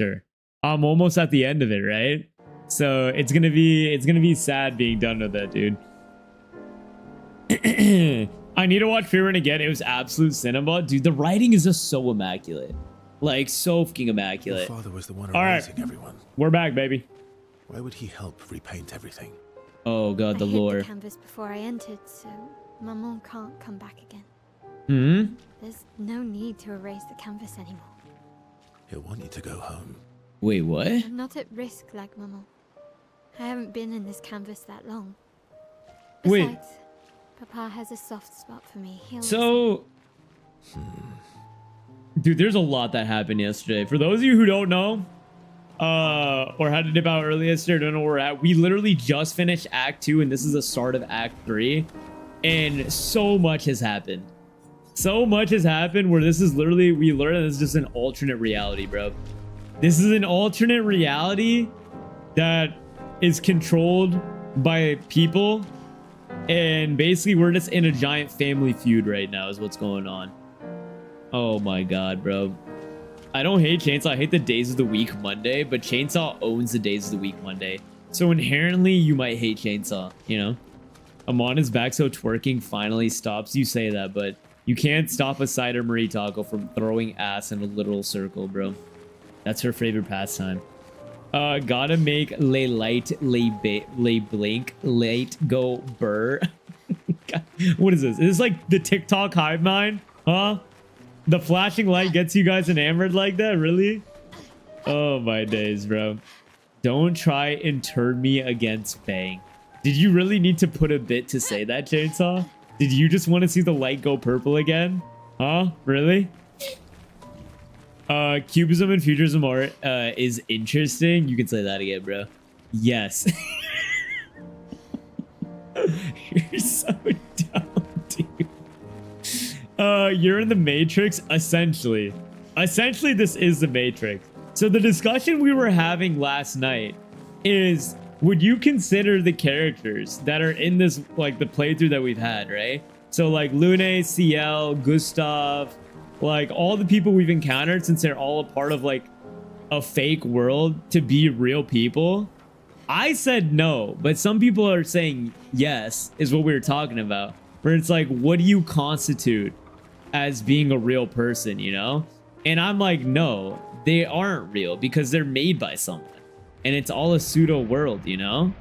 sure. I'm almost at the end of it, right? So it's gonna be sad being done with that, dude. I need to watch Fear again. It was absolute cinema, dude. The writing is just so immaculate, like so fucking immaculate. Your father was the one All erasing right, everyone. we're back, baby. Why would he help repaint everything? Oh god, the I hid lore. the canvas before I entered, so Maman can't come back again. Hmm. There's no need to erase the canvas anymore. He'll want you to go home. Wait, what? I'm not at risk like Maman. I haven't been in this canvas that long. Wait. Besides, Papa has a soft spot for me. He'll So, dude, there's a lot that happened yesterday. For those of you who don't know, or had to dip out early yesterday, don't know where we're at. We literally just finished Act 2, and this is the start of Act 3. And so much has happened. So much has happened where this is literally, we learned this is just an alternate reality, bro. This is an alternate reality that is controlled by people. And basically, we're just in a giant family feud right now is what's going on. Oh my god, bro. I don't hate Chainsaw. I hate the days of the week Monday, but Chainsaw owns the days of the week Monday. So inherently, you might hate Chainsaw, you know? Amon is back, so twerking finally stops. You say that, but you can't stop a cider Marie Taco from throwing ass in a literal circle, bro. That's her favorite pastime. Gotta make lay light, lay blink, late go burr. God, what is this? Is this like the TikTok hive mind? Huh? The flashing light gets you guys enamored like that? Really? Oh my days, bro. Don't try and turn me against Fang. Did you really need to put a bit to say that, Chainsaw? Did you just want to see the light go purple again? Huh? Really? Cubism and futurism art is interesting. You can say that again, bro. Yes. You're so dumb, dude. You're in the Matrix, essentially. Essentially, this is the Matrix. So the discussion we were having last night is, would you consider the characters that are in this, like the playthrough that we've had, right? So like Lune, CL, Gustav, like all the people we've encountered, since they're all a part of like a fake world, to be real people? I said no, but some people are saying yes, is what we were talking about. Where it's like, what do you constitute as being a real person, you know? And I'm like, no, they aren't real because they're made by someone. And it's all a pseudo world, you know?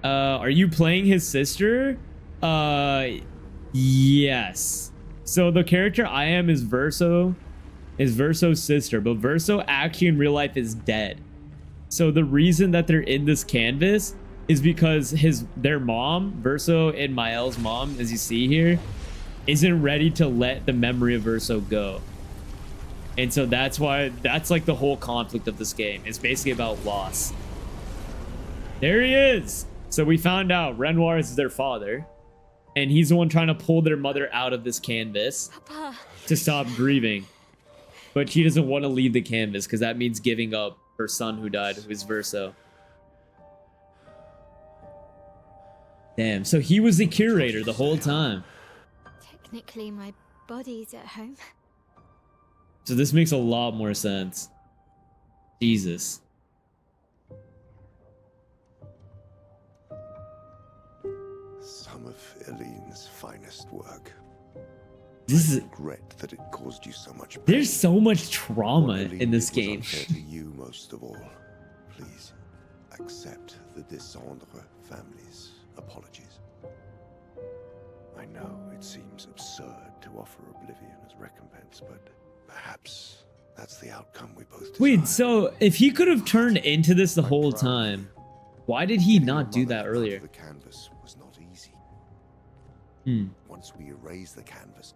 Are you playing his sister? Yes. So the character I am is Verso's sister, but Verso actually in real life is dead. So the reason that they're in this canvas is because their mom, Verso and Mael's mom, as you see here, isn't ready to let the memory of Verso go. And so that's why, that's like the whole conflict of this game. It's basically about loss. There he is. So we found out Renoir is their father, and he's the one trying to pull their mother out of this canvas Papa. to stop grieving. But she doesn't want to leave the canvas because that means giving up her son who died, who is Verso. Damn, so he was the curator the whole time. Technically, my body's at home. So this makes a lot more sense. Jesus. Some of Eline's finest work. This is, Regret that it caused you so much pain. there's so much trauma What Eline in this did was game. unfair to you most of all. Please accept the Descendre family's apologies. I know it seems absurd to offer oblivion as recompense, but perhaps that's the outcome we both desire. Wait, so if he could have turned into this the whole time, why did he Getting not your do mother that out of earlier? The canvas was not easy. Hmm. Once we erase the canvas,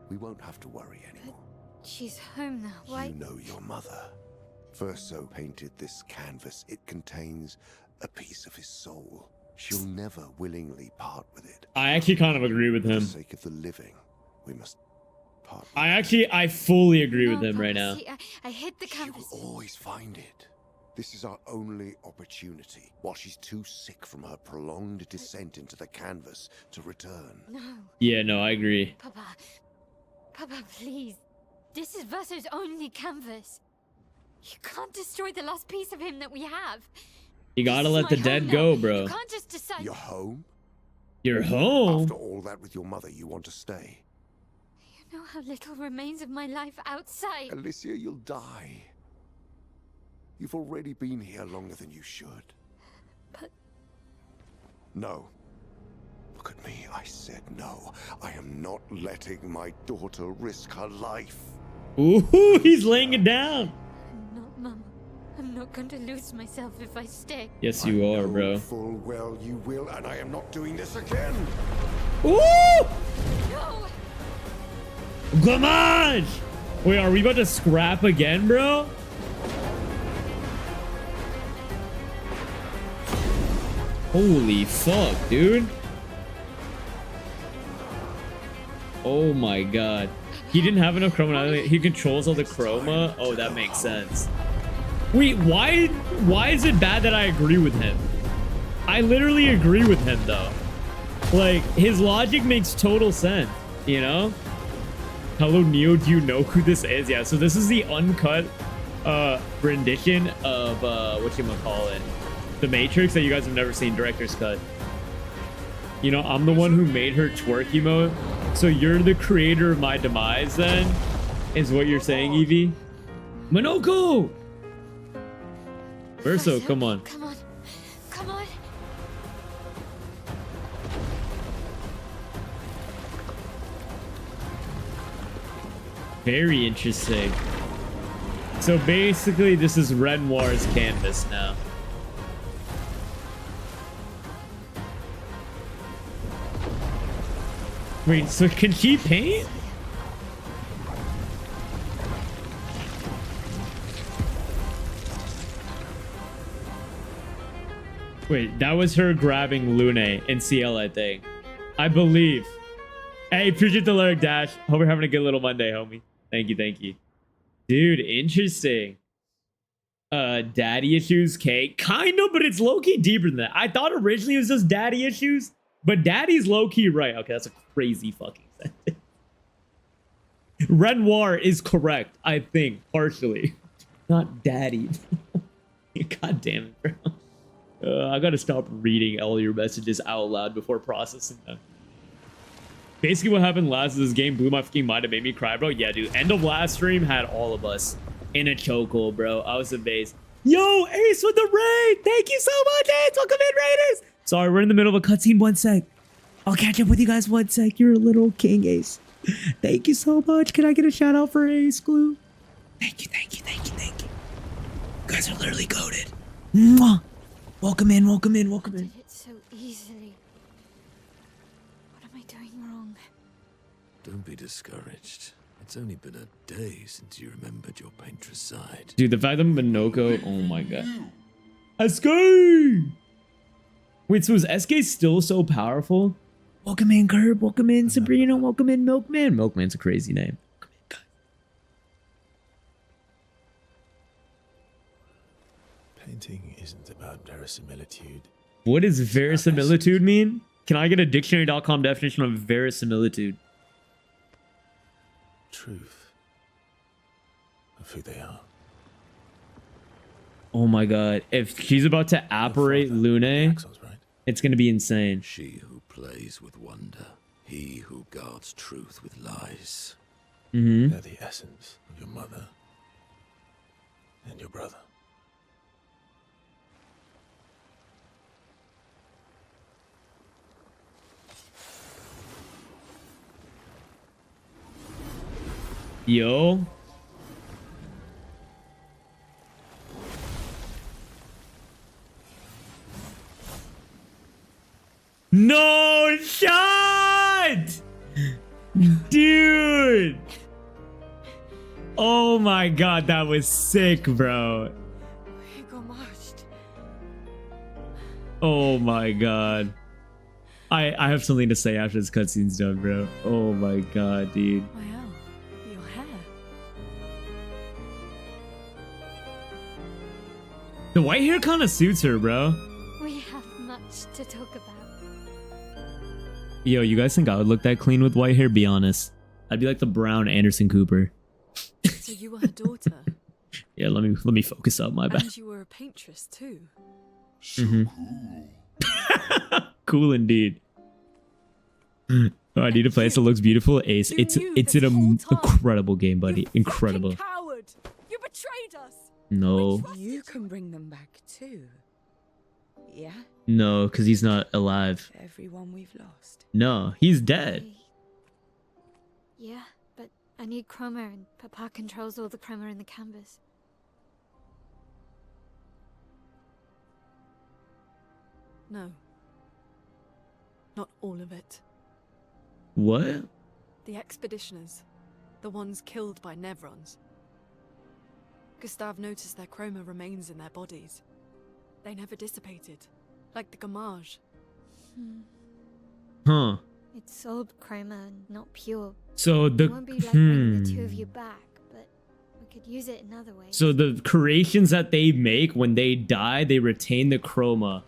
we won't have to worry anymore. She's home now. Why? You know your mother. Verso painted this canvas. It contains a piece of his soul. She'll never willingly part with it. I actually kind of agree with For the him. sake of the living, we must part with I fully agree with No, him right Papa, now. see, I hid the She canvas. will always find it. This is our only opportunity. While she's too sick from her prolonged descent into the canvas to return. No, Yeah, no, I agree. Papa. Papa, please. This is Verso's only canvas. You can't destroy the last piece of him that we have. You gotta let the dead go, bro. You can't just decide. You're home? You're home. After all that with your mother, you want to stay? You know how little remains of my life outside. Alicia, you'll die. You've already been here longer than you should. But... No. Look at me, I said no. I am not letting my daughter risk her life. Ooh, he's laying it down. I'm not, Mama. I'm not going to lose myself if I stay. Yes, you I are, know bro. full well you will, and I am not doing this again. Ooh! No! Come on! Wait, are we about to scrap again, bro? Holy fuck, dude. Oh my god. He didn't have enough chroma. He controls all the chroma. Oh, that makes sense. Wait, why is it bad that I agree with him? I literally agree with him, though. Like, his logic makes total sense, you know? Hello, Neo, do you know who this is? Yeah, so this is the uncut rendition of, whatchamacallit, The Matrix that you guys have never seen, director's cut. You know, I'm the one who made her twerk emote. So you're the creator of my demise, then? Is what you're saying, Evie? Monoko! Verso, come on. Come on. Come on. Very interesting. So basically, this is Renoir's canvas now. Wait, so can she paint? Wait, that was her grabbing Lune in CL, I think. I believe. Hey, appreciate the lyric, Dash. Hope you're having a good little Monday, homie. Thank you, thank you. Dude, interesting. Daddy issues, K. Kind of, but it's low-key deeper than that. I thought originally it was just daddy issues, but daddy's low-key right. Okay, that's a crazy fucking sentence. Renoir is correct, I think, partially. Not daddy. God damn it, bro. I gotta stop reading all your messages out loud before processing them. Basically, what happened last is this game blew my fucking mind and made me cry, bro. Yeah, dude. End of last stream had all of us in a chokehold, bro. I was amazed. Yo, Ace with the raid. Thank you so much, Ace. Welcome in, Raiders. Sorry, we're in the middle of a cutscene. 1 sec. I'll catch up with you guys 1 sec. You're a little king, Ace. Thank you so much. Can I get a shout out for Ace Glue? Thank you, thank you, thank you, thank you. You guys are literally goated. Mwah. Welcome in, welcome in, welcome in. Did it so easily. What am I doing wrong? Don't be discouraged. It's only been a day since you remembered your painter's side. Dude, the fact that Monoko, oh my god. SK! Wait, so is SK still so powerful? Welcome in, Curb. Welcome in, Sabrina. Welcome in, Milkman. Milkman's a crazy name. Welcome in, guys. Painting isn't about verisimilitude. What does verisimilitude mean? Can I get a dictionary.com definition of verisimilitude? Truth of who they are. Oh my god. If she's about to apparate Lune, Axel's right. it's gonna be insane. She who plays with wonder, he who guards truth with lies. Mm-hmm. They're the essence of your mother and your brother. Yo. No shot! Dude! Oh my god, that was sick, bro. Hugo marched. Oh my god. I have something to say after this cutscene's done, bro. Oh my god, dude. Wow, your hair. The white hair kind of suits her, bro. We have much to talk about. Yo, you guys think I would look that clean with white hair? Be honest. I'd be like the brown Anderson Cooper. So you were her daughter, Yeah, let me focus up. My bad. and you were a paintress too. So cool. Cool indeed. Oh, I need a place that looks beautiful. Ace, You it's knew an this whole time. incredible game, buddy. You Incredible. fucking coward! You betrayed us. No, You can bring them back too. Yeah? no, because he's not alive. Everyone we've lost. No, he's dead. Yeah, but I need chroma, and Papa controls all the chroma in the canvas. No. Not all of it. What? The expeditioners. The ones killed by Nevrons. Gustav noticed their chroma remains in their bodies. They never dissipated. Like the Gamage. Huh. It's old chroma and not pure. So the It won't be like bringing the two of you back, but we could use it in other ways. So the creations that they make when they die, they retain the chroma.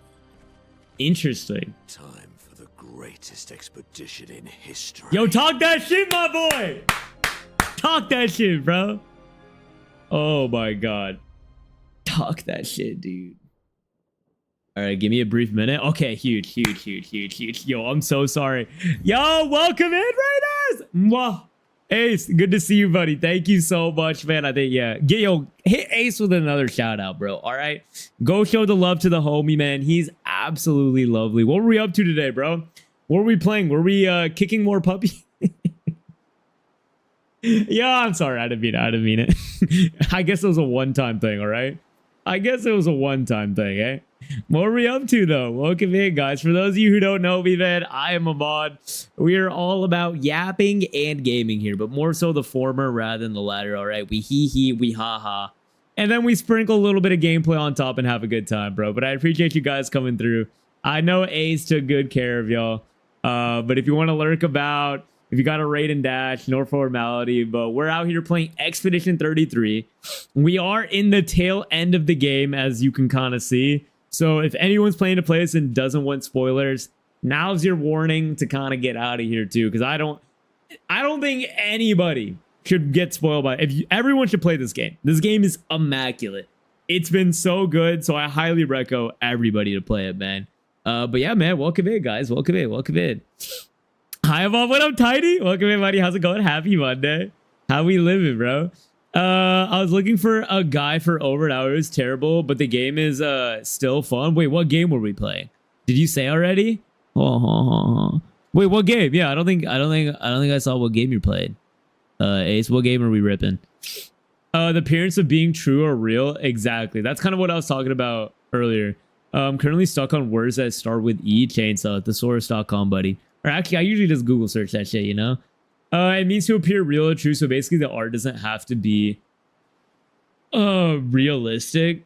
Interesting. Time for the greatest expedition in history. Yo, talk that shit, my boy. Talk that shit, bro. Oh my god. Talk that shit, dude. All right, give me a brief minute. Okay, huge. Yo, I'm so sorry. Yo, welcome in, Raiders. Mwah. Ace, good to see you, buddy. Thank you so much, man. I think, yeah. Hit Ace with another shout out, bro. All right. Go show the love to the homie, man. He's absolutely lovely. What were we up to today, bro? What were we playing? Were we kicking more puppy? Yeah, I'm sorry. I didn't mean it. I guess it was a one-time thing, all right? I guess it was a one-time thing, eh? What are we up to, though? Welcome in, guys. For those of you who don't know me, man, I am Ahmad. We are all about yapping and gaming here, but more so the former rather than the latter, all right? We hee-hee, we ha-ha. And then we sprinkle a little bit of gameplay on top and have a good time, bro. But I appreciate you guys coming through. I know Ace took good care of y'all. But if you want to lurk about, if you got a raid and dash, no formality, but we're out here playing Expedition 33. We are in the tail end of the game, as you can kind of see. So if anyone's playing to play this and doesn't want spoilers, now's your warning to kind of get out of here too, because I don't think anybody should get spoiled by it. Everyone should play this game. This game is immaculate. It's been so good, so I highly recommend everybody to play it, man. But yeah, man, welcome in, guys. Welcome in. Hi, Bob. What up, Tiny? Welcome in, buddy. How's it going? Happy Monday. How we living, bro? I was looking for a guy for over an hour. It was terrible, but the game is still fun. Wait, what game were we playing? Did you say already? Wait, what game? Yeah, I don't think I saw what game you played. Ace, what game are we ripping? The appearance of being true or real. Exactly. That's kind of what I was talking about earlier. I'm currently stuck on words that start with E. Chainsaw, thesaurus.com, buddy. Or actually, I usually just Google search that shit, you know? It means to appear real or true. So basically, the art doesn't have to be realistic.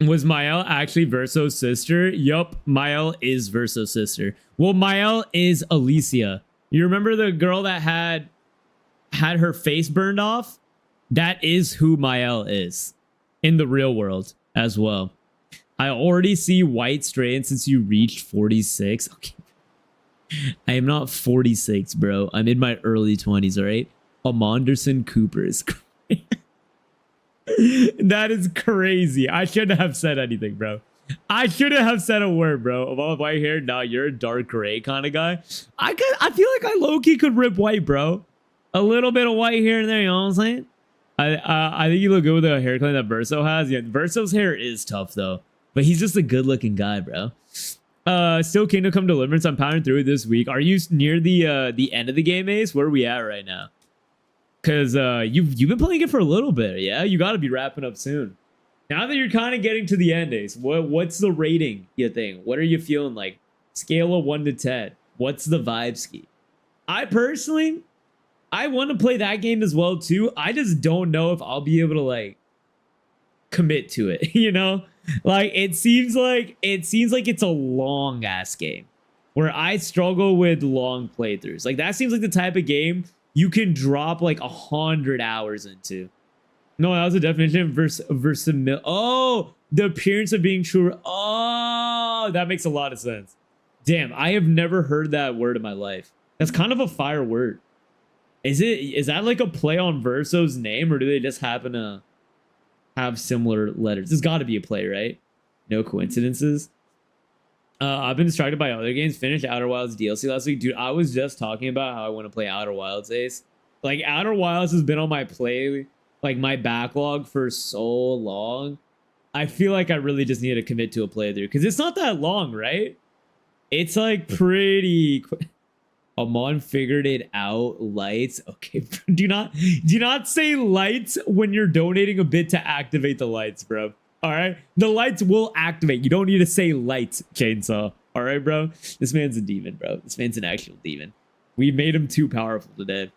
Was Mael actually Verso's sister? Yup, Mael is Verso's sister. Well, Mael is Alicia. You remember the girl that had her face burned off? That is who Mael is in the real world as well. I already see white strain since you reached 46. Okay. I am not 46, bro. I'm in my early 20s, all right? Amonderson Cooper is crazy. That is crazy. I shouldn't have said anything, bro. I shouldn't have said a word, bro. About white hair, nah, you're a dark gray kind of guy. I feel like I low-key could rip white, bro. A little bit of white here and there, you know what I'm saying? I think you look good with the haircut that Verso has. Yeah, Verso's hair is tough, though. But he's just a good-looking guy, bro. Still Kingdom Come Deliverance. I'm powering through it this week. Are you near the end of the game, Ace? Where are we at right now? Because you've been playing it for a little bit, yeah? You got to be wrapping up soon. Now that you're kind of getting to the end, Ace, what's the rating, you think? What are you feeling like? Scale of 1 to 10. What's the vibe ski? I personally, I want to play that game as well, too. I just don't know if I'll be able to, like, commit to it, you know? Like, it seems like it's a long ass game where I struggle with long playthroughs. Like, that seems like the type of game you can drop like 100 hours into. No, that was a definition of oh, the appearance of being true. Oh, that makes a lot of sense. Damn, I have never heard that word in my life. That's kind of a fire word. Is that like a play on Verso's name, or do they just happen to have similar letters? There's got to be a play, right? No coincidences. I've been distracted by other games. Finished Outer Wilds DLC last week. Dude, I was just talking about how I want to play Outer Wilds, Ace. Like, Outer Wilds has been on my play, like, my backlog for so long. I feel like I really just need to commit to a playthrough. Because it's not that long, right? It's, like, pretty quick. Amon figured it out. Lights. Okay, do not say lights when you're donating a bit to activate the lights, bro. All right, the lights will activate. You don't need to say lights, Chainsaw. All right, bro. This man's a demon, bro. This man's an actual demon. We made him too powerful today.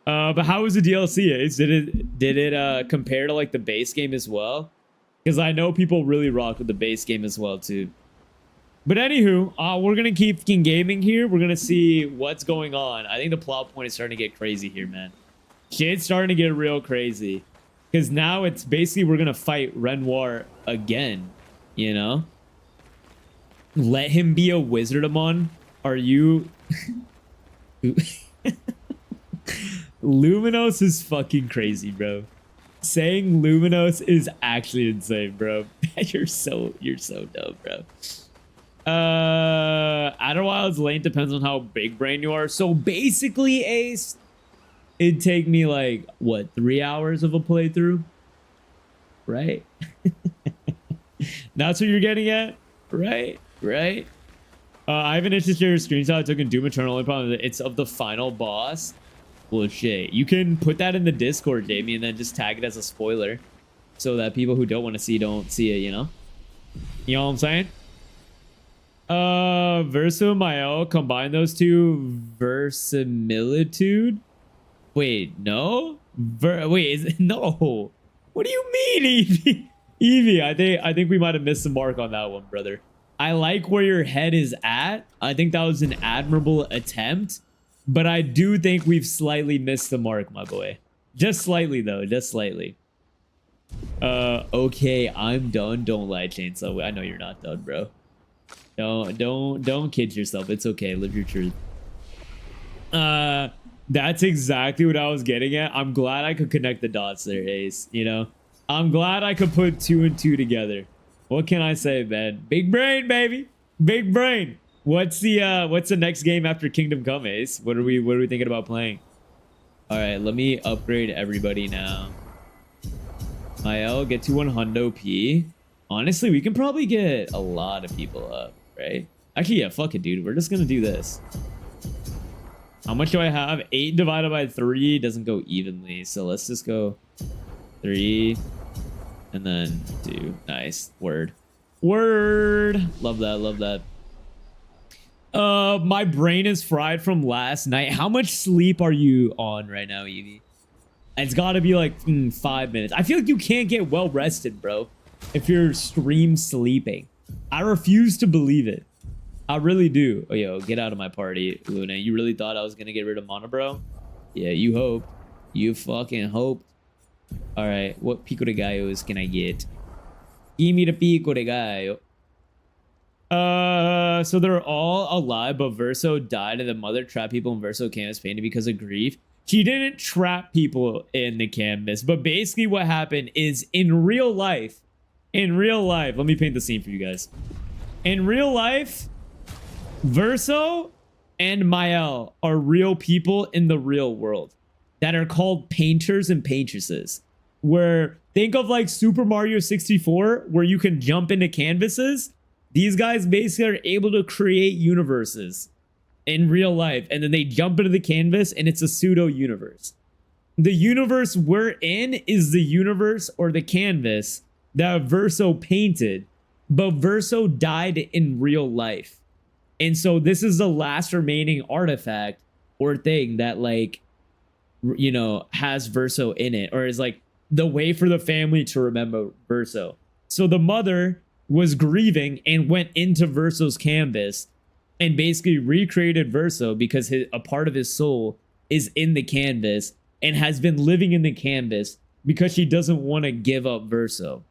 But how was the DLC? Did it compare to like the base game as well? Because I know people really rock with the base game as well too. But anywho, we're gonna keep gaming here. We're gonna see what's going on. I think the plot point is starting to get crazy here, man. Shit's starting to get real crazy. Because now it's basically we're going to fight Renoir again, you know? Let him be a wizard, Amon. Are you... Luminos is fucking crazy, bro. Saying Luminos is actually insane, bro. You're so dumb, bro. Outer Wilds lane depends on how big brain you are. So basically, Ace... It'd take me like, what, 3 hours of a playthrough? Right? That's what you're getting at? Right? Right? I have an issue to share a screenshot I took in Doom Eternal. Only problem is it's of the final boss. Well, shit. You can put that in the Discord, Jamie, and then just tag it as a spoiler. So that people who don't want to see don't see it, you know? You know what I'm saying? Verso and Mael, combine those two. Versimilitude? Wait, no? Wait, is it? No. What do you mean, Evie? Evie, I think we might have missed the mark on that one, brother. I like where your head is at. I think that was an admirable attempt. But I do think we've slightly missed the mark, my boy. Just slightly, though. Just slightly. Okay, I'm done. Don't lie, Chainsaw. I know you're not done, bro. Don't kid yourself. It's okay. Live your truth. That's exactly what I was getting at. I'm glad I could connect the dots there, Ace. You know, I'm glad I could put 2 and 2 together. What can I say, man? Big brain, baby. Big brain. What's the next game after Kingdom Come, Ace? What are we thinking about playing? All right, let me upgrade everybody now. Mael, get to 100 P. Honestly, we can probably get a lot of people up, right? Actually, yeah, fuck it, dude. We're just gonna do this. How much do I have? 8 divided by 3 doesn't go evenly. So let's just go 3 and then 2. Nice. Word. Word. Love that. Love that. My brain is fried from last night. How much sleep are you on right now, Evie? It's got to be like 5 minutes. I feel like you can't get well rested, bro, if you're stream sleeping. I refuse to believe it. I really do. Oh, yo, get out of my party, Luna. You really thought I was going to get rid of Mana, bro? Yeah, you hoped. You fucking hoped. All right, what pico de gallos can I get? Give me the pico de gallo. So they're all alive, but Verso died and the mother trapped people in Verso canvas painted because of grief. She didn't trap people in the canvas, but basically what happened is in real life, let me paint the scene for you guys. In real life, Verso and Mael are real people in the real world that are called painters and paintresses. Where, think of like Super Mario 64, where you can jump into canvases. These guys basically are able to create universes in real life, and then they jump into the canvas and it's a pseudo universe. The universe we're in is the universe or the canvas that Verso painted, but Verso died in real life. And so this is the last remaining artifact or thing that, like, you know, has Verso in it, or is like the way for the family to remember Verso. So the mother was grieving and went into Verso's canvas and basically recreated Verso because a part of his soul is in the canvas and has been living in the canvas because she doesn't want to give up Verso.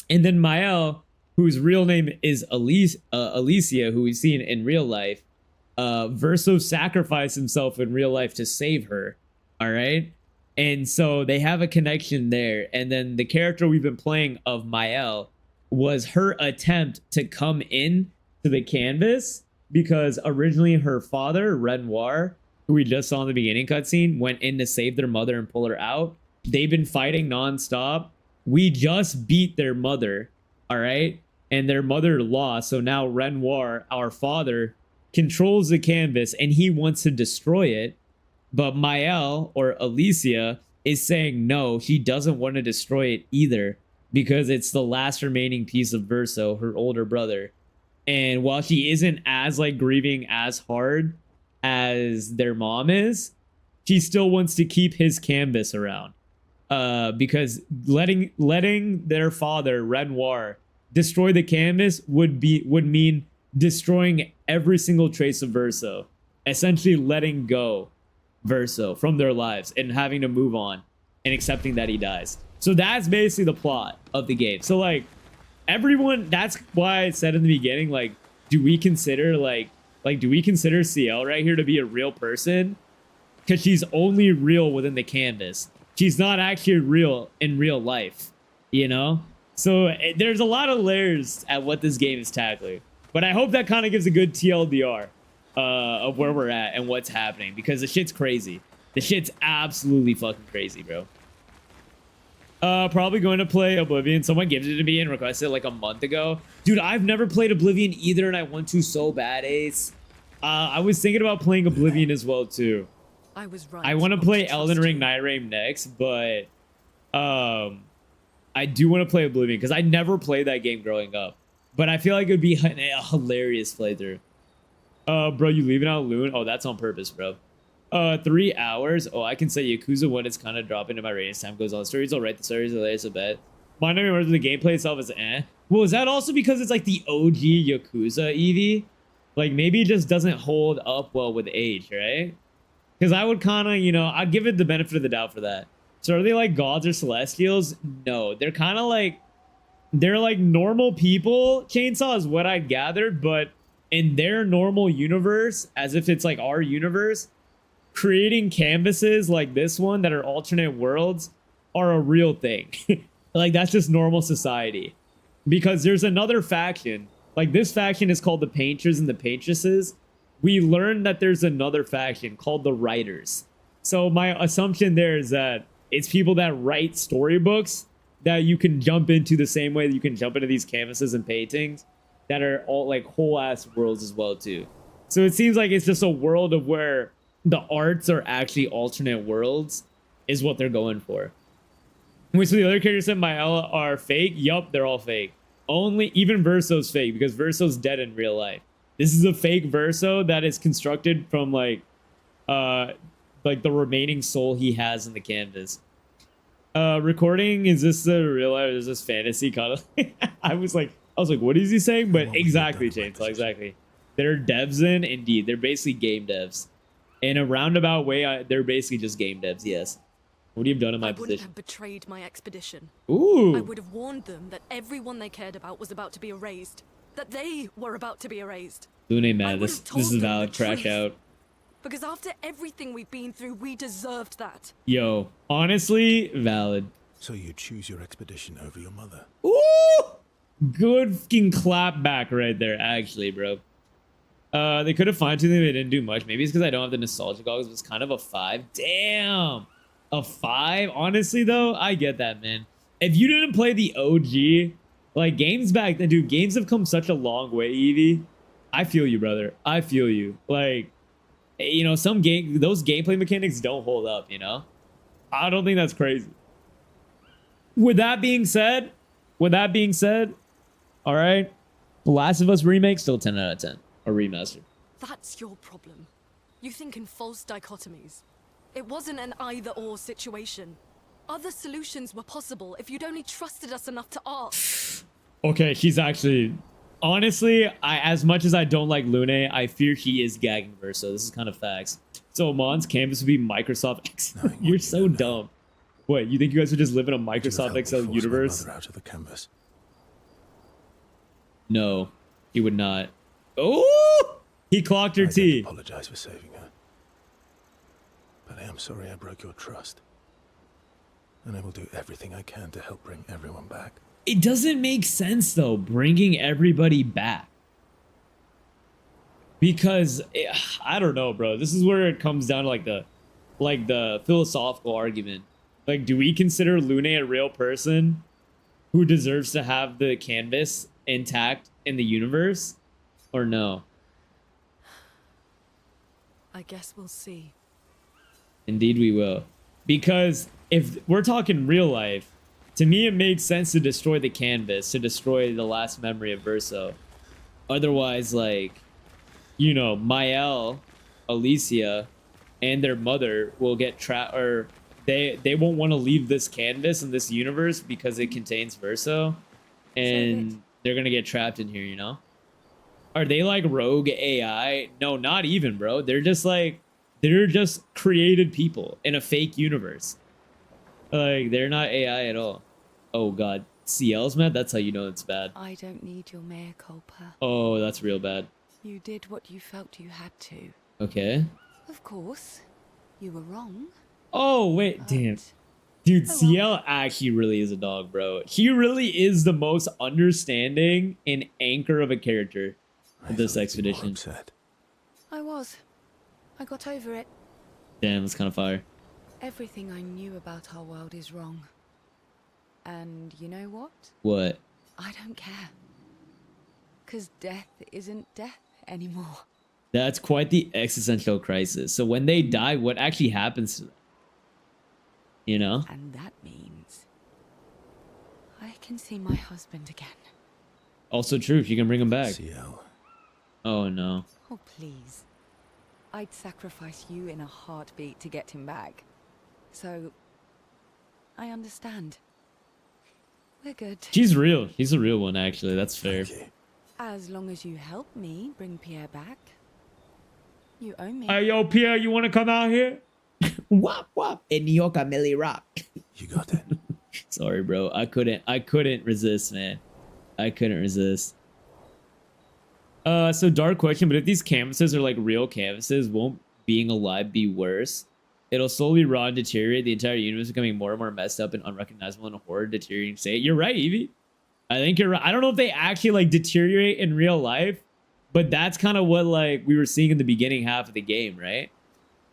And then Mael, whose real name is Alicia, who we've seen in real life, Verso sacrificed himself in real life to save her. All right. And so they have a connection there. And then the character we've been playing of Mael was her attempt to come in to the canvas because originally her father, Renoir, who we just saw in the beginning cutscene, went in to save their mother and pull her out. They've been fighting nonstop. We just beat their mother. All right. And their mother lost. So now Renoir, our father, controls the canvas and he wants to destroy it. But Mael, or Alicia, is saying no, she doesn't want to destroy it either because it's the last remaining piece of Verso, her older brother. And while she isn't as like grieving as hard as their mom is, she still wants to keep his canvas around. Because letting their father, Renoir, destroy the canvas would mean destroying every single trace of Verso, essentially letting go Verso from their lives and having to move on and accepting that he dies. So that's basically the plot of the game. So like everyone, that's why I said in the beginning, like, do we consider CL right here to be a real person? Because she's only real within the canvas. She's not actually real in real life, you know? So there's a lot of layers at what this game is tackling. But I hope that kind of gives a good TLDR of where we're at and what's happening. Because the shit's crazy. The shit's absolutely fucking crazy, bro. Probably going to play Oblivion. Someone gives it to me and requested it like a month ago. Dude, I've never played Oblivion either and I want to so bad, Ace. I was thinking about playing Oblivion as well, too. I was right. I want to play Elden Ring Nightreign next, but I do want to play Oblivion because I never played that game growing up. But I feel like it would be a hilarious playthrough. Bro, you leaving out Loon? Oh, that's on purpose, bro. 3 hours. Oh, I can say Yakuza 1 is kind of dropping to my rating as time goes on. The story's alright, the story's hilarious a bit. My name is the gameplay itself is eh. Well, is that also because it's like the OG Yakuza, Eevee? Like maybe it just doesn't hold up well with age, right? Because I would kind of, you know, I'd give it the benefit of the doubt for that. So are they like gods or celestials? No, they're kind of like, they're like normal people. Chainsaw is what I gathered, but in their normal universe, as if it's like our universe, creating canvases like this one that are alternate worlds are a real thing. Like that's just normal society. Because there's another faction, like this faction is called the Painters and the Paintresses. We learned that there's another faction called the Writers. So my assumption there is that it's people that write storybooks that you can jump into the same way that you can jump into these canvases and paintings that are all like whole ass worlds as well too. So it seems like it's just a world of where the arts are actually alternate worlds is what they're going for. Which the other characters in Mael are fake. Yup, they're all fake. Only even Verso's fake because Verso's dead in real life. This is a fake Verso that is constructed from like the remaining soul he has in the canvas. Recording, is this the real life or is this fantasy kind of? I was like, what is he saying? But exactly, Chainsaw, exactly. They're devs indeed. They're basically game devs. In a roundabout way, they're basically just game devs, yes. What would you have done in my position? I wouldn't have betrayed my expedition. Ooh. I would have warned them that everyone they cared about was about to be erased. That they were about to be erased. Lune, man, this is valid. Trash out. Because after everything we've been through, we deserved that. Yo, honestly, valid. So you choose your expedition over your mother? Ooh! Good fucking clap back right there, actually, bro. They could have fine-tuned it, they didn't do much. Maybe it's because I don't have the nostalgia goggles. It was kind of a 5. Damn! A 5? Honestly, though, I get that, man. If you didn't play the OG, like, games back then, dude, games have come such a long way, Eevee. I feel you, brother. I feel you. Like, you know, those gameplay mechanics don't hold up, you know? I don't think that's crazy. With that being said, all right, The Last of Us remake, still 10 out of 10. A remaster. That's your problem. You think in false dichotomies. It wasn't an either-or situation. Other solutions were possible if you'd only trusted us enough to ask. Okay, she's actually... Honestly, as much as I don't like Lune, I fear he is gagging Verso. This is kind of facts. So Mon's canvas would be Microsoft Excel. You're so dumb. What, you think you guys would just live in a Microsoft Excel universe? Out of the canvas. No, he would not. Oh! He clocked her T. Apologize for saving her. But I am sorry I broke your trust. And I will do everything I can to help bring everyone back. It doesn't make sense though, bringing everybody back. Because I don't know, bro. This is where it comes down to like the philosophical argument. Like, do we consider Lune a real person who deserves to have the canvas intact in the universe, or no? I guess we'll see. Indeed we will. Because if we're talking real life, to me it makes sense to destroy the canvas, to destroy the last memory of Verso. Otherwise, like, you know, Mael, Alicia, and their mother will get trapped, or they won't want to leave this canvas in this universe because it contains Verso, and they're gonna get trapped in here, you know? Are they like rogue AI? No, not even, bro. They're just created people in a fake universe. Like, they're not AI at all. Oh god, CL's mad? That's how you know it's bad. I don't need your mea culpa. Oh, that's real bad. You did what you felt you had to. Okay. Of course, you were wrong. Oh, wait, but- damn. Dude, Oh, CL actually really is a dog, bro. He really is the most understanding and anchor of a character of this thought you'd be more expedition. upset. I was. I got over it. Damn, that's kind of fire. Everything I knew about our world is wrong. And you know what? What? I don't care. 'Cause death isn't death anymore. That's quite the existential crisis. So when they die, what actually happens to them? You know? And that means I can see my husband again. Also true, if you can bring him back. CL. Oh no. Oh, please. I'd sacrifice you in a heartbeat to get him back. So, I understand. We're good. She's real. She's a real one, actually. That's fair. Thank you. As long as you help me bring Pierre back. You owe me. Hey, yo, Pierre, you want to come out here? Wop, wop. In New York, I Millie Rock. You got it. Sorry, bro. I couldn't resist, man. I couldn't resist. So dark question, but if these canvases are like real canvases, won't being alive be worse? It'll slowly rot and deteriorate, the entire universe becoming more and more messed up and unrecognizable in a horror deteriorating state. You're right, Evie. I think you're right. I don't know if they actually like deteriorate in real life, but that's kind of what like we were seeing in the beginning half of the game, right?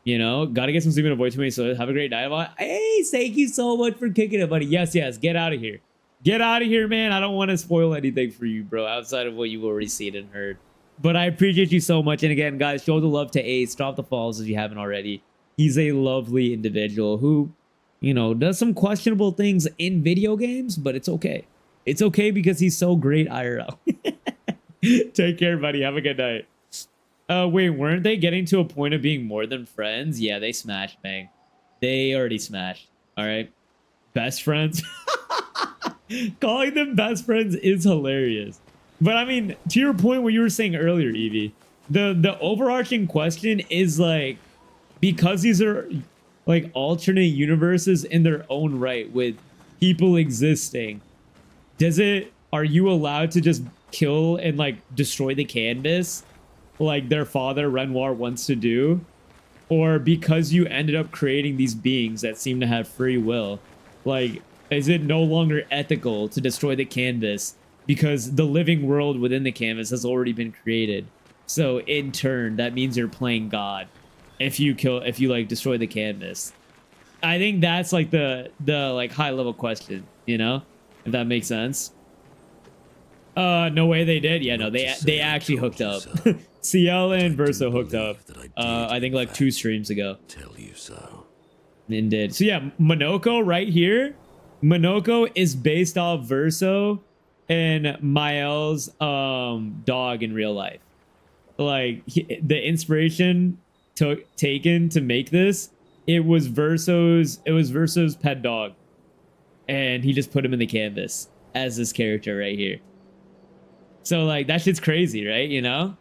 You know, gotta get some sleep and avoid too many. So have a great night. Hey, thank you so much for kicking it, buddy. Yes, get out of here. Get out of here, man. I don't want to spoil anything for you, bro, outside of what you've already seen and heard. But I appreciate you so much. And again, guys, show the love to Ace. Drop the follows if you haven't already. He's a lovely individual who, you know, does some questionable things in video games, but it's okay. It's okay because he's so great IRL. Take care, buddy. Have a good night. Wait, weren't they getting to a point of being more than friends? Yeah, they smashed, bang. They already smashed. All right. Best friends. Calling them best friends is hilarious. But I mean, to your point, what you were saying earlier, Evie, the overarching question is like, because these are like alternate universes in their own right with people existing, are you allowed to just kill and like destroy the canvas like their father Renoir wants to do? Or because you ended up creating these beings that seem to have free will, like, is it no longer ethical to destroy the canvas because the living world within the canvas has already been created? So in turn, that means you're playing God if you like destroy the canvas. I think that's like the like high level question, you know, if that makes sense. No way they did. Yeah, no, they actually hooked up. CL and Verso hooked up. I think like 2 streams ago. Tell you so. Indeed. So yeah, Monoko right here. Monoko is based off Verso and Mael's dog in real life. Like the inspiration taken to make this, it was Verso's pet dog, and he just put him in the canvas as this character right here. So like that shit's crazy, right? You know?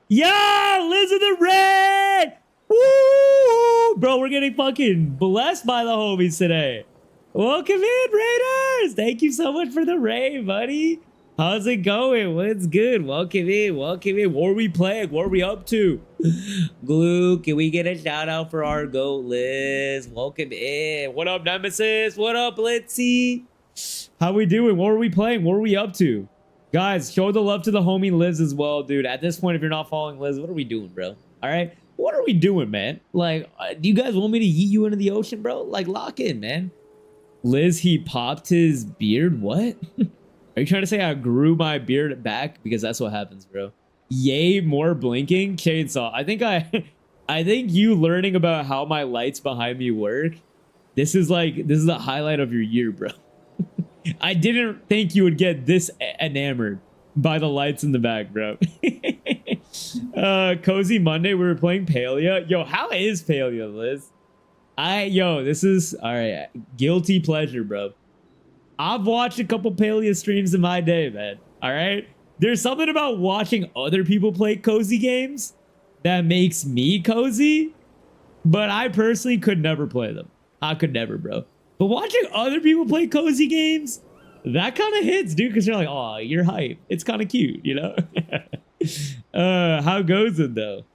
Yo, Liz of the Red! Woo! Bro, we're getting fucking blessed by the homies today. Welcome in, Raiders! Thank you so much for the raid, buddy. How's it going? What's good? Welcome in. Welcome in. What are we playing? What are we up to? Glue, can we get a shout out for our goat, Liz? Welcome in. What up, Nemesis? What up, Litzy? How we doing? What are we playing? What are we up to? Guys, show the love to the homie Liz as well, dude. At this point, if you're not following Liz, what are we doing, bro? All right? What are we doing, man? Like, do you guys want me to yeet you into the ocean, bro? Like, lock in, man. Liz, he popped his beard? What? Are you trying to say I grew my beard back? Because that's what happens, bro. Yay, more blinking. Chainsaw. I think you learning about how my lights behind me work. This is the highlight of your year, bro. I didn't think you would get this enamored by the lights in the back, bro. Cozy Monday, we were playing Palia. Yo, how is Palia, Liz? This is all right. Guilty pleasure, bro. I've watched a couple Palia streams in my day, man. All right. There's something about watching other people play cozy games that makes me cozy, but I personally could never play them. I could never, bro. But watching other people play cozy games, that kind of hits, dude, because you're like, oh, you're hype. It's kind of cute, you know? How goes it, though?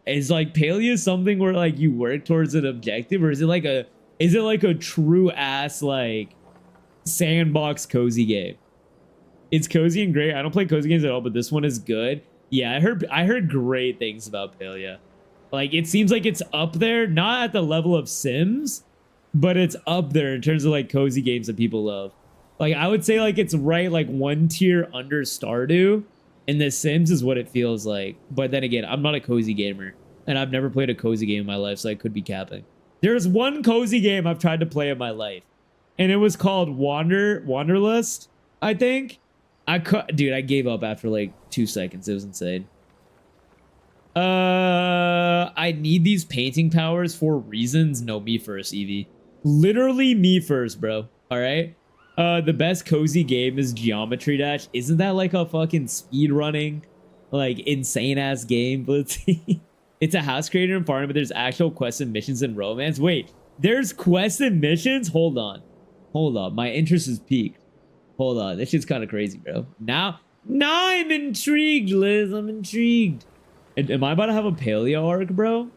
Is like Palia something where like you work towards an objective, or is it like a true ass like sandbox cozy game? It's cozy and great. I don't play cozy games at all, but this one is good. Yeah, I heard great things about Palia. Like, it seems like it's up there, not at the level of Sims, but it's up there in terms of like cozy games that people love. Like, I would say like it's right like one tier under Stardew, and The Sims is what it feels like. But then again, I'm not a cozy gamer, and I've never played a cozy game in my life, so I could be capping. There's one cozy game I've tried to play in my life, and it was called Wanderlust, I think. Dude, I gave up after like 2 seconds. It was insane. I need these painting powers for reasons. No, me first, Evie. Literally me first, bro. All right. The best cozy game is Geometry Dash. Isn't that like a fucking speed running, like insane ass game? It's a house creator environment, but there's actual quests and missions and romance. Wait, there's quests and missions? Hold on. My interest is peaked. Hold on. This shit's kind of crazy, bro. Now I'm intrigued, Liz. I'm intrigued. Am I about to have a Paleo arc, bro?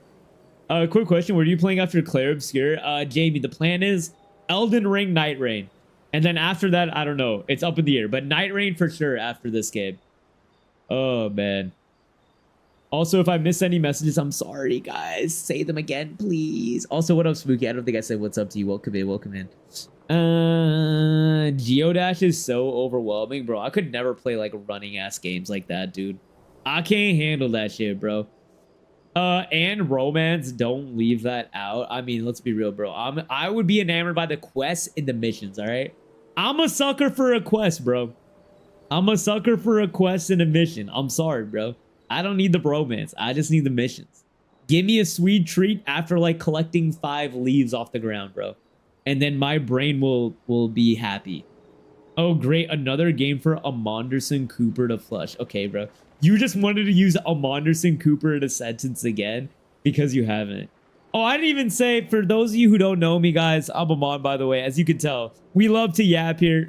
Quick question. What are you playing after Clair Obscur? Jamie, the plan is Elden Ring, Night Rain. And then after that, I don't know. It's up in the air. But Night Rain for sure after this game. Oh, man. Also, if I miss any messages, I'm sorry, guys. Say them again, please. Also, what up, Spooky? I don't think I said what's up to you. Welcome in. Geodash is so overwhelming, bro. I could never play like running ass games like that, dude. I can't handle that shit, bro. And romance, don't leave that out. I mean, let's be real, bro. I would be enamored by the quests and the missions, all right? I'm a sucker for a quest, bro. I'm a sucker for a quest and a mission. I'm sorry, bro. I don't need the romance. I just need the missions. Give me a sweet treat after like collecting 5 leaves off the ground, bro. And then my brain will be happy. Oh, great. Another game for Amonderson Cooper to flush. Okay, bro. You just wanted to use Amonderson Cooper in a sentence again because you haven't. Oh, I didn't even say, for those of you who don't know me, guys, I'm Amon, by the way. As you can tell, we love to yap here.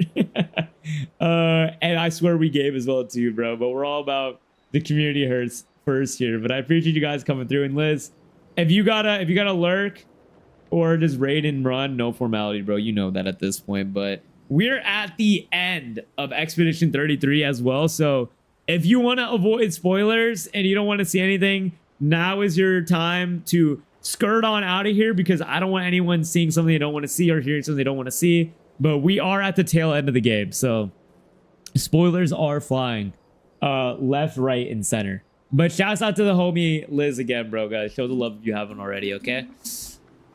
And I swear we game as well, too, bro. But we're all about the community hurts first here. But I appreciate you guys coming through. And Liz, if you gotta lurk, or just raid and run, no formality, bro. You know that at this point. But we're at the end of Expedition 33 as well. So if you want to avoid spoilers and you don't want to see anything, now is your time to skirt on out of here, because I don't want anyone seeing something they don't want to see or hearing something they don't want to see. But we are at the tail end of the game. So spoilers are flying left, right, and center. But shouts out to the homie Liz again, bro, guys. Show the love if you haven't already, okay?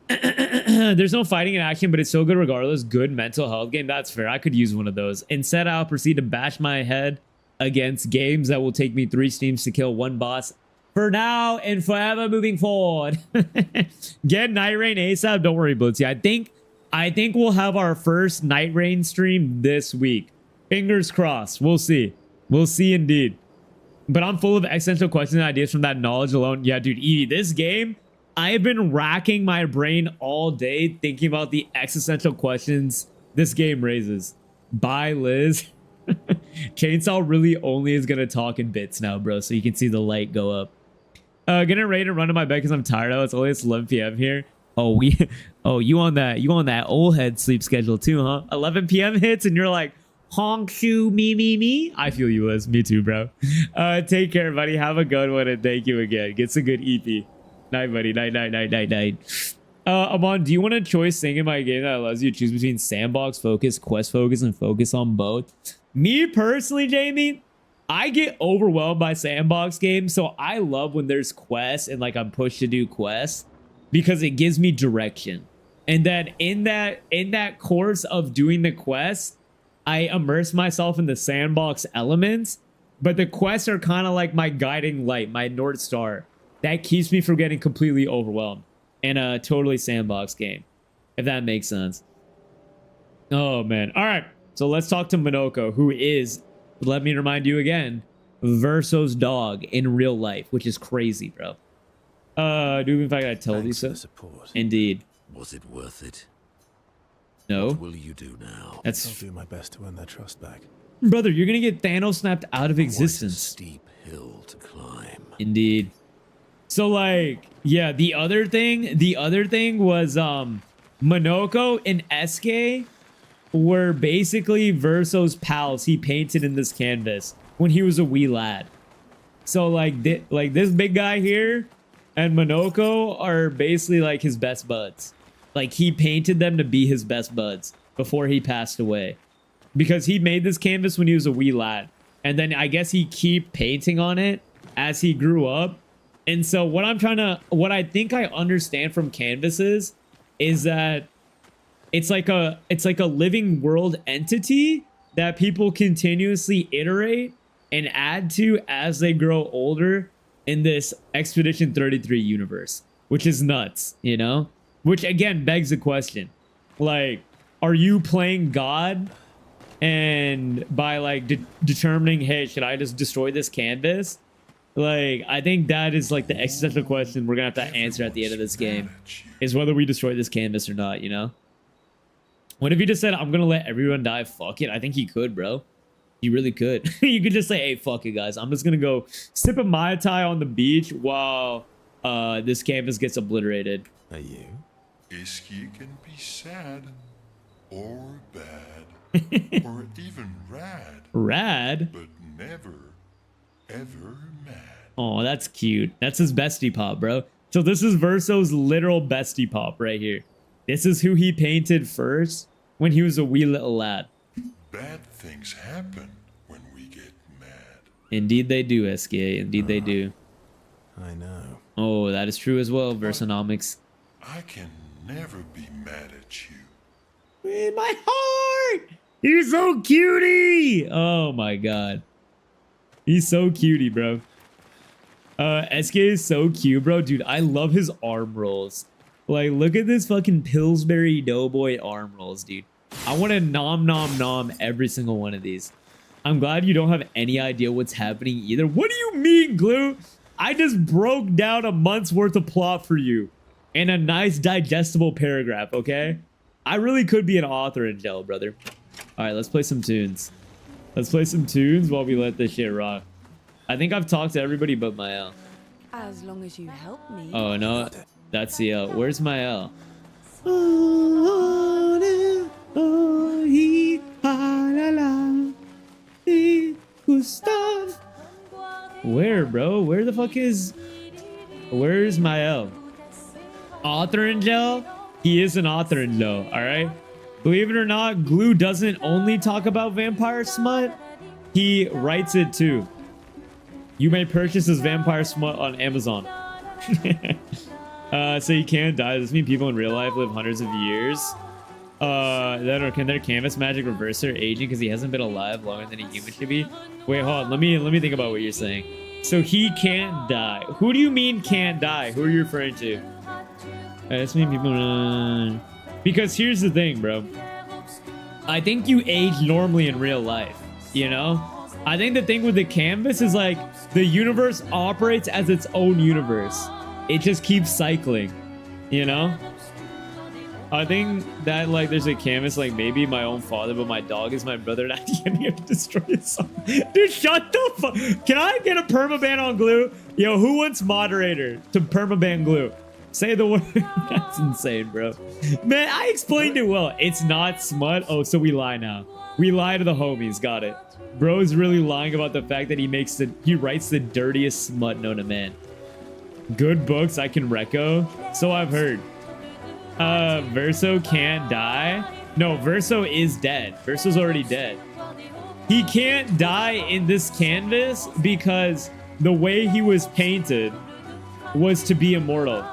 There's no fighting in action, but it's so good regardless. Good mental health game. That's fair. I could use one of those. Instead, I'll proceed to bash my head against games that will take me 3 streams to kill 1 boss for now and forever moving forward. Get Night Rain ASAP. Don't worry, Blitzy. I think we'll have our first Night Rain stream this week. Fingers crossed. We'll see. We'll see indeed. But I'm full of existential questions and ideas from that knowledge alone. Yeah, dude, Evie, this game, I have been racking my brain all day thinking about the existential questions this game raises. Bye, Liz. Chainsaw really only is gonna talk in bits now, bro, so you can see the light go up. Getting ready to run to my bed because I'm tired out. It's only 11 p.m. here. Oh, you on that old head sleep schedule too, huh? 11 p.m. hits and you're like, honk shoo me. I feel you, Liz. Me too, bro. Take care, buddy. Have a good one and thank you again. Get some good EP. Night, buddy. Night. Amon, do you want a choice thing in my game that allows you to choose between sandbox focus, quest focus, and focus on both? Me personally, Jamie, I get overwhelmed by sandbox games, so I love when there's quests and like I'm pushed to do quests because it gives me direction. And then in that course of doing the quest, I immerse myself in the sandbox elements, but the quests are kind of like my guiding light, my North Star. That keeps me from getting completely overwhelmed in a totally sandbox game, if that makes sense. Oh, man. All right. So let's talk to Minoko, who is, let me remind you again, Verso's dog in real life, which is crazy, bro. Do in fact I told you so? Support. Indeed. Was it worth it? No. What will you do now? I'll That's do my best to earn their trust back. brother. You're gonna get Thanos snapped out of Quite a existence. steep hill to climb. Indeed. So like, yeah. The other thing was Minoko and SK were basically Verso's pals he painted in this canvas when he was a wee lad. So like this big guy here and Minoko are basically like his best buds. Like he painted them to be his best buds before he passed away. Because he made this canvas when he was a wee lad. And then I guess he keep painting on it as he grew up. And so what I think I understand from canvases is that it's like a living world entity that people continuously iterate and add to as they grow older in this Expedition 33 universe, which is nuts, you know? Which again begs the question, like, are you playing God and by like determining, hey, should I just destroy this canvas? Like, I think that is like the existential question we're gonna have to answer at the end of this game, is whether we destroy this canvas or not, you know? What if he just said, I'm gonna let everyone die? Fuck it. I think he could, bro. He really could. You could just say, hey, fuck it, guys. I'm just gonna go sip a Mai Tai on the beach while this canvas gets obliterated. Are you? Iski can be sad, or bad, or even rad, Rad? but never, ever mad. Oh, that's cute. That's his bestie pop, bro. So this is Verso's literal bestie pop right here. This is who he painted first when he was a wee little lad. Bad things happen when we get mad. Indeed they do, SK. Indeed they do. I know. Oh, that is true as well, Versonomics. I can never be mad at you. In my heart! He's so cutie! Oh my god. He's so cutie, bro. SK is so cute, bro. Dude, I love his arm rolls. Like, look at this fucking Pillsbury Doughboy arm rolls, dude. I want to nom every single one of these. I'm glad you don't have any idea what's happening either. What do you mean, Glue? I just broke down a month's worth of plot for you in a nice digestible paragraph, okay? I really could be an author in jail, brother. All right, let's play some tunes. Let's play some tunes while we let this shit rock. I think I've talked to everybody but my L. As long as you help me. Oh, no. That's the L. Where's my L? Where, bro? Where the fuck is... Where's my L? Author in jail? He is an author in jail, alright? Believe it or not, Glue doesn't only talk about vampire smut. He writes it too. You may purchase his vampire smut on Amazon. So you can't die. Does this mean people in real life live hundreds of years? Then or can their canvas magic reverse their aging because he hasn't been alive longer than a human should be? Wait, hold on. Let me think about what you're saying. So he can't die. Who do you mean can't die? Who are you referring to? This mean people. Because here's the thing, bro. I think you age normally in real life. You know? I think the thing with the canvas is like the universe operates as its own universe. It just keeps cycling, you know? I think that like there's a canvas like maybe my own father, but my dog is my brother, and at the end you have to destroy his son. Dude, shut the fuck. Can I get a permaban on glue? Yo, who wants moderator to permaban glue? Say the word. That's insane, bro. Man, I explained it well. It's not smut. Oh, so we lie now. We lie to the homies. Got it. Bro's really lying about the fact that he writes the dirtiest smut known to man. Good books I can reco. So I've heard. Verso can't die. No, Verso is dead. Verso's already dead. He can't die in this canvas because the way he was painted was to be immortal.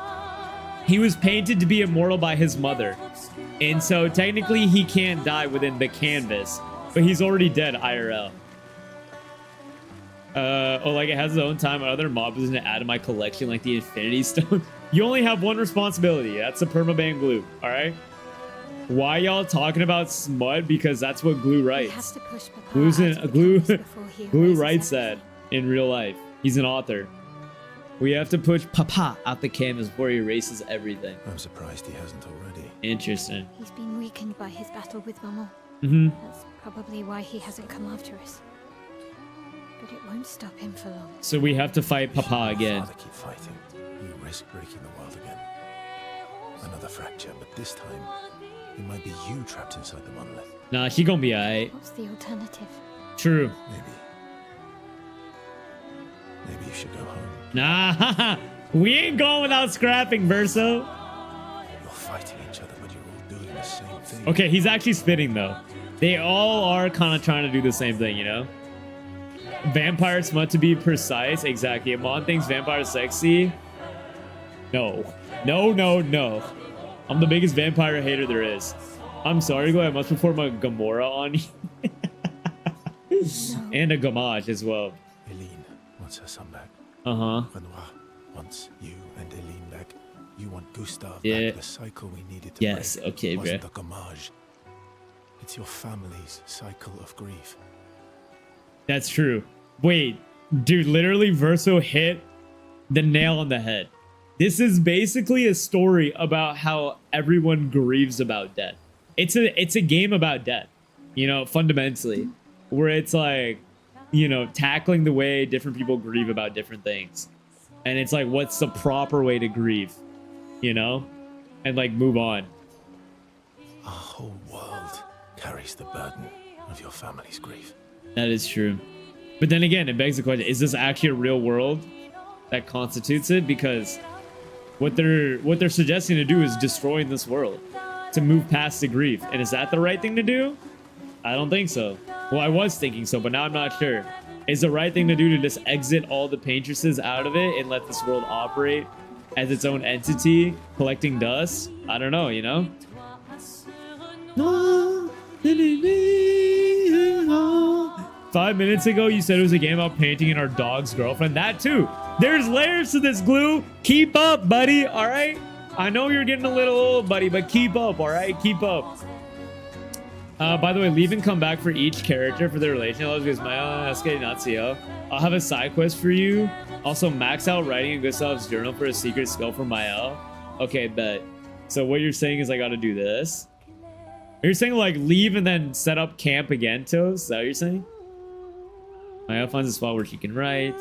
He was painted to be immortal by his mother. And so technically he can't die within the canvas, but he's already dead IRL. Oh, like it has its own time. Other mobs isn't add to my collection like the Infinity Stone. You only have one responsibility. That's the permaban glue. All right. Why y'all talking about smut? Because that's what glue writes. Glue writes that in real life. He's an author. We have to push Papa out the canvas before he erases everything. I'm surprised he hasn't already. Interesting. He's been weakened by his battle with Maman. That's probably why he hasn't come after us. But it won't stop him for long. So we have to fight Papa again. Father, keep fighting. You risk breaking the world again. Another fracture, but this time it might be you trapped inside the monolith. Nah, she gonna be alright. What's the alternative? True. Maybe you should go home. Nah, we ain't going without scrapping, Verso. You're fighting each other, but you're all doing the same thing. Okay, he's actually spitting though. They all are kind of trying to do the same thing, you know? Vampire smut, to be precise. Exactly. Amon thinks vampire sexy. No. No, no, no. I'm the biggest vampire hater there is. I'm sorry, Glenn. I must perform a Gamora on you. And a Gamage as well. Eileen wants her son back. Uh-huh. Renoir wants you and Eileen back. You want Gustave Yeah. back. The cycle we needed to break Okay, bro. wasn't the Gamage. It's your family's cycle of grief. That's true. Wait, dude, literally Verso hit the nail on the head. This is basically a story about how everyone grieves about death. It's a game about death, you know, fundamentally, where it's like, you know, tackling the way different people grieve about different things. And it's like, what's the proper way to grieve, you know, and like move on. Our whole world carries the burden of your family's grief. That is true. But then again, it begs the question, is this actually a real world that constitutes it? Because what they're suggesting to do is destroying this world to move past the grief. And is that the right thing to do? I don't think so. Well, I was thinking so, but now I'm not sure. Is the right thing to do to just exit all the paintresses out of it and let this world operate as its own entity, collecting dust? I don't know, you know? 5 minutes ago, you said it was a game about painting in our dog's girlfriend. That too. There's layers to this, Glue. Keep up, buddy. All right. I know you're getting a little old, buddy, but keep up. All right. Keep up. By the way, leave and come back for each character for their relationship. Because my SK Natsuo. I'll have a side quest for you. Also, max out writing in Gustav's journal for a secret skill for Mael. Okay, bet. So what you're saying is I got to do this. You're saying like leave and then set up camp again, Toes? Is that what you're saying? Mael finds a spot where she can write.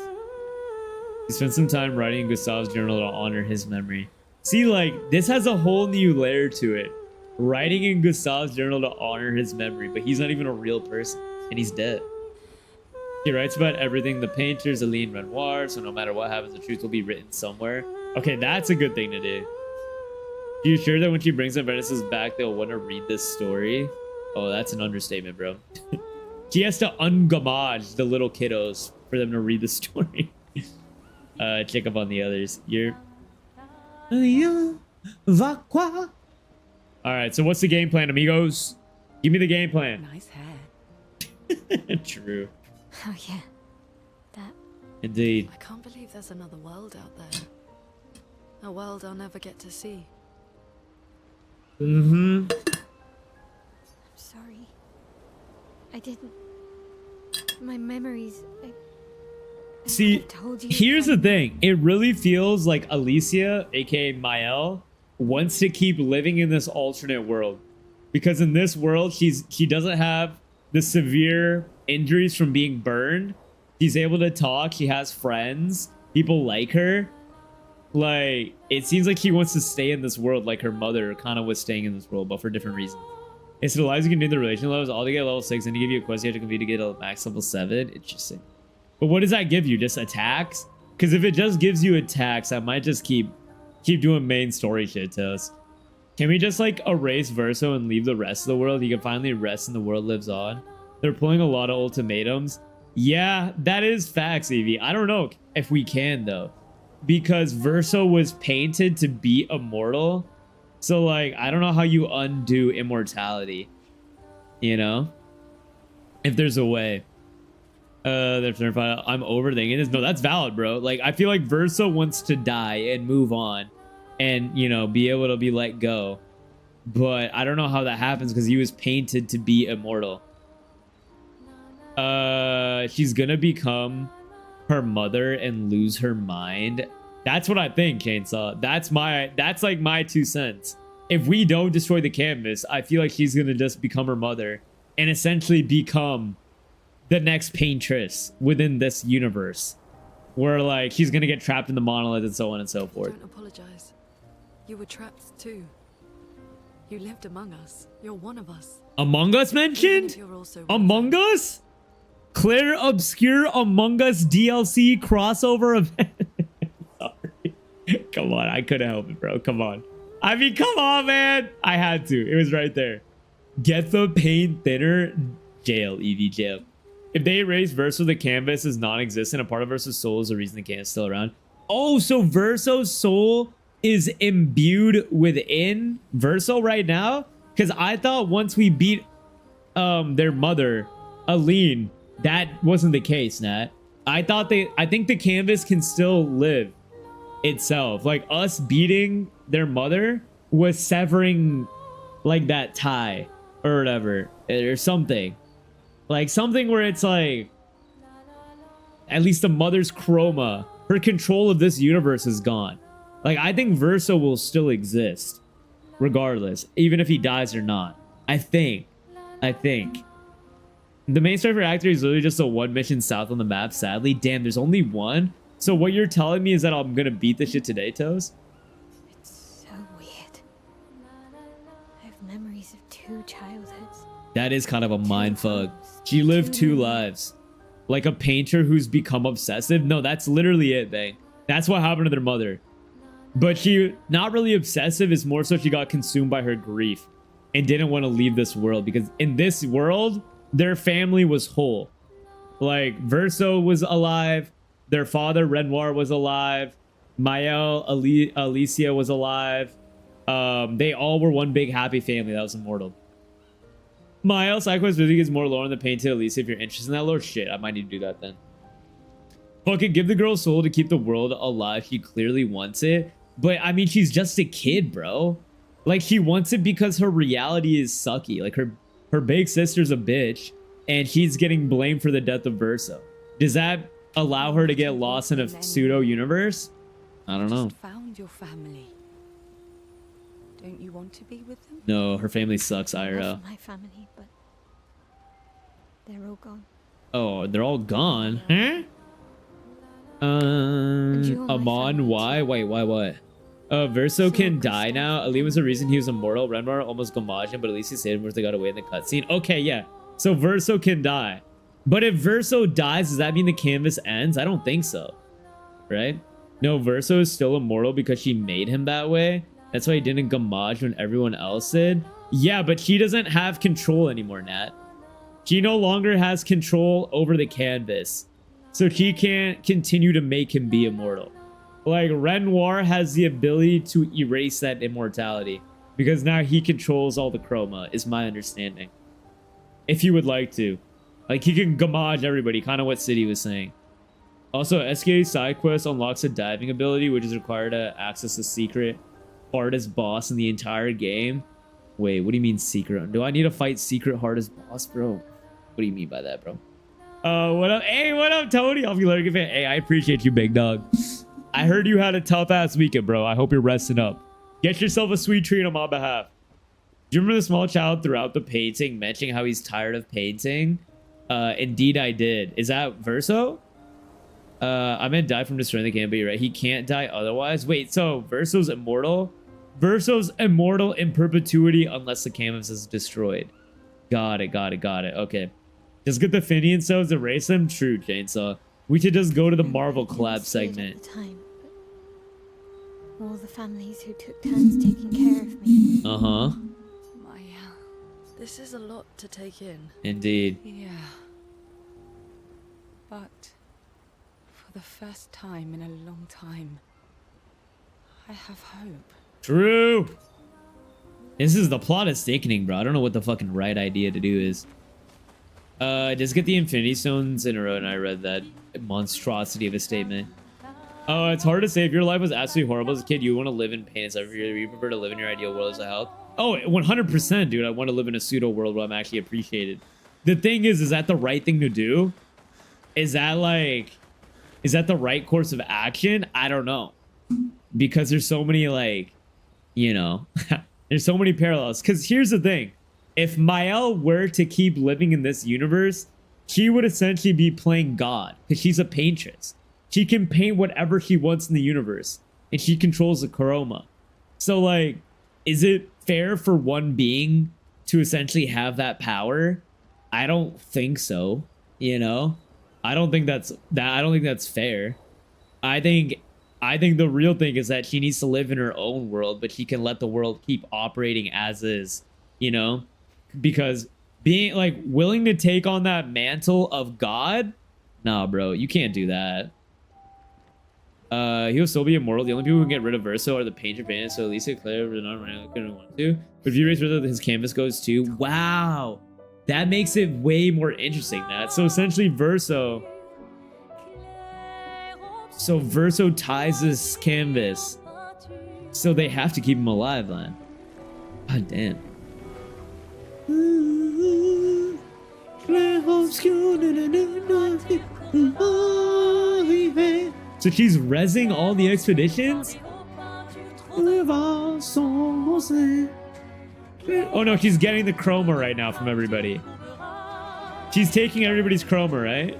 He spent some time writing in Gustav's journal to honor his memory. See, like, this has a whole new layer to it. Writing in Gustav's journal to honor his memory, but he's not even a real person, and he's dead. He writes about everything, the painters, Aline Renoir, so no matter what happens, the truth will be written somewhere. Okay, that's a good thing to do. Are you sure that when she brings up Venice's back, they'll want to read this story? Oh, that's an understatement, bro. She has to ungamage the little kiddos for them to read the story. Check up on the others. Alright, so what's the game plan, amigos? Give me the game plan. Nice hair. True. Oh yeah. That. Indeed. I can't believe there's another world out there. A world I'll never get to see. Mm-hmm. I'm sorry. I didn't. My memories. I See, told you here's the thing. It really feels like Alicia, aka Mael, wants to keep living in this alternate world, because in this world she doesn't have the severe injuries from being burned. She's able to talk. She has friends. People like her. Like, it seems like he wants to stay in this world like her mother kind of was staying in this world, but for different reasons. It allows you to do the relation levels all to get level 6 and to give you a quest you have to complete to get a max level 7. Interesting. But what does that give you? Just attacks? Because if it just gives you attacks, I might just keep doing main story shit to us. Can we just like erase Verso and leave the rest of the world? You can finally rest and the world lives on. They're pulling a lot of ultimatums. Yeah, that is facts, Evie. I don't know if we can though, because Verso was painted to be immortal. So like, I don't know how you undo immortality, you know? If there's a way. I'm overthinking this. No, that's valid, bro. Like, I feel like Verso wants to die and move on and, you know, be able to be let go. But I don't know how that happens because he was painted to be immortal. She's gonna become her mother and lose her mind. That's what I think, Chainsaw. That's like my 2 cents. If we don't destroy the canvas, I feel like she's gonna just become her mother and essentially become the next paintress within this universe, where like she's gonna get trapped in the monolith and so on and so forth. Don't apologize. You were trapped too. You lived among us. You're one of us. Among Us mentioned? You're also Among Us? Clair Obscur Among Us DLC crossover event. Sorry. Come on, I couldn't help it, bro. Come on. I mean, come on, man. I had to. It was right there. Get the paint thinner. Jail, Evie, jail. If they erase Verso, the canvas is non-existent. A part of Verso's soul is the reason the canvas is still around. Oh, so Verso's soul is imbued within Verso right now? Because I thought once we beat their mother, Aline, that wasn't the case, Nat. I think the canvas can still live itself. Like, us beating their mother was severing like that tie or whatever, or something. Like something where it's like, at least the mother's chroma, her control of this universe is gone. Like, I think Verso will still exist regardless, even if he dies or not. I think. The main story for Act 3 is literally just a one mission south on the map, sadly. Damn, there's only one? So what you're telling me is that I'm gonna beat this shit today, Toes? It's so weird. I have memories of 2 childhoods. That is kind of a mindfuck. She lived 2 lives. Like a painter who's become obsessive? No, that's literally it, bang. That's what happened to their mother. But she, not really obsessive, is more so she got consumed by her grief and didn't want to leave this world, because in this world, their family was whole. Like, Verso was alive, their father, Renoir, was alive, Mael, Alicia was alive. They all were one big happy family that was immortal. Mael, SideQuest really gives more lore on the painted Alicia if you're interested in that lore. Shit, I might need to do that then. Fucking give the girl soul to keep the world alive. She clearly wants it. But, I mean, she's just a kid, bro. Like, she wants it because her reality is sucky. Like, her big sister's a bitch, and she's getting blamed for the death of Verso. Does that allow her to get lost in a pseudo-universe? I don't know. Found your family. Don't you want to be with them? No, her family sucks, I IRL. love my family, but they're all gone. Oh, they're all gone? Huh? Amon, why? Wait, why what? Verso can die now. Ali was the reason he was immortal. Renoir almost gommaged him, but at least he saved him once they got away in the cutscene. Okay, yeah. So Verso can die. But if Verso dies, does that mean the canvas ends? I don't think so. Right? No, Verso is still immortal because she made him that way. That's why he didn't gommage when everyone else did. Yeah, but she doesn't have control anymore, Nat. She no longer has control over the canvas. So she can't continue to make him be immortal. Like, Renoir has the ability to erase that immortality, because now he controls all the chroma, is my understanding. If he would like to. Like, he can gommage everybody, kind of what City was saying. Also, SK side quest unlocks a diving ability, which is required to access the secret hardest boss in the entire game. Wait, what do you mean secret? Do I need to fight secret hardest boss, bro? What do you mean by that, bro? What up? Hey, what up, Tony? I'll be lurking. Hey, I appreciate you, big dog. I heard you had a tough ass weekend, bro. I hope you're resting up. Get yourself a sweet treat on my behalf. Do you remember the small child throughout the painting mentioning how he's tired of painting? Indeed I did. Is that Verso? I meant die from destroying the game, but you're right. He can't die otherwise. Wait, so Verso's immortal? Verso's immortal in perpetuity unless the canvas is destroyed. Got it. Okay. Just get the Finian stones, erase them. True, Chainsaw. We should just go to the Marvel collab segment. At the time, but all the families who took turns taking care of me. Uh-huh. This is a lot to take in. Indeed. Yeah. But for the first time in a long time, I have hope. True. The plot is thickening, bro. I don't know what the fucking right idea to do is. Just get the Infinity Stones in a row, and I read that monstrosity of a statement. Oh, it's hard to say. If your life was absolutely horrible as a kid, you want to live in pain as ever. You prefer to live in your ideal world as a health. Oh, 100%, dude. I want to live in a pseudo world where I'm actually appreciated. The thing is that the right thing to do? Is that the right course of action? I don't know. Because there's so many, like, you know, there's so many parallels. Because here's the thing. If Mael were to keep living in this universe, she would essentially be playing God. Because she's a paintress. She can paint whatever she wants in the universe. And she controls the chroma. So, like, is it fair for one being to essentially have that power? I don't think so. You know? I don't think that's fair. I think the real thing is that she needs to live in her own world, but she can let the world keep operating as is, you know? Because being, like, willing to take on that mantle of God? Nah, bro, you can't do that. He'll still be immortal. The only people who can get rid of Verso are the painter bandits, so at least Clair would not couldn't want to. But if you erase Verso, his canvas goes too. Wow! That makes it way more interesting, that. So essentially Verso... So Verso ties this canvas. So they have to keep him alive, then. God damn. So she's rezzing all the expeditions? Oh no, she's getting the chroma right now from everybody. She's taking everybody's chroma, right?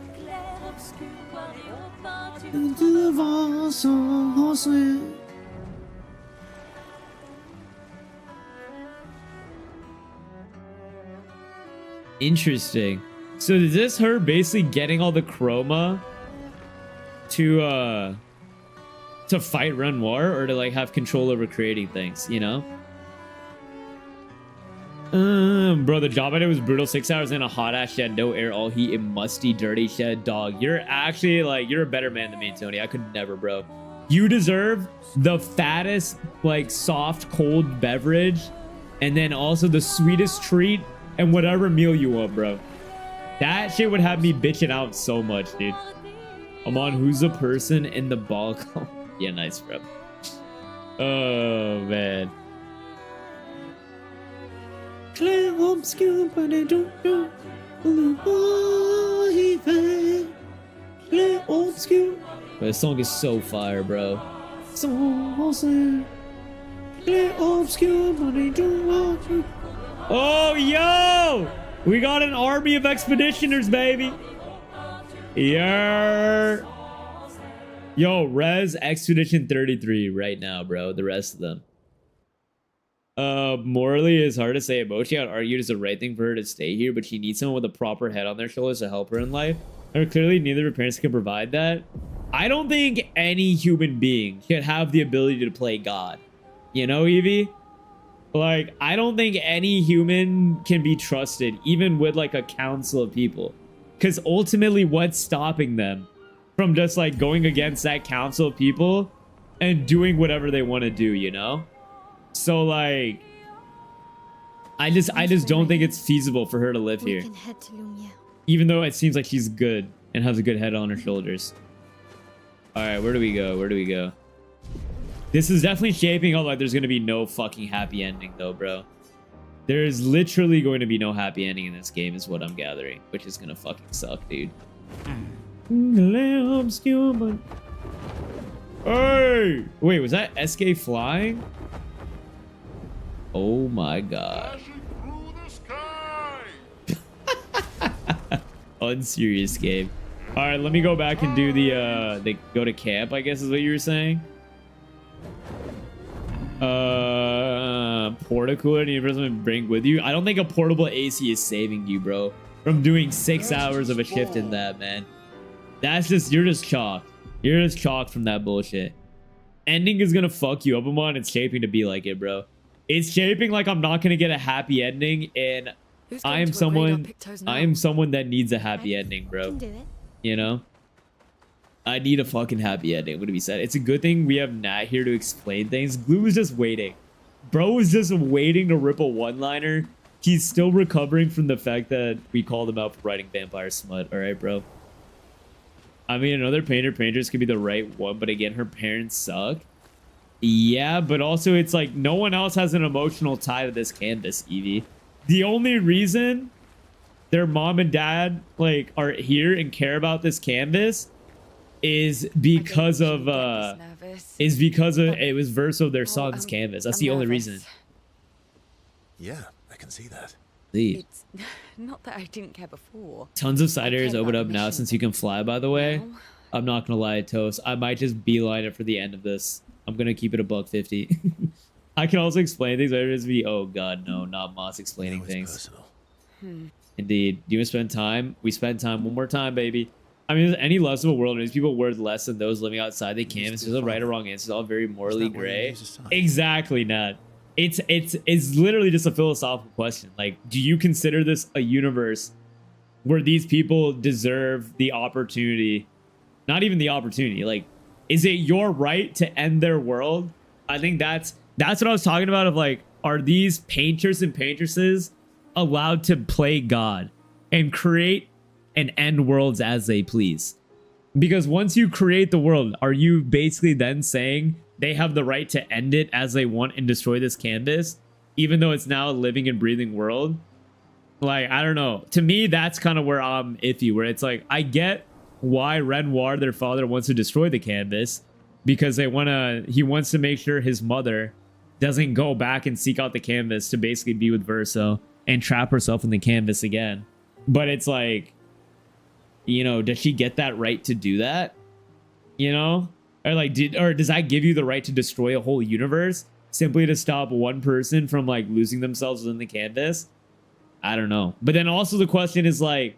Interesting. So is this her basically getting all the chroma to fight Renoir, or to like have control over creating things, you know? Bro, the job I did was brutal. 6 hours in a hot ass shed, no air, all heat, and musty, dirty shed. Dog, you're actually like, you're a better man than me, Tony. I could never, bro. You deserve the fattest, like, soft, cold beverage, and then also the sweetest treat and whatever meal you want, bro. That shit would have me bitching out so much, dude. I'm on Who's the Person in the ball club. Yeah, nice, bro. Oh, man. Clair Obscur, but I don't know who he found. Clair Obscur. This song is so fire, bro. Clair Obscur, but I don't know. Oh, yo! We got an army of expeditioners, baby. Yeah. Yo, res Expedition 33 right now, bro. The rest of them. Morally, it's hard to say. Mochi, I'd argue it's the right thing for her to stay here, but she needs someone with a proper head on their shoulders to help her in life. And clearly, neither of her parents can provide that. I don't think any human being should have the ability to play God. You know, Evie? Like, I don't think any human can be trusted, even with, like, a council of people. Because ultimately, what's stopping them from just, like, going against that council of people and doing whatever they want to do, you know? So, like, I just don't think it's feasible for her to live here. We can head to Lumiere. Even though it seems like she's good and has a good head on her shoulders. Alright, where do we go? Where do we go? This is definitely shaping up like there's going to be no fucking happy ending, though, bro. There is literally going to be no happy ending in this game, is what I'm gathering. Which is going to fucking suck, dude. Hey! Wait, was that SK flying? Oh my god. Unserious game. All right, let me go back and do the go to camp, I guess is what you were saying. Portacooler and universal bring with you. I don't think a portable AC is saving you, bro, from doing 6 hours of a shift in that, man. That's just, you're just chalked. You're just chalked from that bullshit. Ending is gonna fuck you up, Amon. It's shaping to be like it, bro. It's shaping like I'm not gonna get a happy ending, and I am someone that needs a happy ending, bro. You know? I need a fucking happy ending. What do we say? It's a good thing we have Nat here to explain things. Glue was just waiting. Bro was just waiting to rip a one-liner. He's still recovering from the fact that we called him out for writing vampire smut. All right, bro. I mean, another painters could be the right one, but again, her parents suck. Yeah, but also it's like no one else has an emotional tie to this canvas, Evie. The only reason their mom and dad like are here and care about this canvas is because of it was Verso, their son's canvas. That's the only reason. Yeah, I can see that. It's not that I didn't care before. Tons of side areas open up now since you can fly, by the way. Now? I'm not gonna lie, Toast. I might just beeline it for the end of this. I'm gonna keep it $150. I can also explain things. I just be, oh god, no, not Moss explaining things. Indeed. Do you spend time? We spend time one more time, baby. I mean, there's any less of a world, there's people worth less than those living outside the canvas. There's a right or wrong answer. It's all very morally gray. Exactly, Nat. It's literally just a philosophical question. Like, do you consider this a universe where these people deserve the opportunity? Not even the opportunity. Like, is it your right to end their world? I think that's what I was talking about. Of like, are these painters and paintresses allowed to play God and create and end worlds as they please? Because once you create the world, are you basically then saying they have the right to end it as they want and destroy this canvas, even though it's now a living and breathing world? Like, I don't know. To me, that's kind of where I'm iffy, where it's like, I get why Renoir, their father, wants to destroy the canvas, because he wants to make sure his mother doesn't go back and seek out the canvas to basically be with Verso and trap herself in the canvas again. But it's like, you know, does she get that right to do that? You know? Or like, does that give you the right to destroy a whole universe simply to stop one person from like losing themselves within the canvas? I don't know. But then also the question is like,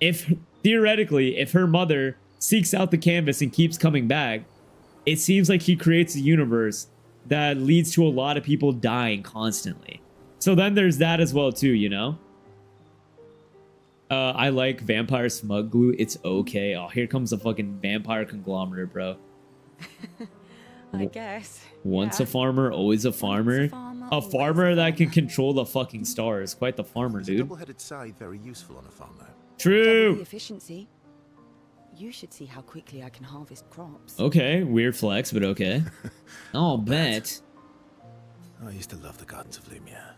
if theoretically, if her mother seeks out the canvas and keeps coming back, it seems like she creates a universe that leads to a lot of people dying constantly. So then there's that as well too, you know? I like vampire smug glue. It's okay. Oh, here comes a fucking vampire conglomerate, bro. I guess. Once a farmer, always a farmer. A farmer that can control the fucking stars. Quite the farmer, dude. Double-headed scythe very useful on a farm, though. True. Double the efficiency. You should see how quickly I can harvest crops. Okay, weird flex, but okay. I'll bet. I used to love the gardens of Lumia.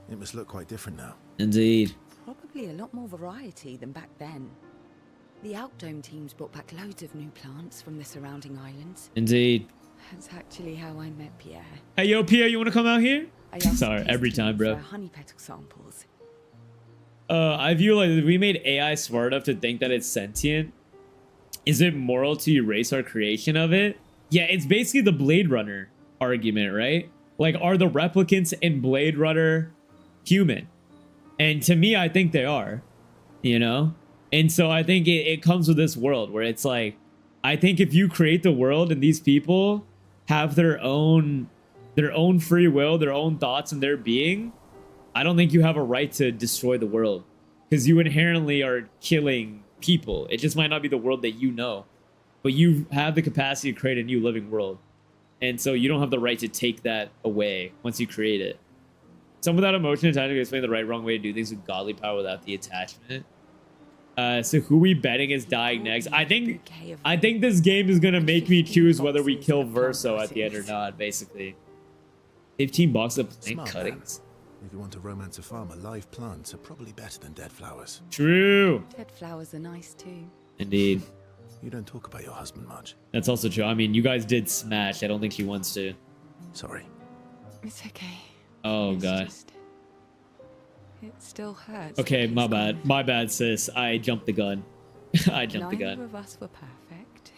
It must look quite different now. Indeed. Probably a lot more variety than back then. The Outdome teams brought back loads of new plants from the surrounding islands. Indeed. That's actually how I met Pierre. Hey, yo, Pierre, you want to come out here? I Sorry, every time, bro. Honey petal samples. I view like if we made AI smart enough to think that it's sentient, is it moral to erase our creation of it? Yeah, it's basically the Blade Runner argument, right? Like, are the replicants in Blade Runner human? And to me, I think they are, you know? And so I think it comes with this world where it's like, I think if you create the world and these people have their own free will, their own thoughts and their being, I don't think you have a right to destroy the world, because you inherently are killing people. It just might not be the world that you know, but you have the capacity to create a new living world. And so you don't have the right to take that away once you create it. Some without emotion and time to explain the right wrong way to do things with godly power without the attachment. So who we betting is dying next? I think this game is gonna make me choose whether we kill Verso at the end or not, basically. 15 bucks of plant cuttings. If you want to romance a farmer, live plants are probably better than dead flowers. True. Dead flowers are nice too. Indeed. You don't talk about your husband much. That's also true. I mean, you guys did smash. I don't think she wants to. Sorry. It's okay. Oh It's god. just- It still hurts. Okay, that my he's bad. gone. My bad, sis. I jumped the gun. I jumped the Neither gun. of us were perfect,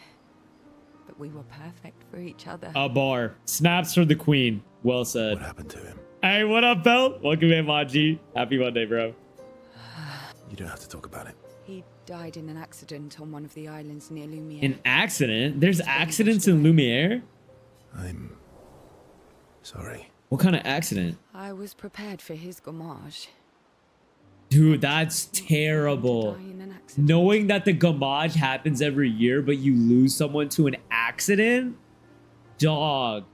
but we were perfect for each other. A bar. Snaps for the queen. Well said. What happened to him? Hey, what up, Belt? Welcome in, Maji. Happy Monday, bro. You don't have to talk about it. He died in an accident on one of the islands near Lumiere. An accident? There's accidents in Lumiere? I'm sorry. What kind of accident? I was prepared for his gommage. Dude, that's terrible. Die in an accident. Knowing that the gamage happens every year, but you lose someone to an accident? Dog.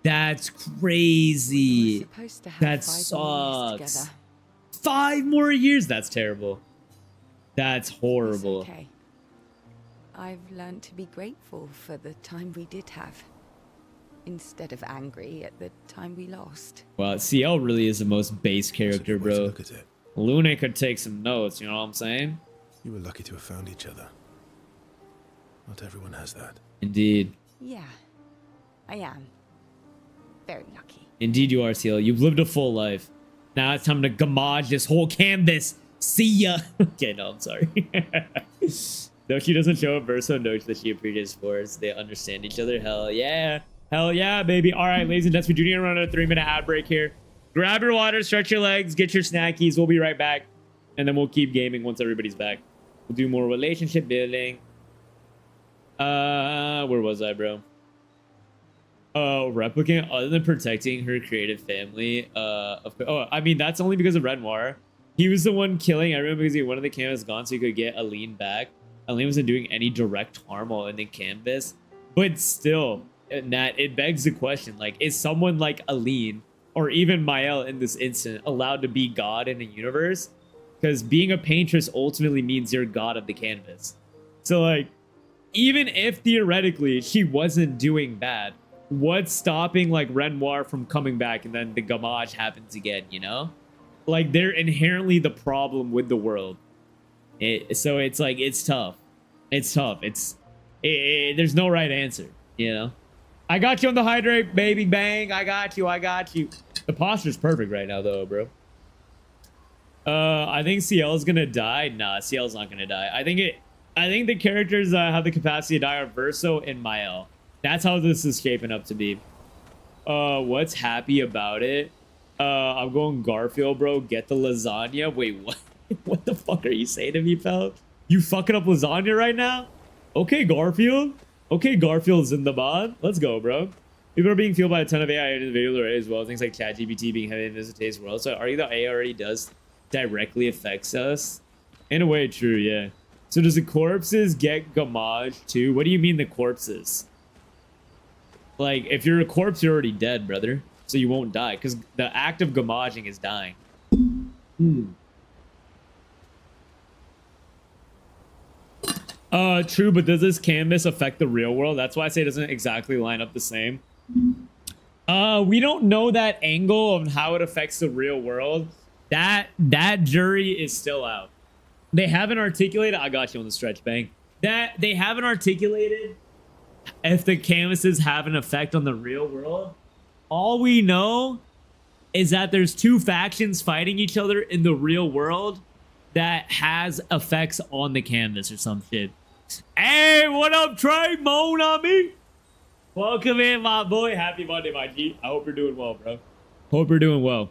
That's We were crazy. supposed to have That 5 more years sucks. together. 5 more years? That's terrible. That's It's horrible. okay. I've learned to be grateful for the time we did have, instead of angry at the time we lost. Well, CL really is the most base That's a character, good way to bro. Look at it. Luna could take some notes, you know what I'm saying? You were lucky to have found each other. Not everyone has that. Indeed. Yeah, I am. Very lucky. Indeed you are, CL. You've lived a full life. Now it's time to gamage this whole canvas. See ya. Okay, no, I'm sorry. No, she doesn't show up Verso notes that she appreciates sports. They understand each other. Hell yeah. Hell yeah, baby. All right, ladies and gents, we're doing around a 3-minute ad break here. Grab your water, stretch your legs, get your snackies. We'll be right back. And then we'll keep gaming once everybody's back. We'll do more relationship building. Where was I, bro? Replicant, other than protecting her creative family, I mean, that's only because of Renoir. He was the one killing everyone because he wanted the canvas gone so he could get Aline back. Aline wasn't doing any direct harm while in the canvas. But still, Nat, it begs the question, like, is someone like Aline, or even Mael in this instant, allowed to be God in a universe? Because being a paintress ultimately means you're God of the canvas. So, like, even if theoretically she wasn't doing bad, what's stopping like Renoir from coming back and then the gamage happens again, you know? Like, they're inherently the problem with the world. So it's like, it's tough. It's tough. There's no right answer, you know? I got you on the hydrate, baby, bang. I got you. The posture's perfect right now, though, bro. I think CL is gonna die. Nah, CL's not gonna die. I think the characters that have the capacity to die are Verso and Mael. That's how this is shaping up to be. What's happy about it? I'm going Garfield, bro. Get the lasagna. Wait, what? What the fuck are you saying to me, pal? You fucking up lasagna right now? Okay, Garfield. Okay, Garfield's in the mod. Let's go, bro. People are being fueled by a ton of AI in the video array as well. Things like ChatGPT being heavy in today's world. So argue that AI already does directly affects us. In a way, true, yeah. So does the corpses get gamage too? What do you mean the corpses? Like, if you're a corpse, you're already dead, brother. So you won't die, because the act of gamaging is dying. True, but does this canvas affect the real world? That's why I say it doesn't exactly line up the same. We don't know that angle of how it affects the real world. That jury is still out. They haven't articulated. I got you on the stretch, bang. That they haven't articulated if the canvases have an effect on the real world. All we know is that there's 2 factions fighting each other in the real world that has effects on the canvas or some shit. Hey, what up, Trey? Moan on me? Welcome in, my boy. Happy Monday, my G. I hope you're doing well, bro. Hope you're doing well.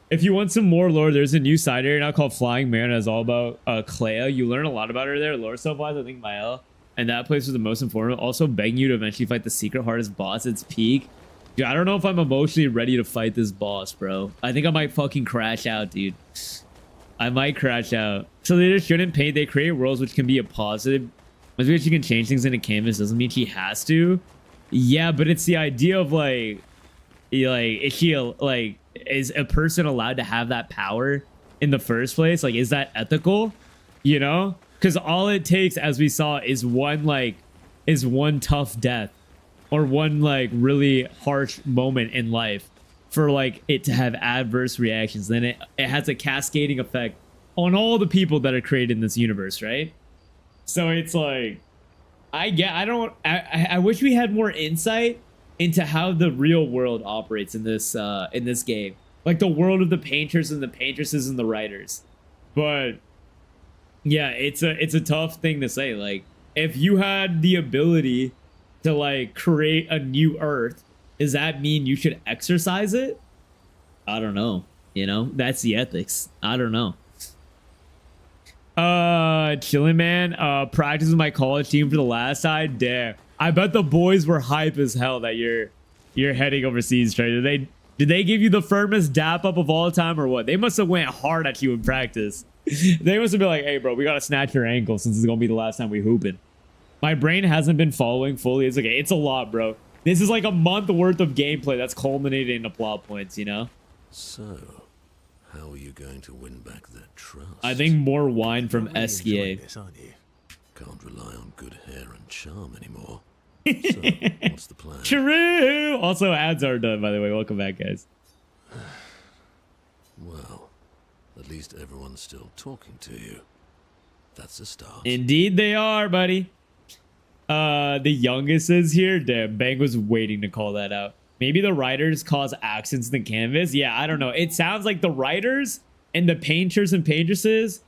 If you want some more lore, there's a new side area now called Flying Man. It's all about Clair. You learn a lot about her there. Lore stuff wise, I think Mael. And that place was the most informative. Also begging you to eventually fight the secret hardest boss at its peak. Dude, I don't know if I'm emotionally ready to fight this boss, bro. I think I might fucking crash out, dude. I might crash out. So they just shouldn't paint. They create worlds which can be a positive. Just because she can change things in a canvas doesn't mean she has to. Yeah, but it's the idea of like is she like, is a person allowed to have that power in the first place? Like, is that ethical? You know? Because all it takes, as we saw, is one tough death or one like really harsh moment in life for like it to have adverse reactions. Then it has a cascading effect on all the people that are created in this universe, right? So it's like, I wish we had more insight into how the real world operates in this game, like the world of the painters and the paintresses and the writers. But yeah, it's a tough thing to say. Like, if you had the ability to like create a new Earth, does that mean you should exercise it? I don't know. You know, that's the ethics. I don't know. Chilling, man. Practice with my college team for the last side. Damn. I bet the boys were hype as hell that you're heading overseas, Trey. Did they give you the firmest dap up of all time or what? They must have went hard at you in practice. They must have been like, hey, bro, we gotta snatch your ankle since it's gonna be the last time we hooping. My brain hasn't been following fully. It's okay. It's a lot, bro. This is like a month worth of gameplay that's culminated into plot points, you know? So, how are you going to win back that trust? I think more wine from Really SKA. enjoying this, aren't you? Can't rely on good hair and charm anymore. So, what's the plan? True. Also, ads are done, by the way. Welcome back, guys. Well, at least everyone's still talking to you. That's a start. Indeed they are, buddy. The youngest is here. Damn, Bang was waiting to call that out. Maybe the writers cause accents in the canvas. Yeah, I don't know. It sounds like the writers and the painters and paintresses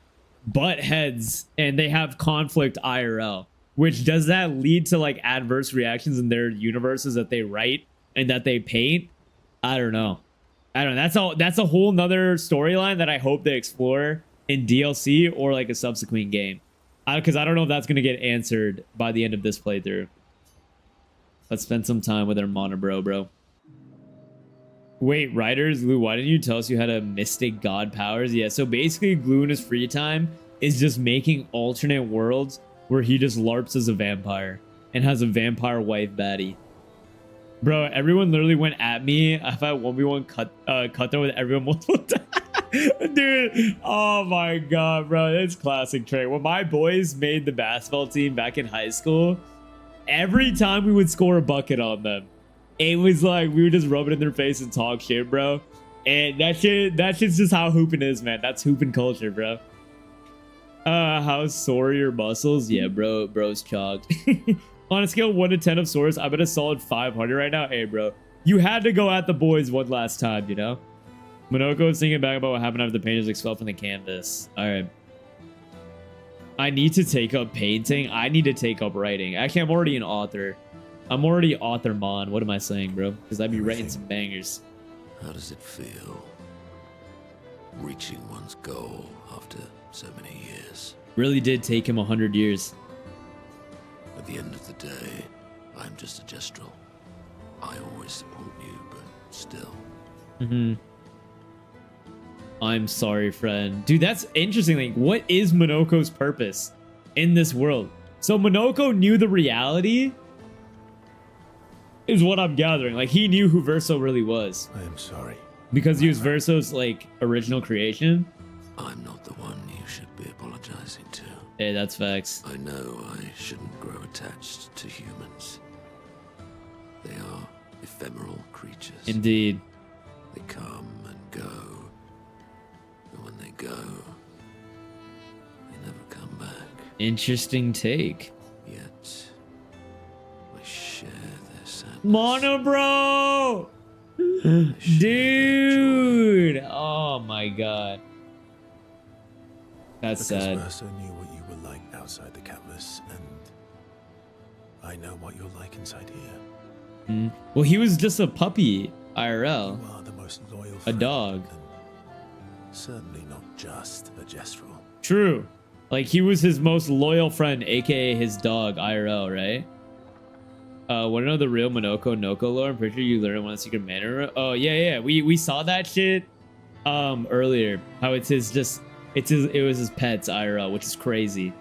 butt heads and they have conflict IRL. Which, does that lead to like adverse reactions in their universes that they write and that they paint? I don't know. That's a whole nother storyline that I hope they explore in DLC or like a subsequent game. Because I don't know if that's going to get answered by the end of this playthrough. Let's spend some time with our monobro, bro. Wait, writers, Glue, why didn't you tell us you had a mystic god powers? Yeah, so basically Glue in his free time is just making alternate worlds where he just LARPs as a vampire and has a vampire wife baddie. Bro, everyone literally went at me if I 1v1 cut there with everyone multiple times. Dude, oh my god, bro, it's classic Trey. When my boys made the basketball team back in high school, every time we would score a bucket on them, it was like we would just rub it in their face and talk shit, bro. And that shit's just how hooping is, man. That's hooping culture, bro. How sore are your muscles? Yeah, bro's chalked. On a scale of 1 to 10 of sores, I'm at a solid 500 right now. Hey, bro, you had to go at the boys one last time, you know? Monoko is thinking back about what happened after the painters expelled from the canvas. All right. I need to take up painting. I need to take up writing. Actually, I'm already an author. I'm already author mon. What am I saying, bro? Because I'd be writing some bangers. How does it feel? Reaching one's goal after so many years. Really did take him 100 years. At the end of the day, I'm just a gestural. I always support you, but still. I'm sorry, friend. Dude, that's interesting. Like, what is Monoko's purpose in this world? So Monoko knew the reality, is what I'm gathering. Like, he knew who Verso really was. I am sorry. Because he was Verso's, like, original creation. I'm not the one you should be apologizing to. Hey, that's facts. I know I shouldn't grow attached to humans. They are ephemeral creatures. Indeed. They come and go. And when they go, they never come back. Interesting take. Yet, I share their sadness. Mono bro! Dude! Oh my god. That's Because sad. Verso knew what you were like outside the canvas, and I know what you're like inside here. Well, he was just a puppy, IRL. You are the most loyal A friend, dog. and certainly not just a gestural. True. Like, he was his most loyal friend, aka his dog, IRL, right? Want to know the real Monoko Noko lore? I'm pretty sure you learned one of the secret manor. Oh, yeah. We saw that shit earlier. How it was his pet's IRL, which is crazy.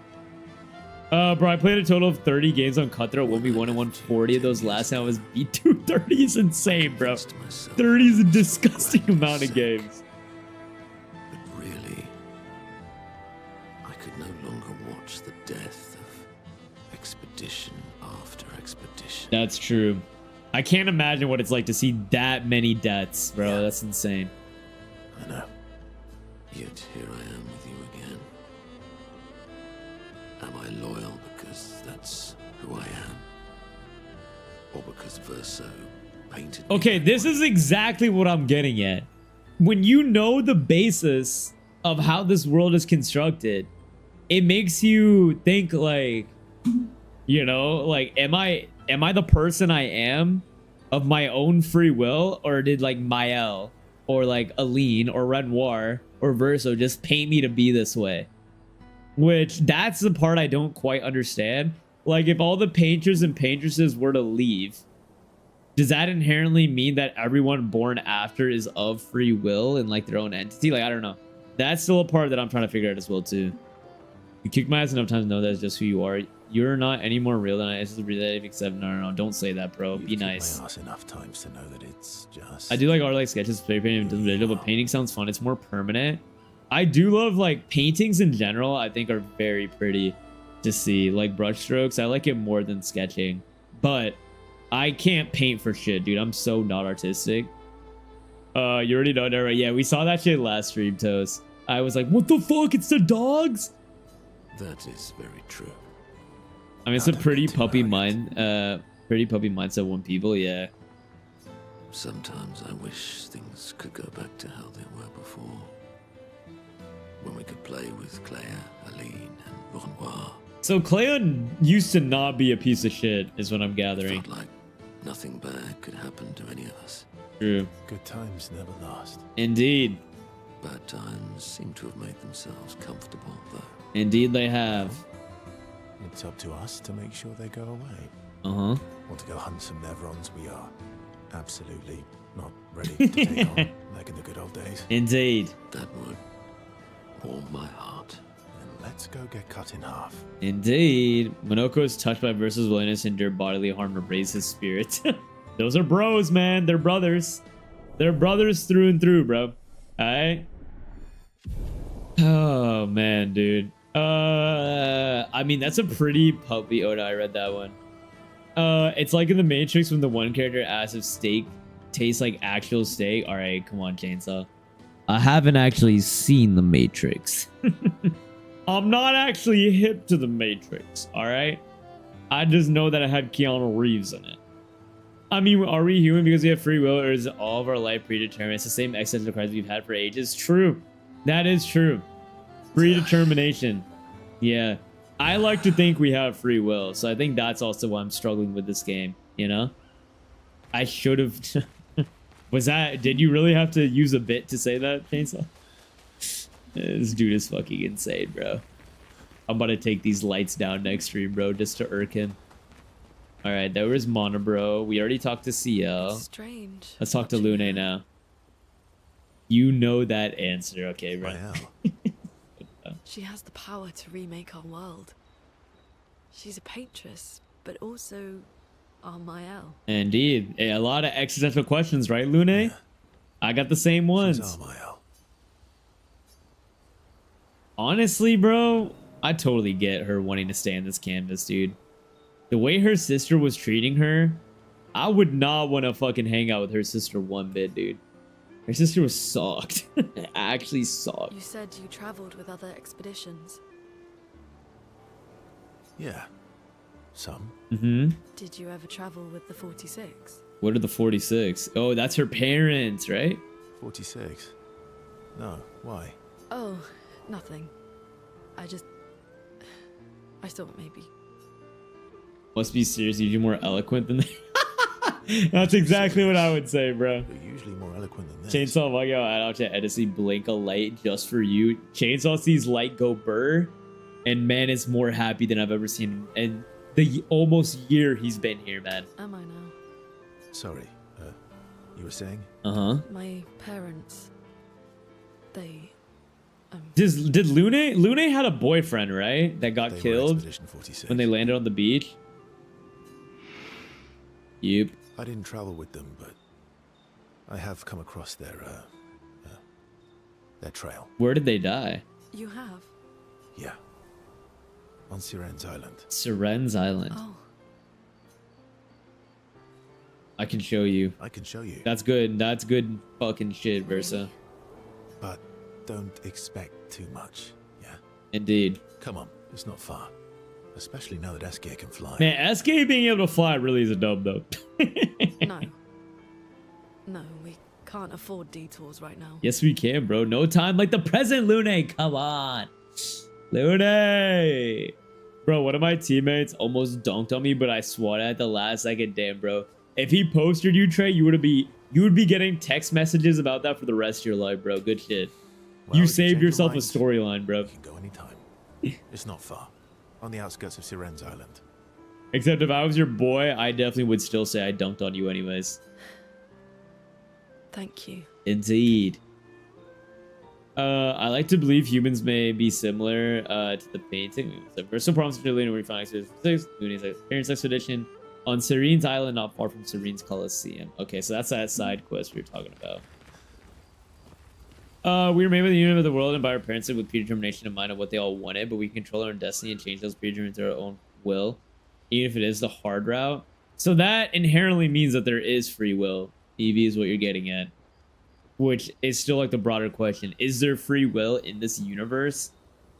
Bro, I played a total of 30 games on Cutthroat 1v1 and 140 of those last time I was beat. Dude, 30 is insane, bro. 30 is a disgusting amount of games. But really, I could no longer watch the death of expedition after expedition. That's true. I can't imagine what it's like to see that many deaths, bro. Yeah. That's insane. I know. Yet here I am with you again. Am I loyal because that's who I am? Or because Verso painted me Okay, that this way. is exactly what I'm getting at. When you know the basis of how this world is constructed, it makes you think like, you know, like, am I the person I am of my own free will, or did like Mael or like Aline or Renoir or Verso just paint me to be this way? Which, that's the part I don't quite understand. Like, if all the painters and paintresses were to leave, does that inherently mean that everyone born after is of free will and like their own entity? Like, I don't know. That's still a part that I'm trying to figure out as well too. You kicked my ass enough times to know that's just who you are. You're not any more real than I. It's just real, except no, don't say that, bro. You've Be kicked nice. my ass enough times to know that it's just... I do like art, like sketches, spray painting, doesn't visual, but painting sounds fun. It's more permanent. I do love like paintings in general. I think are very pretty to see. Like brush strokes, I like it more than sketching. But I can't paint for shit, dude. I'm so not artistic. You already know that, right? Yeah, we saw that shit last stream, Toast. I was like, what the fuck? It's the dogs? That is very true. I mean, it's a pretty puppy mind, pretty puppy mindset when people, yeah. Sometimes I wish things could go back to how they were before. When we could play with Claire, Aline, and Renoir. So Cleon used to not be a piece of shit, is what I'm gathering. Felt like nothing bad could happen to any of us. True. Good times never last. Indeed. Bad times seem to have made themselves comfortable, though. Indeed they have. It's up to us to make sure they go away. Uh-huh. Want to go hunt some Nevrons? We are absolutely not ready to take on like in the good old days. Indeed. That would warm my heart. And let's go get cut in half. Indeed. Monoko is touched by Versa's willingness to endure bodily harm to raise his spirit. Those are bros, man. They're brothers. They're brothers through and through, bro. Alright? Oh, man, dude. I mean, that's a pretty puppy. Oh, no, I read that one. It's like in The Matrix when the one character asks if steak tastes like actual steak. All right, come on, Chainsaw. I haven't actually seen The Matrix. I'm not actually hip to The Matrix, all right? I just know that it had Keanu Reeves in it. I mean, are we human because we have free will, or is all of our life predetermined? It's the same existential crisis we've had for ages. True. That is true. Predetermination. Yeah. I like to think we have free will, so I think that's also why I'm struggling with this game, you know? I should have... Was that... Did you really have to use a bit to say that, Chainsaw? This dude is fucking insane, bro. I'm about to take these lights down next stream, bro, just to irk him. Alright, there was Mono, bro. We already talked to CL. Strange. Let's talk to Lune now. You know that answer. Okay, bro. She has the power to remake our world. She's a paintress, but also our Mael. Indeed. A lot of existential questions, right, Lune? Yeah. I got the same ones. She's our Mael. Honestly, bro, I totally get her wanting to stay in this canvas, dude. The way her sister was treating her, I would not want to fucking hang out with her sister one bit, dude. Her sister was sucked. Actually sucked. You said you traveled with other expeditions. Yeah. Some. Mm-hmm. Did you ever travel with the 46? What are the 46? Oh, that's her parents, right? 46? No, why? Oh, nothing. I thought maybe. Must be seriously you're more eloquent than that. That's exactly what I would say, bro. You're usually more eloquent than this. Chainsaw, if I go out to Edison, blink a light just for you. Chainsaw sees light go burr, and man is more happy than I've ever seen him. And the almost year he's been here, man. Am I now? Sorry, you were saying? Uh-huh. My parents, they... Did Lune had a boyfriend, right? That got killed when they landed on the beach? Yep. I didn't travel with them, but I have come across their trail. Where did they die? You have? Yeah. On Siren's Island. Siren's Island. Oh. I can show you. I can show you. That's good. That's good fucking shit, Versa. But don't expect too much, yeah? Indeed. Come on, it's not far. Especially now that SK can fly. Man, SK being able to fly really is a dub, though. No. No, we can't afford detours right now. Yes, we can, bro. No time like the present, Lune. Come on. Lune. Bro, one of my teammates almost dunked on me, but I swat at the last second. Damn, bro. If he posted you, Trey, you would be getting text messages about that for the rest of your life, bro. Good shit. Well, You if saved change yourself a your storyline, bro. You can go anytime. It's not far. On the outskirts of Siren's Island. Except if I was your boy, I definitely would still say I dunked on you anyways. Thank you. Indeed. I like to believe humans may be similar to the painting. So first problems to Luna, we find Luna's parents' expedition on Siren's Island, not far from Siren's Coliseum. Okay, so that's that side quest we were talking about. We were made with the unit of the world and by our parents with predetermination in mind of what they all wanted, but we control our own destiny and change those predetermined to our own will, even if it is the hard route. So that inherently means that there is free will. Evie is what you're getting at, which is still like the broader question: is there free will in this universe,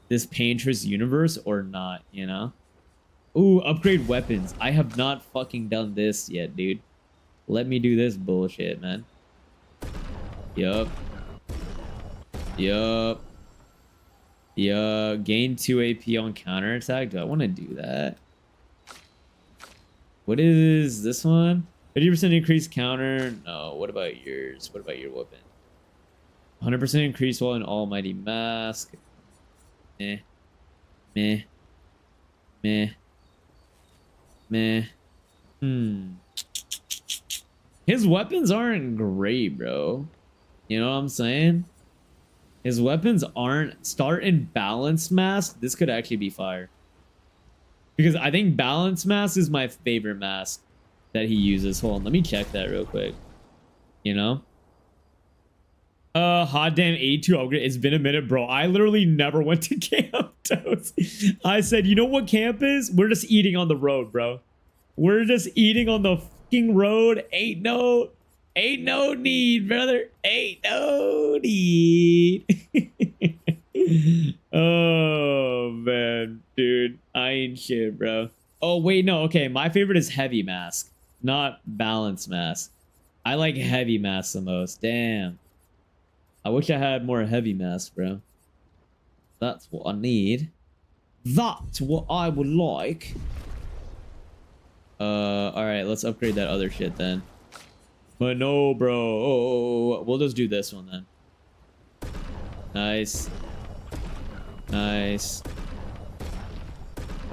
this Painter's universe, or not? You know? Ooh, upgrade weapons. I have not fucking done this yet, dude. Let me do this bullshit, man. Yup. Yup. Yeah, gain 2 AP on counterattack. Do I want to do that? What is this one? 50% increased counter. No, what about yours? What about your weapon? 100% increase while in Almighty Mask. Meh. Meh. Meh. Meh. His weapons aren't great, bro. You know what I'm saying? His weapons aren't... Start in Balance Mask. This could actually be fire. Because I think Balance Mask is my favorite mask that he uses. Hold on, let me check that real quick. You know? Hot damn 82 upgrade. It's been a minute, bro. I literally never went to camp, Toes. I said, you know what camp is? We're just eating on the road, bro. We're just eating on the fucking road. Ain't no need, brother. Ain't no need. Oh, man. Dude, I ain't shit, bro. Oh, wait, no. Okay, my favorite is Heavy Mask, not Balance Mask. I like Heavy Mask the most. Damn. I wish I had more Heavy Mask, bro. That's what I need. That's what I would like. Alright, let's upgrade that other shit then. But no, bro. Oh, we'll just do this one then. Nice. Nice.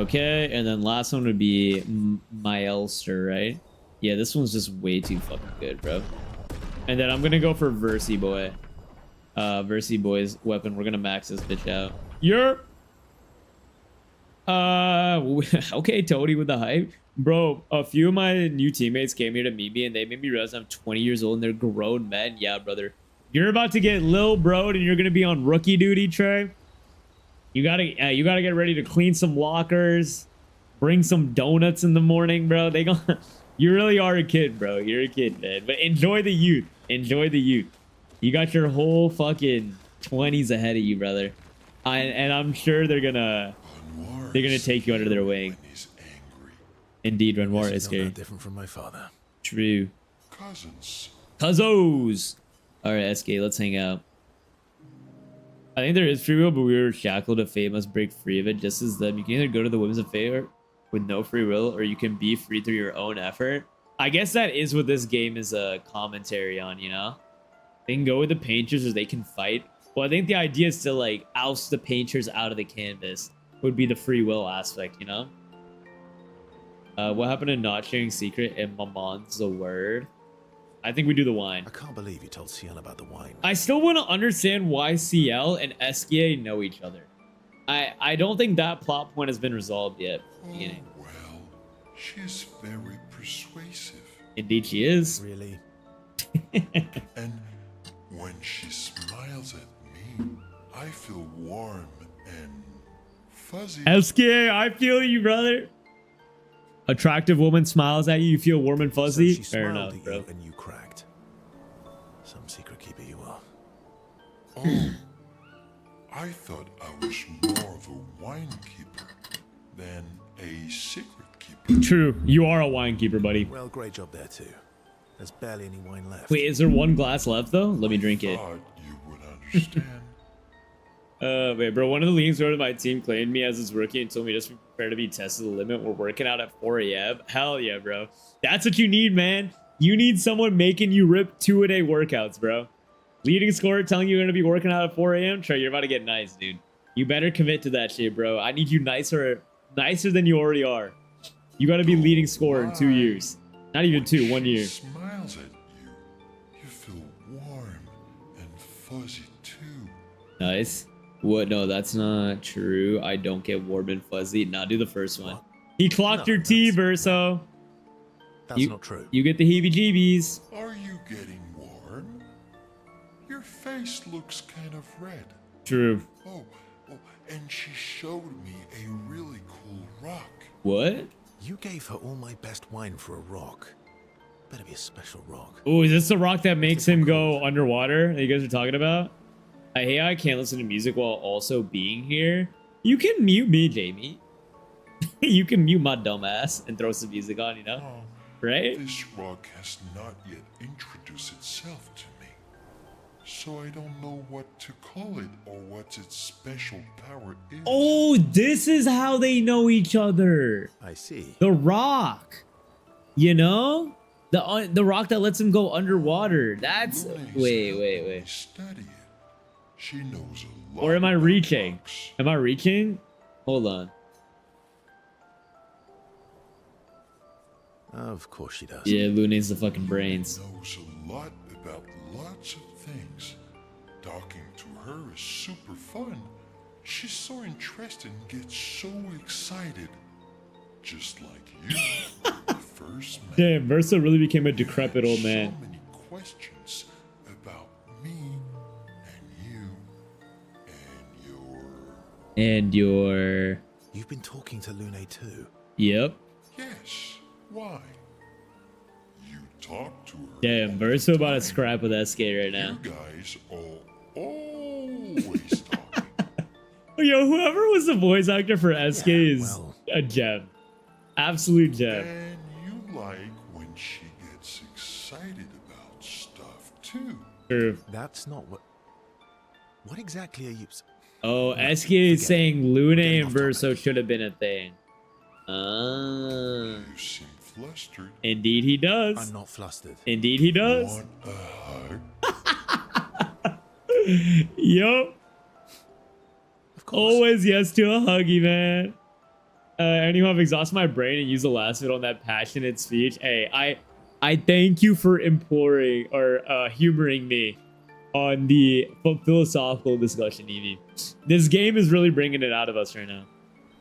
Okay, and then last one would be my Elster, right? Yeah, this one's just way too fucking good, bro. And then I'm gonna go for Versi Boy. Versi Boy's weapon. We're gonna max this bitch out. Yerp! Okay, Toady with the hype. Bro, a few of my new teammates came here to meet me and they made me realize I'm 20 years old and they're grown men. Yeah, brother. You're about to get lil broed and you're gonna be on rookie duty, Trey. You gotta get ready to clean some lockers, bring some donuts in the morning, bro. You really are a kid, bro. You're a kid, man. But enjoy the youth. Enjoy the youth. You got your whole fucking 20s ahead of you, brother. And I'm sure they're gonna take you under their wing. Indeed, Renoir is scary. Different from my father. True. Cousins. Cozzos. All right, SK, let's hang out. I think there is free will, but we were shackled to fate, must break free of it just as them. You can either go to the whims of fate with no free will, or you can be free through your own effort. I guess that is what this game is a commentary on, you know? They can go with the painters or they can fight. Well, I think the idea is to like oust the painters out of the canvas would be the free will aspect, you know? What happened to not sharing secret and Mamon's the word? I think we do the wine. I can't believe you told Cian about the wine. I still want to understand why CL and SKA know each other. I don't think that plot point has been resolved yet. Oh, well, she's very persuasive. Indeed she is. Really? And when she smiles at me, I feel warm and fuzzy. SKA, I feel you, brother. Attractive woman smiles at you, you feel warm and fuzzy. So she Fair smiled enough, at bro. you and you cracked. Some secret keeper you are. Oh, I thought I was more of a wine keeper than a secret keeper. True. You are a wine keeper, buddy. Well, great job there too. There's barely any wine left. Wait, is there one glass left though? Let me drink it. Thought you would understand. Wait, bro. One of the leading sort of my team claimed me as his rookie and told me just prepare to be tested to the limit. We're working out at 4 a.m. Hell yeah, bro. That's what you need, man. You need someone making you rip 2-a-day workouts, bro. Leading scorer telling you you're gonna be working out at 4 a.m. Trey, you're about to get nice, dude. You better commit to that shit, bro. I need you nicer than you already are. You gotta be leading scorer in 2 years. Not even 2, 1 year. She smiles at you. You feel warm and fuzzy too. Nice. What? No, that's not true. I don't get warm and fuzzy. Nah, do the first one. He clocked your T, Verso. That's not true. You get the heebie-jeebies. Are you getting warm? Your face looks kind of red. True. Oh, and she showed me a really cool rock. What? You gave her all my best wine for a rock. Better be a special rock. Oh, is this the rock that makes him go underwater that you guys are talking about? I hate how I can't listen to music while also being here. You can mute me, Jamie. You can mute my dumb ass and throw some music on, you know? Oh, Right? this rock has not yet introduced itself to me. So I don't know what to call it or what its special power is. Oh, this is how they know each other. I see. The rock. You know? The rock that lets him go underwater. That's... Luna's Wait. helping me study it. She knows a lot. Or am I about reaching? rocks. Am I reaching? Hold on. Of course she does. Yeah, Luna's the fucking brains. Knows a lot about lots of things. Talking to her is super fun. She's so interested and gets so excited. Just like you. The first man. Damn, Versa really became a decrepit old man. So many questions about me and you and your... You've been talking to Lune too. Yep. Yes. Why? You talk to her. Damn, all Versa the about to time. scrap with SK right now. You guys always talking. Yo, whoever was the voice actor for SK is well. a gem. Absolute gem. And you like when she gets excited about stuff too. True. That's not what... What exactly are you... Oh, No, SK is forget saying it. Lune Getting and off Verso topic. should have been a thing. Ah. You seem flustered. Indeed he I'm does. not flustered. Indeed he does. Want a hug? Yup. Of course. Always yes to a huggy, man. Anyone have exhausted my brain and used the last bit on that passionate speech? Hey, I thank you for imploring or humoring me on the philosophical discussion, Evie. This game is really bringing it out of us right now.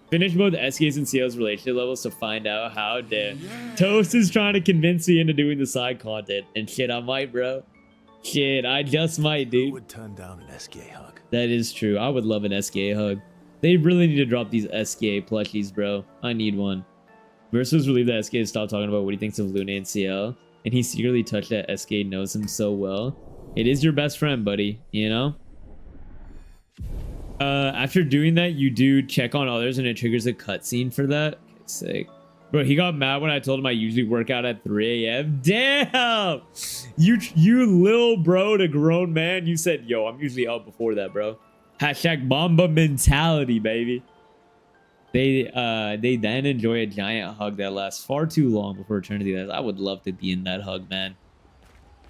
Finish both SK's and CL's relationship levels to find out how Toast is trying to convince me into doing the side content. And shit, I might, bro. Shit, I just might, Who dude. would turn down an SK hug? That is true. I would love an SK hug. They really need to drop these SK plushies, bro. I need one. Versus relieved that SK stopped talking about what he thinks of Luna and CL. And he secretly touched that SK knows him so well. It is your best friend, buddy. You know? After doing that, you do check on others and it triggers a cutscene for that. Okay, sick. Bro, he got mad when I told him I usually work out at 3 a.m. Damn! You little bro to grown man. You said, yo, I'm usually out before that, bro. Hashtag Mamba mentality, baby. They then enjoy a giant hug that lasts far too long before eternity does. I would love to be in that hug, man.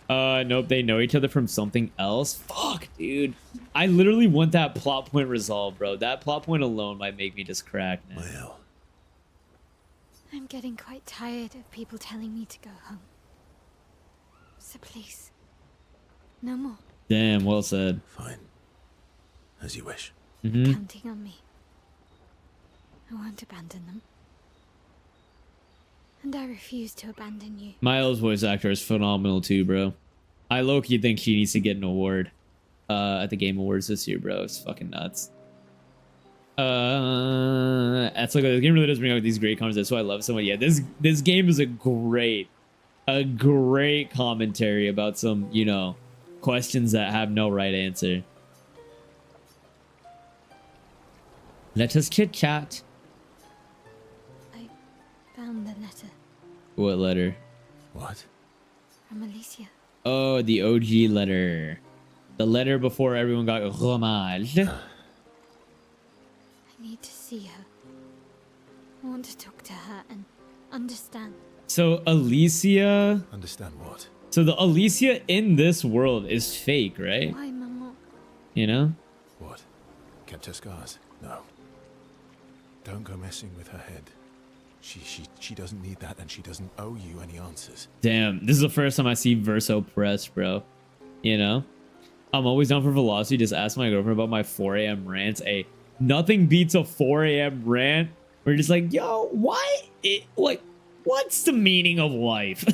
Nope, they know each other from something else. Fuck, dude. I literally want that plot point resolved, bro. That plot point alone might make me just crack, man. Well, I'm getting quite tired of people telling me to go home. So please, no more Damn, well said. fine. As you wish. Mm-hmm. counting on me. I won't abandon them. And I refuse to abandon you. Miles' voice actor is phenomenal too, bro. I low-key think she needs to get an award at the Game Awards this year, bro. It's fucking nuts. That's like the game really does bring out these great comments. That's why I love it so much. Yeah, this game is a great commentary about some, you know, questions that have no right answer. Let us chit chat. What letter? What? From Alicia. Oh, the OG letter. The letter before everyone got fromage. I need to see her. I want to talk to her and understand. So Alicia... Understand what? So the Alicia in this world is fake, right? Why, Maman? You know? What? Kept her scars? No. Don't go messing with her head. She doesn't need that, and she doesn't owe you any answers. Damn, this is the first time I see Verso pressed, bro. You know? I'm always down for velocity. Just ask my girlfriend about my 4 a.m. rants. Hey, nothing beats a 4 a.m. rant. We're just like, yo, why? What's the meaning of life?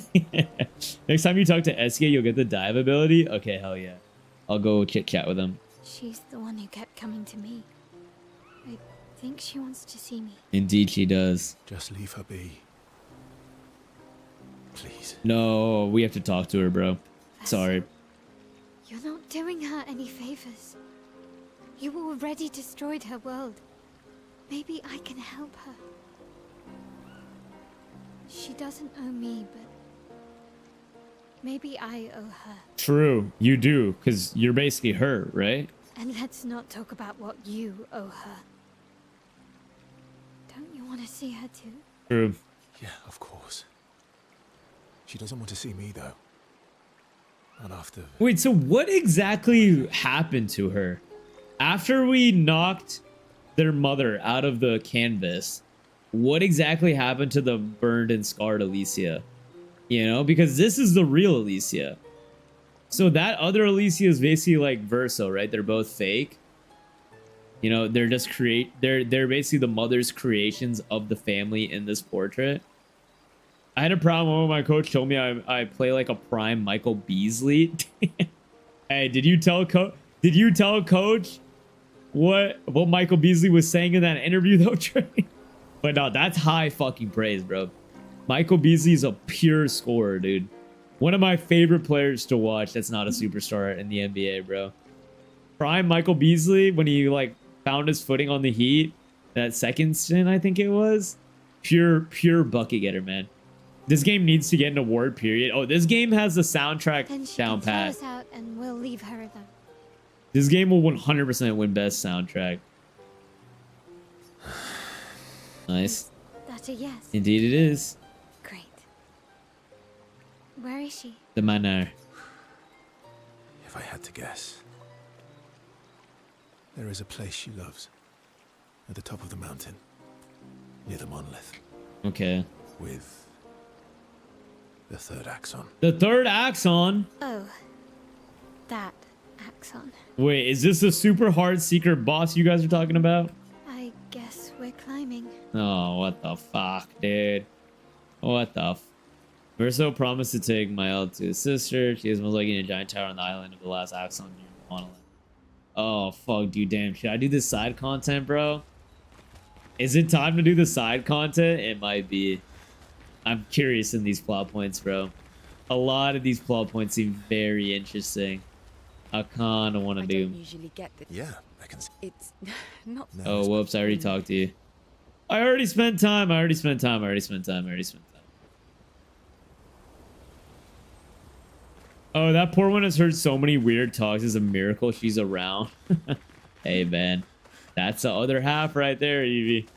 Next time you talk to Eskia, you'll get the dive ability? Okay, hell yeah. I'll go chit-chat with him. She's the one who kept coming to me. I think she wants to see me. Indeed she does. Just leave her be. Please. No, we have to talk to her, bro. Sorry. You're not doing her any favors. You already destroyed her world. Maybe I can help her. She doesn't owe me, but maybe I owe her. True, you do, because you're basically her, right? And let's not talk about what you owe her. Don't you want to see her too? True. Yeah, of course. She doesn't want to see me, though. Not after... Wait, so what exactly happened to her? After we knocked their mother out of the canvas, what exactly happened to the burned and scarred Alicia? You know, because this is the real Alicia. So that other Alicia is basically like Verso, right? They're both fake. You know, they're just they're basically the mother's creations of the family in this portrait. I had a problem when my coach told me I play like a prime Michael Beasley. Hey, did you tell coach what Michael Beasley was saying in that interview though, Trey? But no, that's high fucking praise, bro. Michael Beasley is a pure scorer, dude. One of my favorite players to watch that's not a superstar in the NBA, bro. Prime Michael Beasley, when he like found his footing on the Heat, that second stint, I think it was. Pure bucket getter, man. This game needs to get an award period. Oh, this game has the soundtrack Then she down can pat. throw us out and we'll leave her then. This game will 100% win best soundtrack. Nice. That's a yes. Indeed it is. Great. Where is she? The manor. If I had to guess, there is a place she loves. At the top of the mountain. Near the monolith. Okay. With the third axon. The third axon? Oh. That axon. Wait, is this a super hard secret boss you guys are talking about? I guess we're climbing. Oh, what the fuck, dude? What the f... Verso promised to take Mael to his sister. She is most likely in a giant tower on the island of the last axon near the monolith. Oh, fuck, dude, damn. Should I do this side content, bro? Is it time to do the side content? It might be. I'm curious in these plot points, bro. A lot of these plot points seem very interesting. I kind of want to do. I don't usually get this. Yeah, I can see. It's not. No, Oh, it's whoops, I already talked to you. I already spent time. Oh, that poor one has heard so many weird talks. It's a miracle she's around. Hey, man. That's the other half right there, Evie.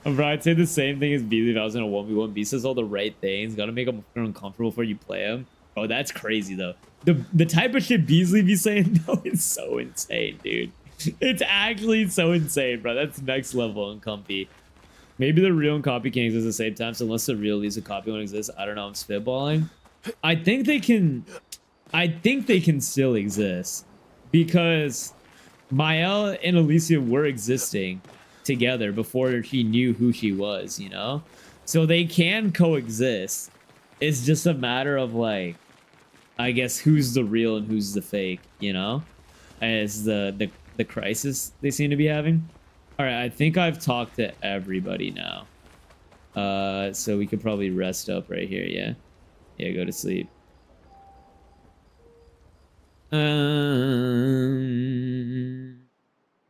Bro, I'd say the same thing as Beasley if I was in a 1v1. B says all the right things. Gotta make him uncomfortable before you play him. Oh, that's crazy, though. The type of shit Beasley be saying, though, is so insane, dude. It's actually so insane, bro. That's next level uncomfy. Maybe the real and copy can exist at the same time. So unless the real Lisa copy one exists, I don't know. I'm spitballing. I think they can still exist because Mael and Alicia were existing together before she knew who she was, you know? So they can coexist. It's just a matter of like, I guess who's the real and who's the fake, you know? As the crisis they seem to be having. All right, I think I've talked to everybody now. So we could probably rest up right here, yeah? Yeah, go to sleep.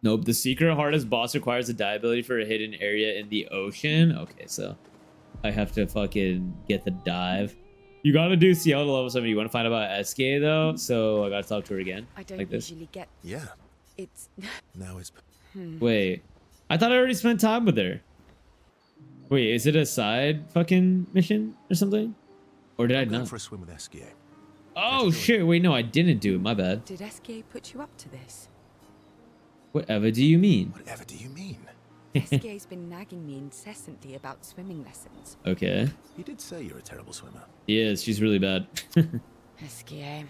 Nope, the secret hardest boss requires a die ability for a hidden area in the ocean. Okay, so I have to fucking get the dive. You gotta do CL to level 7. You want to find out about SK though, so I gotta talk to her again. I don't like this. usually get. Yeah. It's. Now it's. Wait, I thought I already spent time with her. Wait, is it a side fucking mission or something? Or did I I'm going not? for a swim with SKA. Oh shit! Wait, no, I didn't do it. My bad. Did SK put you up to this? Whatever do you mean? Whatever do you mean? SK's been nagging me incessantly about swimming lessons. Okay. He did say you're a terrible swimmer. Yes, she's really bad. SKA.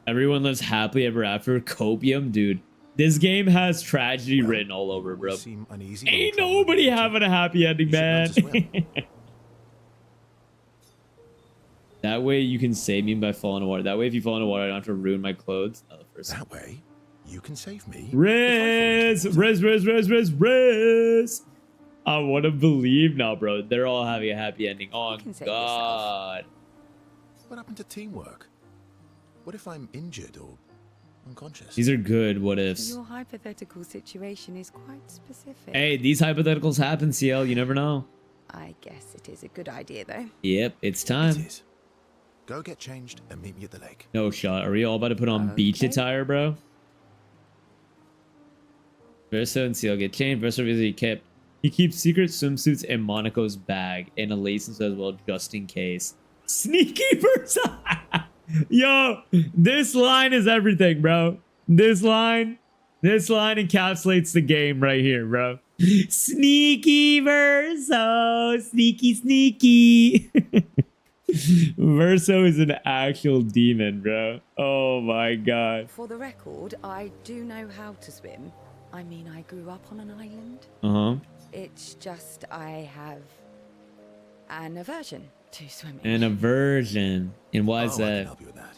Everyone lives happily ever after. Copium, dude. This game has tragedy written all over, You bro. seem uneasy when Ain't you're traveling nobody with water. having a happy ending, You should learn man. to swim. That way you can save me by falling in water. That way if you fall in water, I don't have to ruin my clothes. Oh, first. That way, you can save me. Riz! Riz! I want to believe now, bro. They're all having a happy ending. Oh, can save God. What happened to teamwork? What if I'm injured or unconscious? These are good what ifs. Your hypothetical situation is quite specific. Hey, these hypotheticals happen, CL. You never know. I guess it is a good idea, though. Yep, it's It time. is. Go get changed and meet me at the lake. No shot. Are we all about to put on beach Okay. attire, bro? Verso and CL get changed. Verso is kept. He keeps secret swimsuits in Monaco's bag and a license as well, just in case. Sneaky person. Yo, this line is everything, bro. This line encapsulates the game right here, bro. Sneaky Verso, sneaky. Verso is an actual demon, bro. Oh my God. For the record, I do know how to swim. I mean, I grew up on an island. Uh-huh. It's just I have an aversion to swimming. An aversion. And why is I can that? help you with that.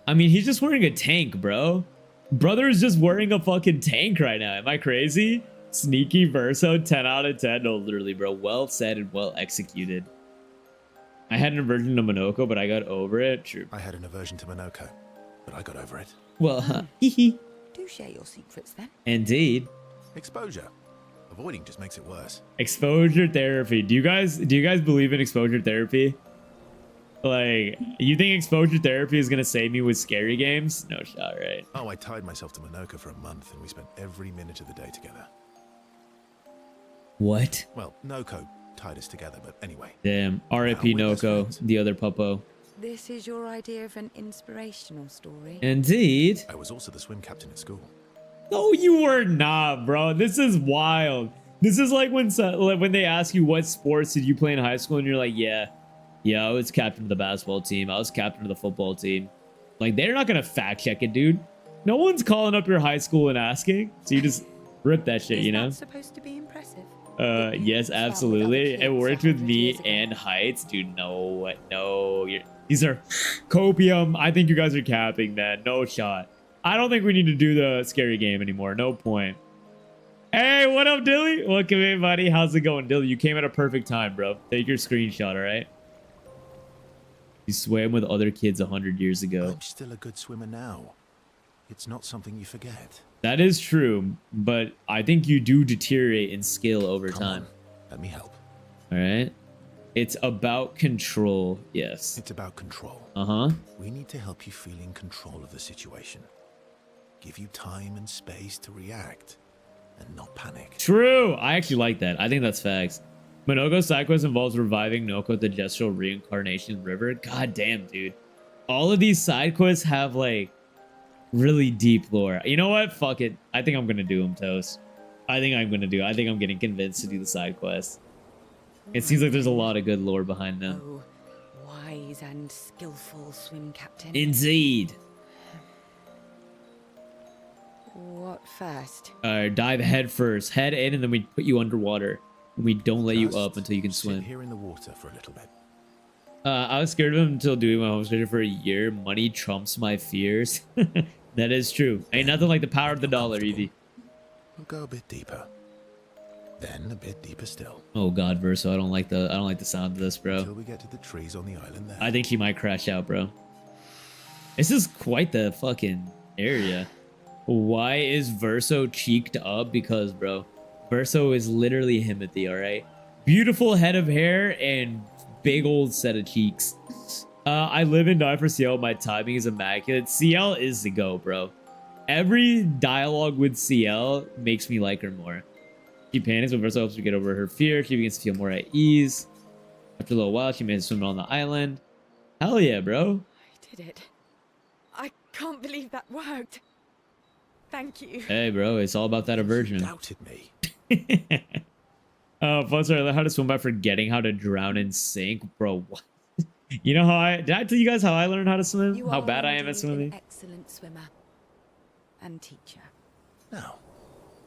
I mean, he's just wearing a tank, bro. Brother is just wearing a fucking tank right now. Am I crazy? Sneaky Verso, 10 out of 10. No, literally, bro. Well said and well executed. I had an aversion to Monoko, but I got over it. True. I had an aversion to Monoko, but I got over it. Well, hee hee. Do share your secrets then. Indeed. Exposure. Avoiding just makes it worse. Exposure therapy. Do you guys believe in exposure therapy? Like, you think exposure therapy is gonna save me with scary games? No shot, right? Oh, I tied myself to Monoko for a month and we spent every minute of the day together. What? Well, Noko tied us together, but anyway. Damn. R.I.P. Now we're best Noko, friends. the other puppo. This is your idea of an inspirational story. Indeed. I was also the swim captain at school. No, you were not, bro. This is wild. This is like when they ask you what sports did you play in high school, and you're like, yeah, I was captain of the basketball team. I was captain of the football team. Like, they're not gonna fact check it, dude. No one's calling up your high school and asking, so you just rip that shit, Is you know? that supposed to be impressive? Yes, Start with absolutely. other It kids worked with 100 me years ago. and Heights, dude. No. These are copium. I think you guys are capping, man. No shot. I don't think we need to do the scary game anymore. No point. Hey, what up, Dilly? Welcome in, buddy. How's it going, Dilly? You came at a perfect time, bro. Take your screenshot, all right? You swam with other kids 100 years ago. I'm still a good swimmer now. It's not something you forget. That is true, but I think you do deteriorate in skill over Come time. on, let me help. All right? It's about control, yes. It's about control. Uh-huh. We need to help you feel in control of the situation. Give you time and space to react and not panic. True. I actually like that. I think that's facts. Monoko's side quest involves reviving Noko at the gestural reincarnation river. God damn, dude. All of these side quests have, like, really deep lore. You know what? Fuck it. I think I'm gonna do them, Toast. I think I'm getting convinced to do the side quests. It seems like there's a lot of good lore behind them. Oh, wise and skillful swim captain. Indeed. What first? Dive head first. Head in, and then we put you underwater. And we don't let you Just up until you can sit swim. here in the water for a little bit. I was scared of him until doing my home study for a year. Money trumps my fears. That is true. Ain't nothing like the power of the dollar, Evie. We'll go a bit deeper. Then a bit deeper still. Oh God, Verso, I don't like the sound of this, bro. Until we get to the trees on the island there. I think she might crash out, bro. This is quite the fucking area. Why is Verso cheeked up? Because, bro, Verso is literally Himothy, alright? Beautiful head of hair and big old set of cheeks. I live and die for CL. My timing is immaculate. CL is the go, bro. Every dialogue with CL makes me like her more. She panics, but Versa helps her get over her fear. She begins to feel more at ease. After a little while, she manages to swim on the island. Hell yeah, bro. I did it. I can't believe that worked. Thank you. Hey, bro, it's all about that You aversion. doubted me. Fun story. I learned how to swim by forgetting how to drown and sink. Bro, what? You know how did I tell you guys how I learned how to swim? You How are bad I am at indeed swimming? an excellent swimmer and teacher. Now,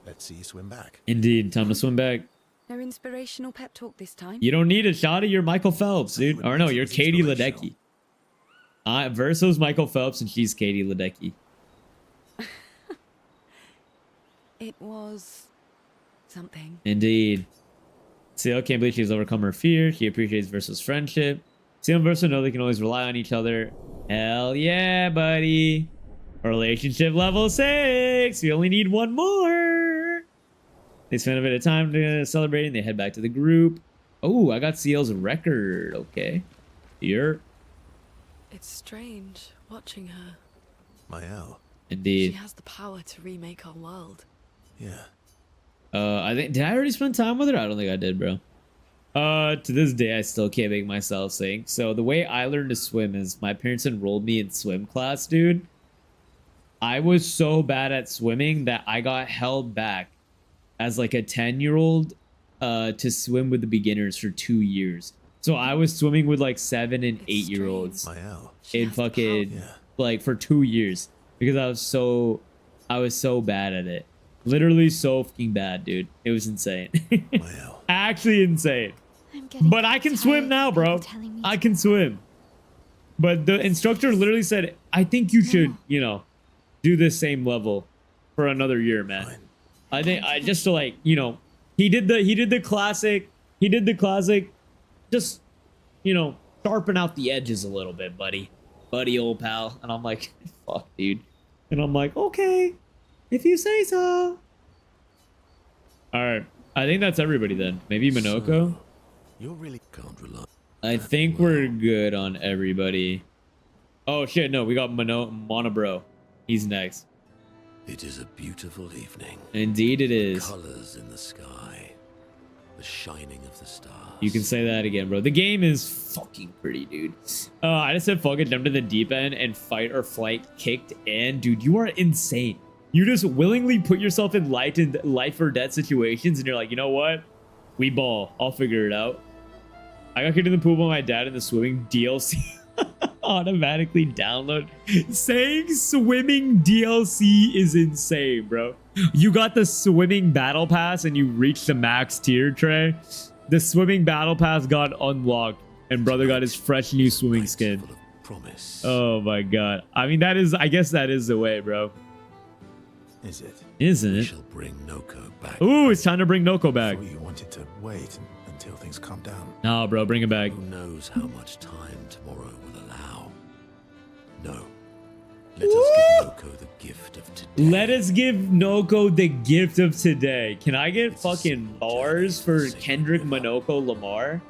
let's see you swim back. Indeed, time to swim back. No inspirational pep talk this time. You don't need a shot of your Michael Phelps, dude. Or no, you're It's Katie inspirational. Ledecky. Verso's Michael Phelps and she's Katie Ledecky. It was something. Indeed. CL can't believe she's overcome her fear. She appreciates Verso's friendship. CL and Verso know they can always rely on each other. Hell yeah, buddy. Relationship level 6. We only need one more. They spend a bit of time celebrating. They head back to the group. Oh, I got CL's record. Okay. Here. It's strange watching her. Mael. She Indeed. has the power to remake our world. Yeah. I think, did I already spend time with her? I don't think I did, bro. To this day, I still can't make myself sink. So the way I learned to swim is my parents enrolled me in swim class, dude. I was so bad at swimming that I got held back as like a 10-year-old to swim with the beginners for 2 years. So I was swimming with like 7 and It's 8-year-olds Mael. She in has the fucking Yeah. like for 2 years because I was so bad at it. Literally so fucking bad, dude. It was insane. Mael. Actually insane. I'm getting But I can tired swim of now, bro. people telling me I to can go swim. But the instructor literally said, I think you should, you know, do this same level for another year, man. Fine. I think I just to like, you know, he did the classic, just, you know, sharpen out the edges a little bit, buddy, old pal. And I'm like, fuck, dude. And I'm like, okay, if you say so. All right, I think that's everybody then. Maybe Minoko. So, you're really Can't rely. I think we're good on everybody. Oh shit, no, we got Monobro. He's next. It is a beautiful evening. Indeed it is. Colors in the sky. The shining of the stars. You can say that again, bro. The game is fucking pretty, dude. I just said fuck it, jump to the deep end and fight or flight kicked in. Dude, you are insane. You just willingly put yourself in life or death situations and you're like, you know what? We ball. I'll figure it out. I got kicked in the pool by my dad in the swimming DLC. Automatically download. Saying swimming DLC is insane, bro. You got the swimming battle pass and you reached the max tier, Trey. The swimming battle pass got unlocked and brother got his fresh new swimming Nights skin. full of promise. Oh my god. I mean, I guess that is the way, bro. Is it? Isn't We it? shall bring Noko back. Ooh, it's time to bring Noko back. Thought you wanted to wait until things calm down. Nah, bro, bring him back. Who knows how much time tomorrow will allow? No. Let us give Noko the gift of today. Let us give Noko the gift of today. Can I get It's a fucking simple bars journey for to save Kendrick River. Monoko Lamar?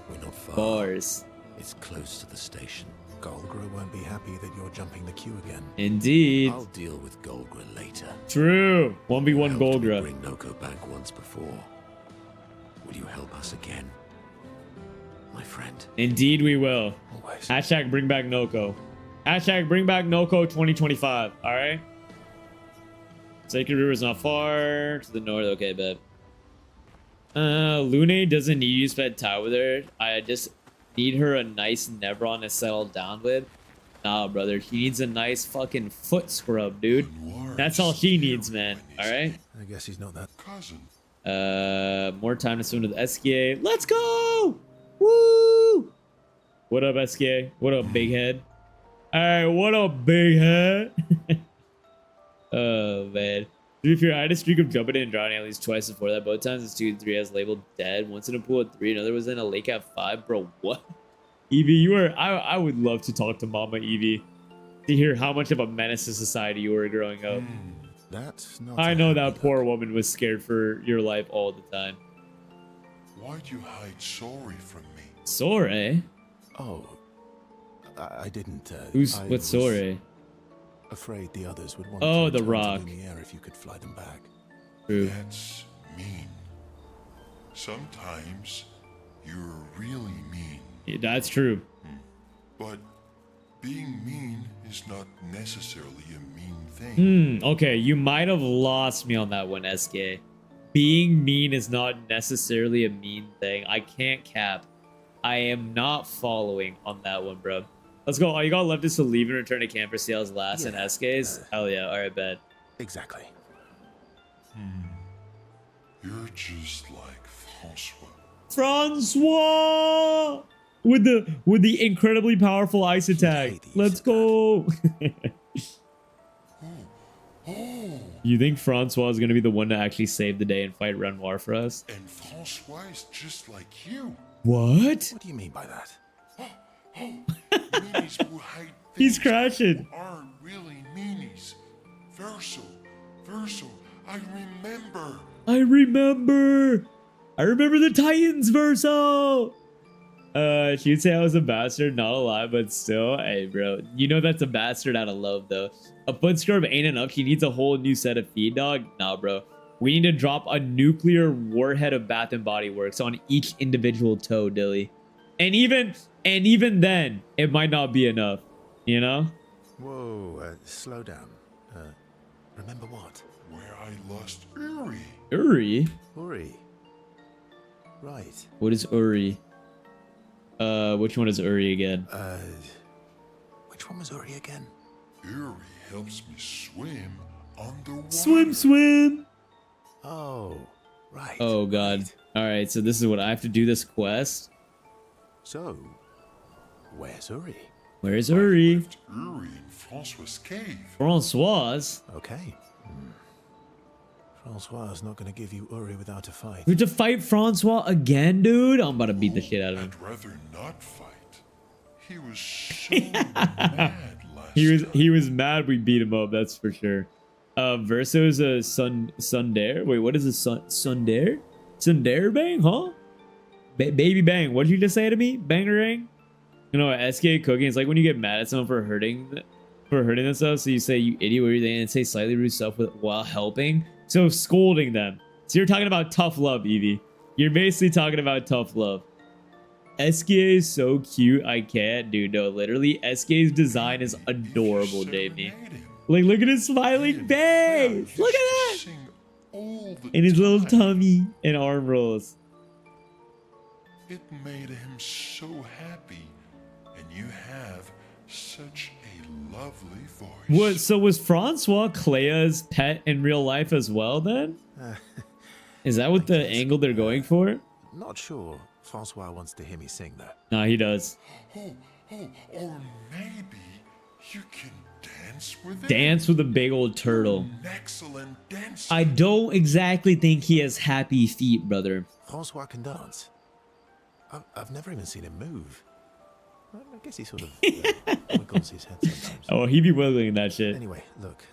We're not far. Bars. It's close to the station. Golgra won't be happy that you're jumping the queue again. Indeed. I'll deal with Golgra later. True. You 1v1 helped me Golgra. bring Noko back once before. Will you help us again, my friend? Indeed we will. Always. Hashtag bring back Noko. Hashtag bring back Noko 2025. Alright? Sacred River's not far. To the north. Okay, bet. Lune doesn't need you to spend time with her. I just need her a nice Nevron to settle down with. Nah, brother. She needs a nice fucking foot scrub, dude. You are That's all she still needs, man. my Alright? I guess he's not that. cousin. More time to swim to the SKA. Let's go! Woo! What up, SKA? What up, big head? Alright, what up, big head? Oh, man. To be fair, I had a streak of jumping in and drowning at least twice before that. Both times, it's 2 and 3 has labeled dead. Once in a pool at 3, another was in a lake at 5. Bro, what? Evie, you are... I would love to talk to Mama Evie to hear how much of a menace to society you were growing up. That's not. I a know happy that look. poor woman was scared for your life all the time. Why'd you hide Sorry from me? Sorry? Oh, I didn't. Who's I what's was Sorry? Afraid the others would want Oh, to the return rock. to Lumiere if you could fly them back. True. That's mean. Sometimes you're really mean. Yeah, that's true. But being mean is not necessarily a mean thing. Okay, you might have lost me on that one, SK. Being mean is not necessarily a mean thing. I can't cap. I am not following on that one, bro. Let's go. All you got left is to leave and return to camp for sales last and SK's. Hell yeah. All right, bet. Exactly. You're just like Francois. Francois with the incredibly powerful ice attack. Let's go. You think Francois is gonna be the one to actually save the day and fight Renoir for us? And Francois is just like you. What? What do you mean by that? Meanies who hide He's things crashing. who aren't really meanies. Verso, I remember. I remember the Titans, Verso. She'd say I was a bastard, not a lie, but still, hey, bro. You know that's a bastard out of love, though. A foot scrub ain't enough. She needs a whole new set of feed, dog. Nah, bro. We need to drop a nuclear warhead of Bath and Body Works on each individual toe, Dilly. And even then, it might not be enough. You know? Whoa, slow down. Remember what? Where I lost Uri. Uri? Uri. Right. What is Uri? Which one is Uri again? Which one was Uri again? Uri helps me swim underwater. Swim! Oh, right. Oh, God. Right. Alright, so this is what I have to do this quest. So, where's Uri? Where's Uri? Left Uri in Francois' cave. Francoise? Okay. Francois is not going to give you Uri without a fight. We have to fight Francois again, dude? I'm about to beat the shit out of him. I'd rather not fight. He was so mad last He was mad we beat him up, that's for sure. Verso's a Sundare? Wait, what is a Sundare? Sundare bang, huh? Baby bang. What did you just say to me? Bangerang? You know, SK cooking, it's like when you get mad at someone for hurting themselves, so you say, you idiot, what are you saying? And say slightly rude stuff while helping. So scolding them. So you're talking about tough love, Evie. You're basically talking about tough love. SK is so cute, I can't, dude. No, literally, SK's design is adorable, Davey. Like, look at his smiling face. Look at that. And his little tummy and arm rolls. It made him so happy, and you have such a lovely voice. What? So was Francois Clea's pet in real life as well? Then is that what the angle they're going for? Not sure. Francois wants to hear me sing, though. Nah, he does. Or maybe you can dance with it. Dance with a big old turtle. An excellent dancer. I don't exactly think he has happy feet, brother. Francois can dance. I've never even seen him move. I guess he sort of wiggles his head sometimes. Oh, he be wiggling that shit. Anyway, look,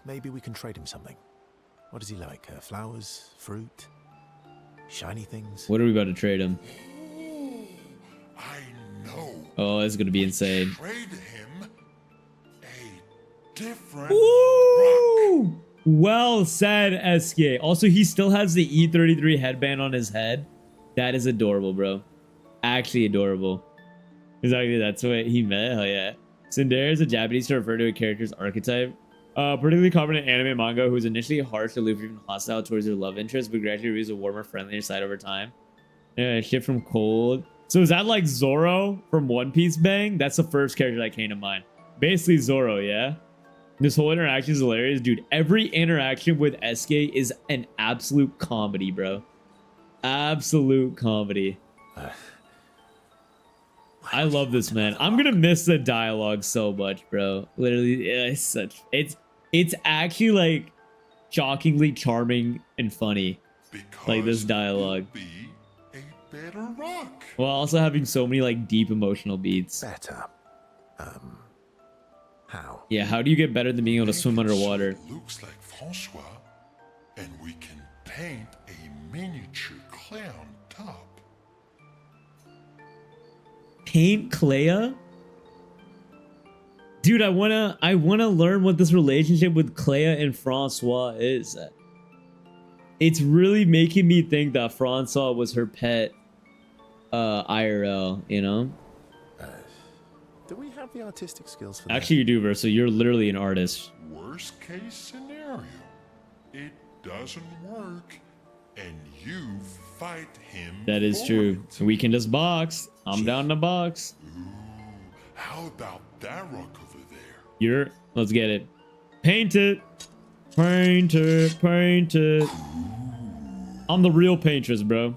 maybe we can trade him something. What does he like? Flowers? Fruit? Shiny things? What are we about to trade him? I know. Oh, it's gonna be insane. Trade him a different rock. Woo! Well said, SK. Also, he still has the E33 headband on his head. That is adorable, bro. Actually adorable. Exactly, that's what he meant. Hell yeah. Tsundere is a Japanese to refer to a character's archetype. Particularly common in anime manga, who is initially harsh, aloof, even hostile towards their love interest, but gradually reveals a warmer, friendlier side over time. Yeah, shit from cold. So is that like Zoro from One Piece Bang? That's the first character that came to mind. Basically Zoro, yeah? This whole interaction is hilarious, dude. Every interaction with SK is an absolute comedy, bro. Absolute comedy. I love this, man. I'm gonna miss the dialogue so much, bro. Literally, it's actually like shockingly charming and funny. Because Like this dialogue. it will be a better rock. While also having so many like deep emotional beats. Better. How? Yeah, how do you get better than being able to swim Make it so underwater? it looks like Francois. and we can paint a miniature Clair on top. Paint Clea? Dude, I wanna learn what this relationship with Clea and Francois is. It's really making me think that Francois was her pet IRL, you know? Do we have the artistic skills for that? Actually, you do, Verso. You're literally an artist. Worst case scenario, it doesn't work, and you fight him. That is for true. it. We can just box. I'm down to box. Ooh, how about that rock over there? Let's get it. Paint it. Paint it. Paint it. I'm the real paintress, bro.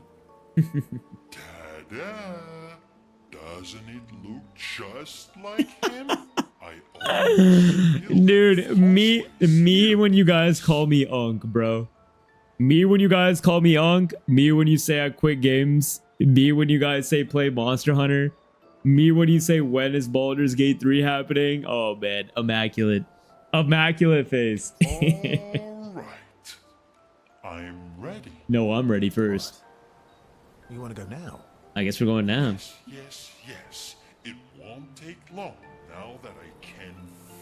Ta-da! Doesn't it look just like him? I always feel Dude, me falsely when you guys call me Unk, bro. Me when you guys call me Unk. Me when you say I quit games. Me when you guys say play Monster Hunter. Me when you say when is Baldur's Gate 3 happening. Oh man, immaculate. Immaculate face. All right. I'm ready. No, I'm ready first. You want to go now? I guess we're going now. Yes. It won't take long now that I can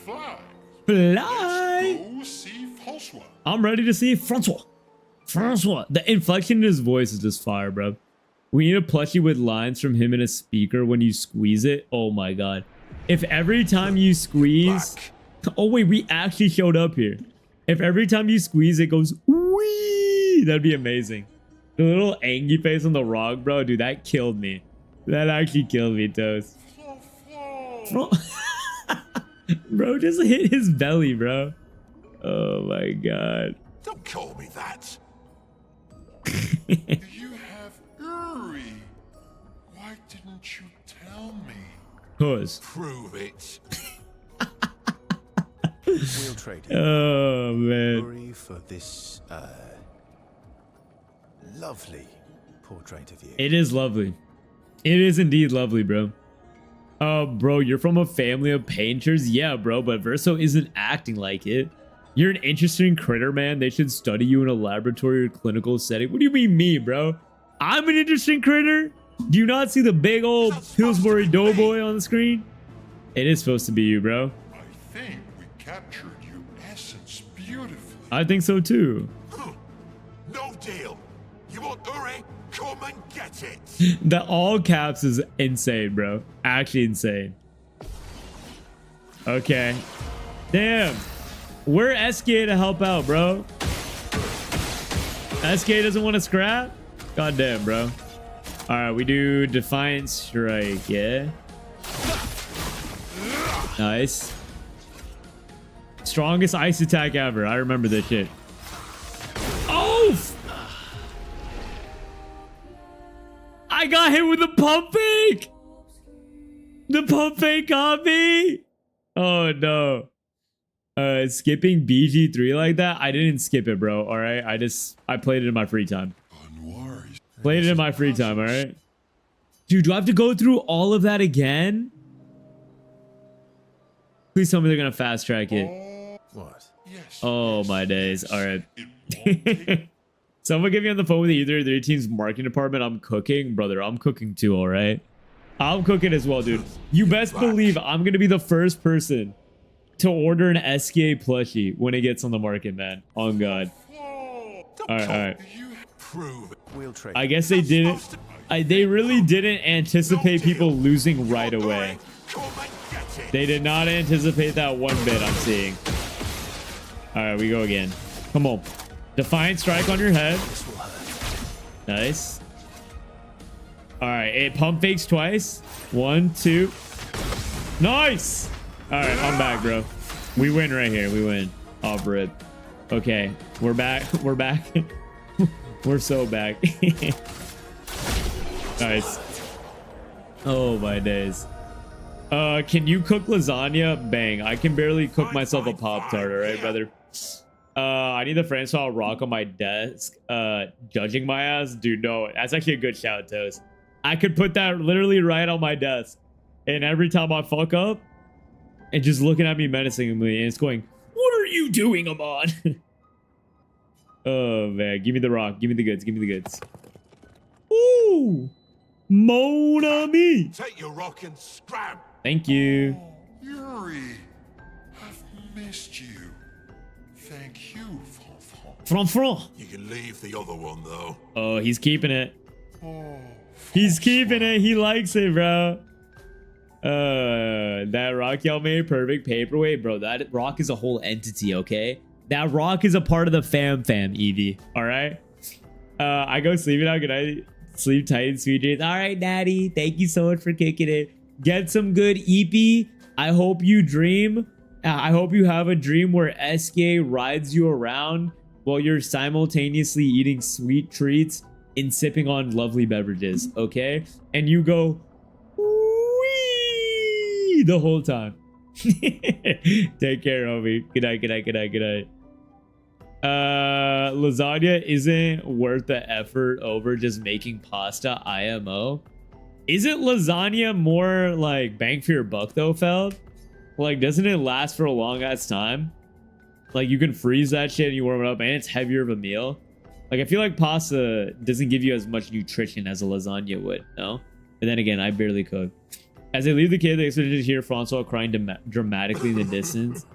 fly. Fly! Let's go see Francois. I'm ready to see Francois. Francois. The inflection in his voice is just fire, bro. We need a plushie with lines from him in a speaker when you squeeze it. Oh my god. If every time you squeeze... Oh wait, we actually showed up here. If every time you squeeze it goes wee, that'd be amazing. The little angry face on the rock, bro. Dude, that killed me. That actually killed me, Toast. Bro, just hit his belly, bro. Oh my god. Don't call me that. You have Uri. Why didn't you tell me? Cause. Prove it. We'll trade you. Oh man. Uri for this lovely portrait of you. It is lovely. It is indeed lovely, bro. Bro, you're from a family of painters? Yeah, bro, but Verso isn't acting like it. You're an interesting critter, man. They should study you in a laboratory or clinical setting. What do you mean me, bro? I'm an interesting critter? Do you not see the big old Pillsbury Doughboy on the screen? It is supposed to be you, bro. I think we captured your essence beautifully. I think so too. No deal. You want Uri? Come and get it. The all caps is insane, bro. Actually insane. Okay. Damn. We're SK to help out, bro. SK doesn't want to scrap? God damn, bro. Alright, we do Defiant Strike, yeah? Nice. Strongest ice attack ever. I remember this shit. Oh! I got hit with the pump fake! The pump fake got me! Oh no. Skipping BG3 like that? I didn't skip it, bro. Alright? I played it in my free time. Unworried. Played it in my free time, alright? Dude, do I have to go through all of that again? Please tell me they're gonna fast track it. What? Yes. Oh yes, my days. yes. Alright. It won't take Someone get me on the phone with either of their team's marketing department. I'm cooking. Brother, I'm cooking too, alright? I'm cooking as well, dude. You best believe I'm gonna be the first person to order an SKA plushie when it gets on the market, man. On God. Alright. you prove it. We'll trade. I guess they didn't. They really didn't anticipate people losing right away. Come and get it. They did not anticipate that one bit I'm seeing. Alright, we go again. Come on. Defiant Strike on your head. Nice. Alright, it pump fakes twice. 1, 2. Nice! Alright, I'm back, bro. We win right here. We win. Off rip. Okay, we're back. We're back. We're so back. Nice. Oh my days. Can you cook lasagna? Bang. I can barely cook myself a Pop-Tart, alright, brother? I need the Francois rock on my desk. Judging my ass? Dude, no. That's actually a good shout, Toast. I could put that literally right on my desk. And every time I fuck up, and just looking at me menacingly, and it's going, what are you doing, Amon? Oh man, give me the rock. Give me the goods. Give me the goods. Ooh, mon ami. Take your rock and scram. Thank you. Yuri, I've missed you. Thank you, Fanfan. Franfran. You can leave the other one, though. Oh, he's keeping it. Oh, He's keeping it. He likes it, bro. That rock y'all made, perfect paperweight, bro. That rock is a whole entity, okay? That rock is a part of the fam, Evie. All right. I go sleeping now. Good night. Sleep tight and sweet dreams. All right, Natty. Thank you so much for kicking it. Get some good EP. I hope you dream. I hope you have a dream where SK rides you around while you're simultaneously eating sweet treats and sipping on lovely beverages, okay? And you go wee the whole time. Take care, homie. Good night, good night, good night, good night. Lasagna isn't worth the effort over just making pasta IMO. Isn't lasagna more like bang for your buck though, Feld? Like, doesn't it last for a long ass time? Like, you can freeze that shit and you warm it up and it's heavier of a meal. Like, I feel like pasta doesn't give you as much nutrition as a lasagna would, no? But then again, I barely cook. As they leave the kid, they expect to hear Francois crying dramatically in the distance.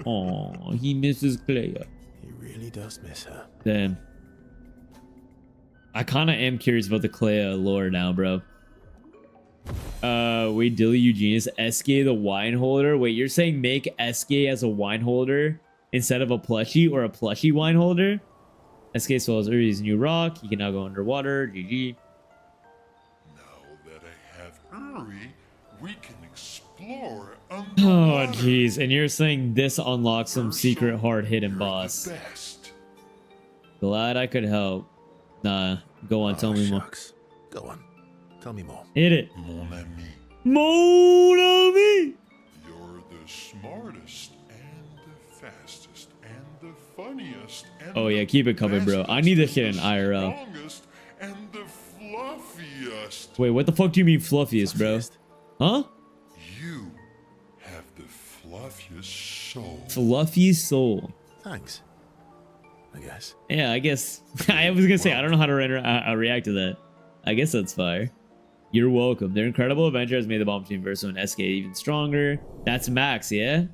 Oh, he misses Claire. He really does miss her. Damn. I kind of am curious about the Claire lore now, bro. Wait, Dilly Eugenius, SK the wine holder. Wait, you're saying make SK as a wine holder instead of a plushie or a plushie wine holder? SK swallows Uri's new rock. He can now go underwater. GG. Now that I have Uri, we can explore Oh, underwater. jeez. And you're saying this unlocks some secret hard-hidden You're boss. the best. Glad I could help. Nah, go on, tell me more. Shucks. Go on. Tell me more. Hit it. Mon ami, Mon ami. you're the smartest and the fastest and the funniest and Oh, yeah, the keep it coming, bro. I need this shit in bestest and the IRL. strongest and the fluffiest. Wait, what the fuck do you mean fluffiest, bro? Fluffiest. Huh? You have the fluffiest soul. Fluffy soul. Thanks. I guess. Yeah, I guess. I was gonna say, I don't know how to react to that. I guess that's fire. You're welcome. Their incredible adventure has made the Bomb Team Verso and SK even stronger. That's max, yeah?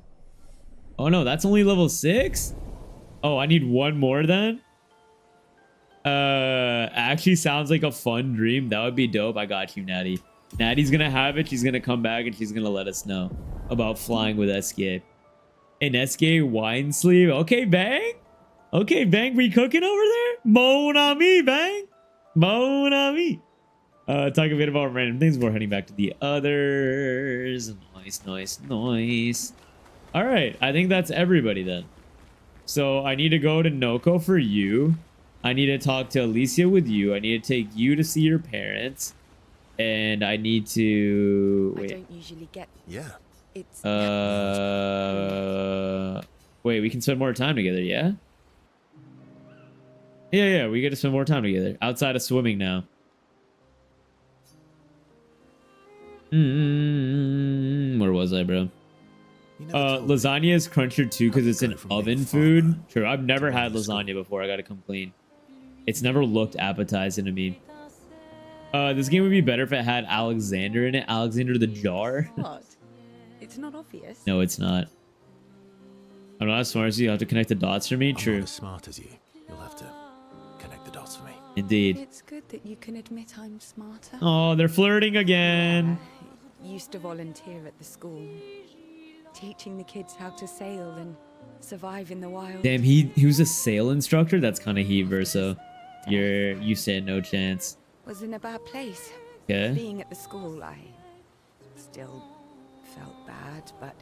Oh no, that's only level 6? Oh, I need one more then? Actually sounds like a fun dream. That would be dope. I got you, Natty. Natty's gonna have it. She's gonna come back and she's gonna let us know about flying with SK. An SK wine sleeve. Okay, Bang. Okay, Bang, we cooking over there? Mon ami, Bang. Mon ami. Talk a bit about random things before heading back to the others. Nice, nice, nice. All right, I think that's everybody then. So I need to go to Noko for you. I need to talk to Alicia with you. I need to take you to see your parents. And I need to... I Wait. don't usually get... Yeah. It's... Wait, we can spend more time together, yeah? Yeah, we get to spend more time together. Outside of swimming now. Where was I, bro? You never told me. Lasagna is crunchier too because it's an oven food. Sure, I've never had lasagna before. I gotta come clean. It's never looked appetizing to me. This game would be better if it had Alexander in it. Alexander the jar. What? It's not obvious. No, it's not. I'm not as smart as you. You have to connect the dots for me. I'm True. not as smart as you. You'll have to connect the dots for me. Indeed. It's good that you can admit I'm smarter. Oh, they're flirting again. Used to volunteer at the school, teaching the kids how to sail and survive in the wild. Damn, he was a sail instructor. That's kind of heat, Verso. You said no chance. Was in a bad place. Yeah. Being at the school, I still felt bad, but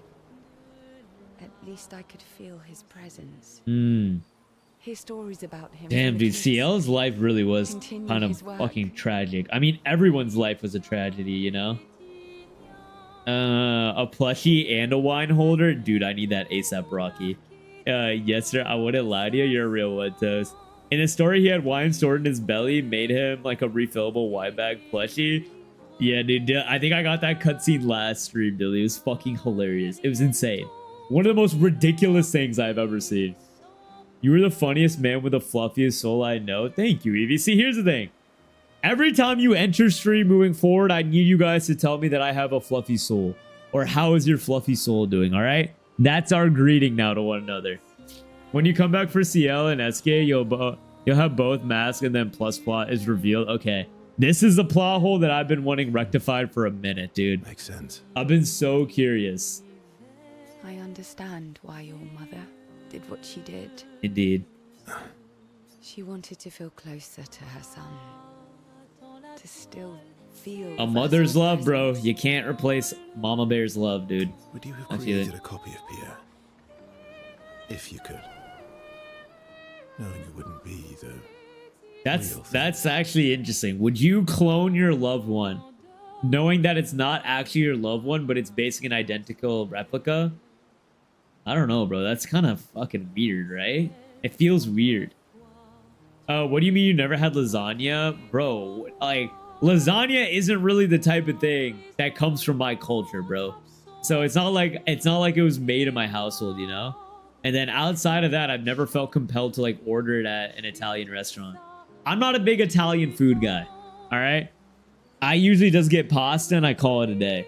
at least I could feel his presence. His stories about him. Damn, dude, CL's life really was Continue kind of his work. fucking tragic. I mean, everyone's life was a tragedy, you know? A plushie and a wine holder? Dude, I need that ASAP, Rocky. Yes, sir, I wouldn't lie to you. You're a real one, Toast. In his story, he had wine stored in his belly, made him like a refillable wine bag plushie. Yeah, dude, I think I got that cutscene last stream, dude. It was fucking hilarious. It was insane. One of the most ridiculous things I've ever seen. You were the funniest man with the fluffiest soul I know. Thank you, Evie. See, here's the thing. Every time you enter stream moving forward, I need you guys to tell me that I have a fluffy soul. Or how is your fluffy soul doing, alright? That's our greeting now to one another. When you come back for CL and SK, you'll have both mask and then plus plot is revealed. Okay. This is the plot hole that I've been wanting rectified for a minute, dude. Makes sense. I've been so curious. I understand why your mother did what she did. Indeed. She wanted to feel closer to her son. To still feel A mother's Versa's love, bro. presence. You can't replace Mama Bear's love, dude. Would you have I feel created it. a copy of Pierre? If you could. Knowing it wouldn't be the real thing. That's actually interesting. Would you clone your loved one, knowing that it's not actually your loved one, but it's basically an identical replica? I don't know, bro. That's kind of fucking weird, right? It feels weird. What do you mean you never had lasagna? Bro, like, lasagna isn't really the type of thing that comes from my culture, bro. So it's not like it was made in my household, you know? And then outside of that, I've never felt compelled to like order it at an Italian restaurant. I'm not a big Italian food guy, all right? I usually just get pasta and I call it a day.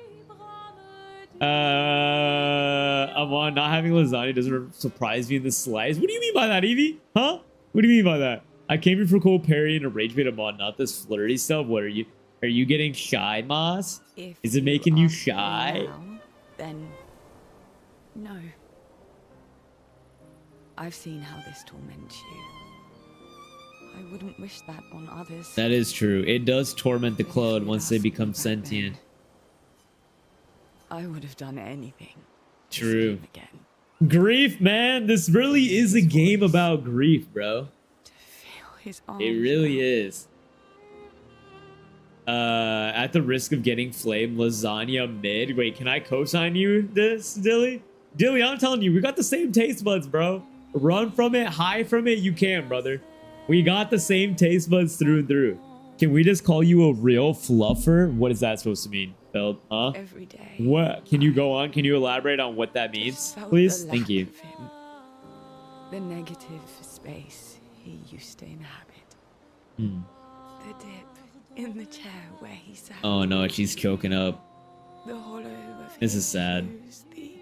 Amon, not having lasagna doesn't surprise me in the slice. What do you mean by that, Evie? Huh? What do you mean by that? I came here for Cole Perry and a rage bait, Amon, not this flirty stuff. What are you? Are you getting shy, Moss? If Is it making you ask me shy? now, then no. I've seen how this torments you. I wouldn't wish that on others. That is true. It does torment the If clone you'd once they asked me become back sentient. then, I would have done anything. to True. see him again. Grief, man. This really is a game about grief, bro. To feel his arms. It really around is. At the risk of getting flamed, lasagna mid. Wait, can I co-sign you this, Dilly? Dilly, I'm telling you, we got the same taste buds, bro. Run from it, hide from it, you can, brother. We got the same taste buds through and through. Can we just call you a real fluffer? What is that supposed to mean, Belt? Huh? every day. What? Can you go on? Can you elaborate on what that means, Just felt please? the Thank lack you. of him. The negative space he used to inhabit. Hmm. The dip in the chair where he sat. Oh no, she's choking up. The hollow of This his is sad. shoes, the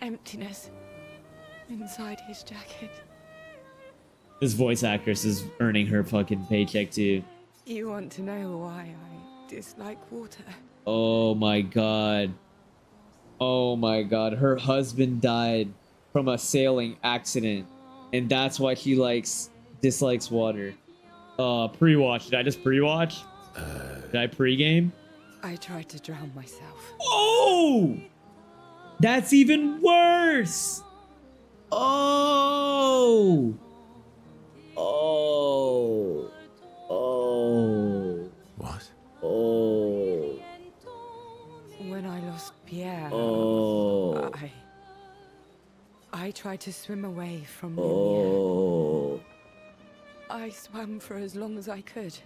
emptiness inside his jacket. This voice actress is earning her fucking paycheck too. You want to know why I dislike water? Oh my god. Oh my god. Her husband died from a sailing accident. And that's why she dislikes water. Pre-watch. Did I just pre-watch? Did I pre-game? I tried to drown myself. Oh! That's even worse! Oh! Oh! Oh! What? Oh! When I lost Pierre, Oh! I tried to swim away from Lumiere. Oh! I swam for as long as I could,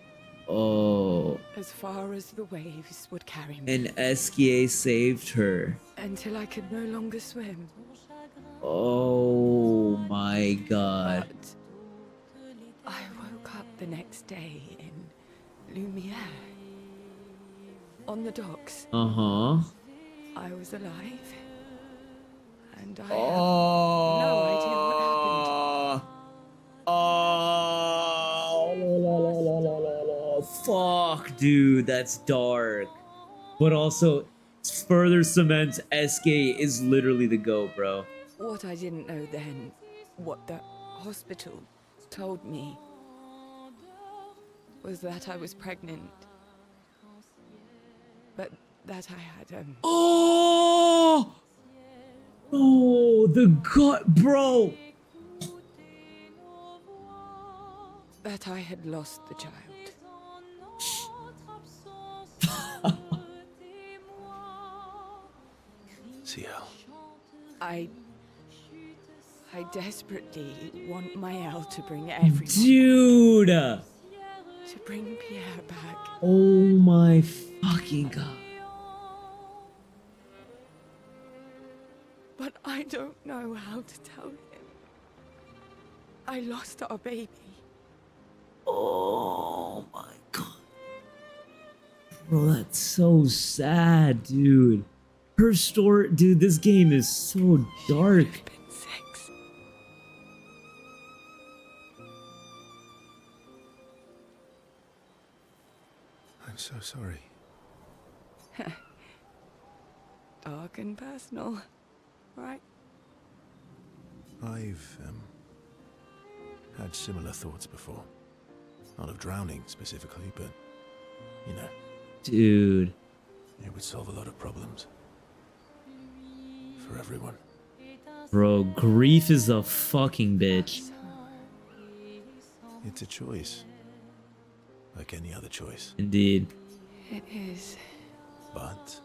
Oh! as far as the waves would carry me, And Esquier saved her. until I could no longer swim. Oh my god. But I woke up the next day in Lumiere. On the docks, Uh-huh. I was alive. And I Oh. have no idea what happened. Oh. Fuck, dude, that's dark. But also, further cements SK is literally the GOAT, bro. What I didn't know then, what the hospital told me, was that I was pregnant. But that I had, Oh! Oh, the gut, bro. that I had lost the child. CL. I desperately want Mael to bring everyone, Dude. to bring Pierre back. Oh my fucking god. But I don't know how to tell him. I lost our baby. Oh my god. Bro, that's so sad, dude. Her story, dude, this game is so dark. Been 6. I'm so sorry. Dark and personal, right? I've had similar thoughts before. Not of drowning specifically, but you know, Dude. it would solve a lot of problems for everyone. Bro, grief is a fucking bitch. It's a choice, like any other choice. Indeed. It is. But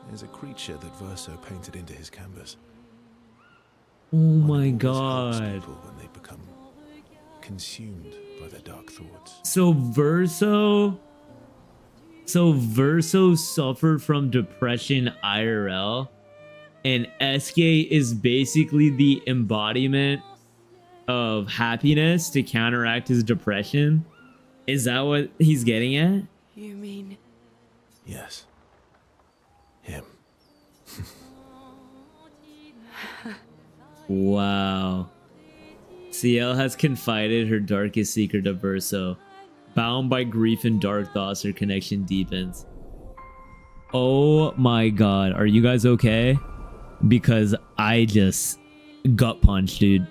there's a creature that Verso painted into his canvas. Oh One my who always helps god. people when they become consumed by their dark thoughts. So Verso suffered from depression IRL, and SK is basically the embodiment of happiness to counteract his depression. Is that what he's getting at? You mean Yes. Him. Wow. CL has confided her darkest secret to Verso. Bound by grief and dark thoughts, her connection deepens. Oh my god, are you guys okay? Because I just gut punched, dude.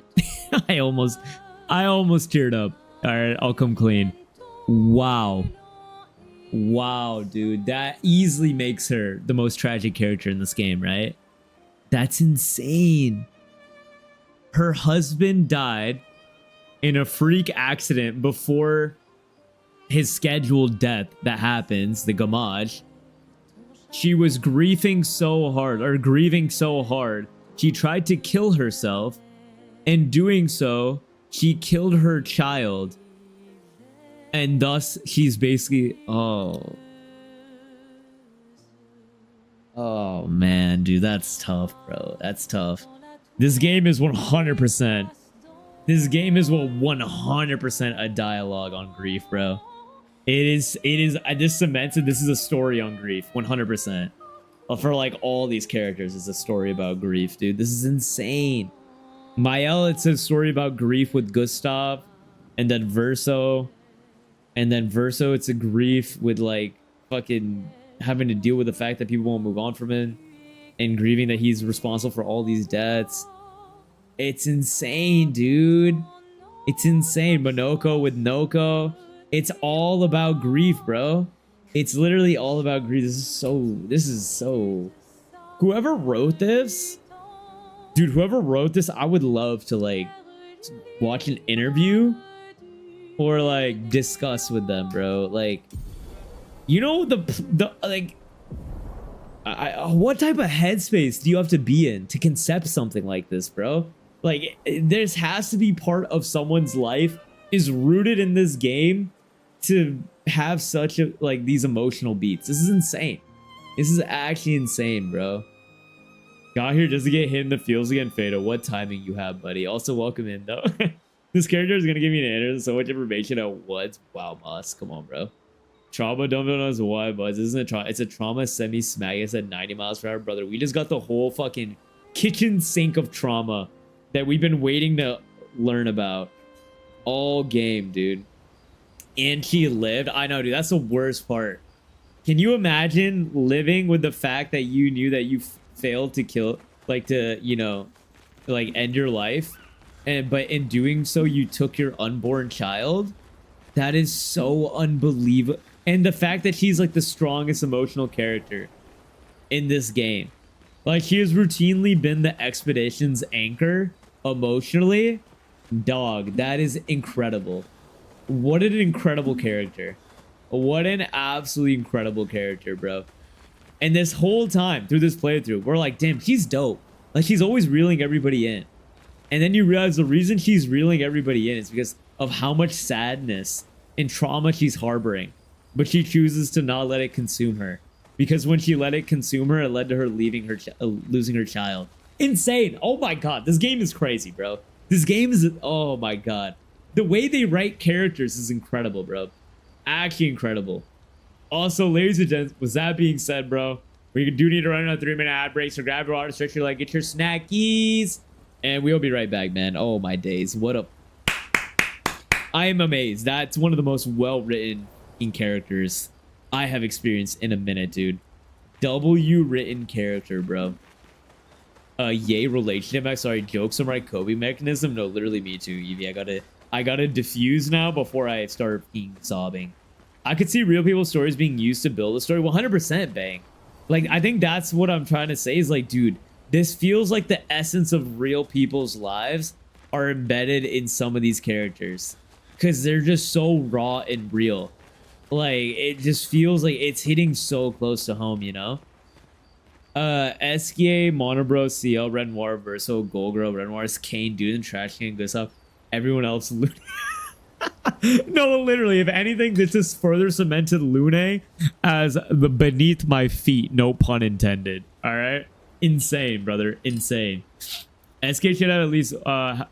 I almost teared up. Alright, I'll come clean. Wow. Wow, dude. That easily makes her the most tragic character in this game, right? That's insane. Her husband died in a freak accident before his scheduled death that happens, the gamage. She was grieving so hard, she tried to kill herself. In doing so, she killed her child. And thus, she's basically... Oh man, dude, that's tough, bro. That's tough. This game is 100%. This game is 100% a dialogue on grief, bro. It is. I just cemented this is a story on grief, 100%. For like all these characters, it's a story about grief, dude. This is insane. Mael, it's a story about grief with Gustav, and then Verso, it's a grief with like fucking having to deal with the fact that people won't move on from him, and grieving that he's responsible for all these deaths. It's insane, dude. It's insane. Monoko with Noko. It's all about grief, bro. It's literally all about grief. This is so... Whoever wrote this... Dude, whoever wrote this, I would love to, like, watch an interview or, like, discuss with them, bro. Like, you know, what type of headspace do you have to be in to concept something like this, bro? Like, there has to be part of someone's life is rooted in this game to have such a, like, these emotional beats. This is insane. This is actually insane, bro. Got here just to get hit in the feels again, Fado. What timing you have, buddy. Also, welcome in, though. This character is going to give me an answer. So much information at once. Wow, Moss. Come on, bro. Trauma, don't know why, Buzz. Isn't it trauma? It's a trauma semi-smagus at 90 miles per hour, brother. We just got the whole fucking kitchen sink of trauma that we've been waiting to learn about all game, dude. And she lived. I know, dude. That's the worst part. Can you imagine living with the fact that you knew that you failed to kill, like, to, you know, like, end your life, but in doing so you took your unborn child? That is so unbelievable. And the fact that she's like the strongest emotional character in this game, like, she has routinely been the expedition's anchor emotionally. Dog, that is incredible. What an incredible character. What an absolutely incredible character, bro. And this whole time through this playthrough, we're like, damn, she's dope. Like, she's always reeling everybody in. And then you realize the reason she's reeling everybody in is because of how much sadness and trauma she's harboring. But she chooses to not let it consume her. Because when she let it consume her, it led to her leaving her losing her child. Insane. Oh my god, this game is crazy, bro. This game is, oh my god. The way they write characters is incredible, bro. Actually incredible. Also, ladies and gents, with that being said, bro, we do need to run on a 3-minute ad break, so grab your water, stretch your leg, get your snackies, and we'll be right back, man. Oh my days, what a... I am amazed. That's one of the most well-written characters I have experienced in a minute, dude. W-written character, bro. Yay, relationship. Sorry, jokes on my Kobe mechanism. No, literally me too, Evie. I gotta diffuse now before I start sobbing. I could see real people's stories being used to build a story. 100%, bang. Like, I think that's what I'm trying to say is like, dude, this feels like the essence of real people's lives are embedded in some of these characters. Because they're just so raw and real. Like, it just feels like it's hitting so close to home, you know? SKA, Monobro, CL, Red Noir, Verso, Golgro, Red Noir's Kane, Dude, and Trash Can, good stuff. Everyone else, Lune. No, literally, if anything, this has further cemented Lune as the beneath my feet, no pun intended. Alright? Insane, brother. Insane. SK should have at least,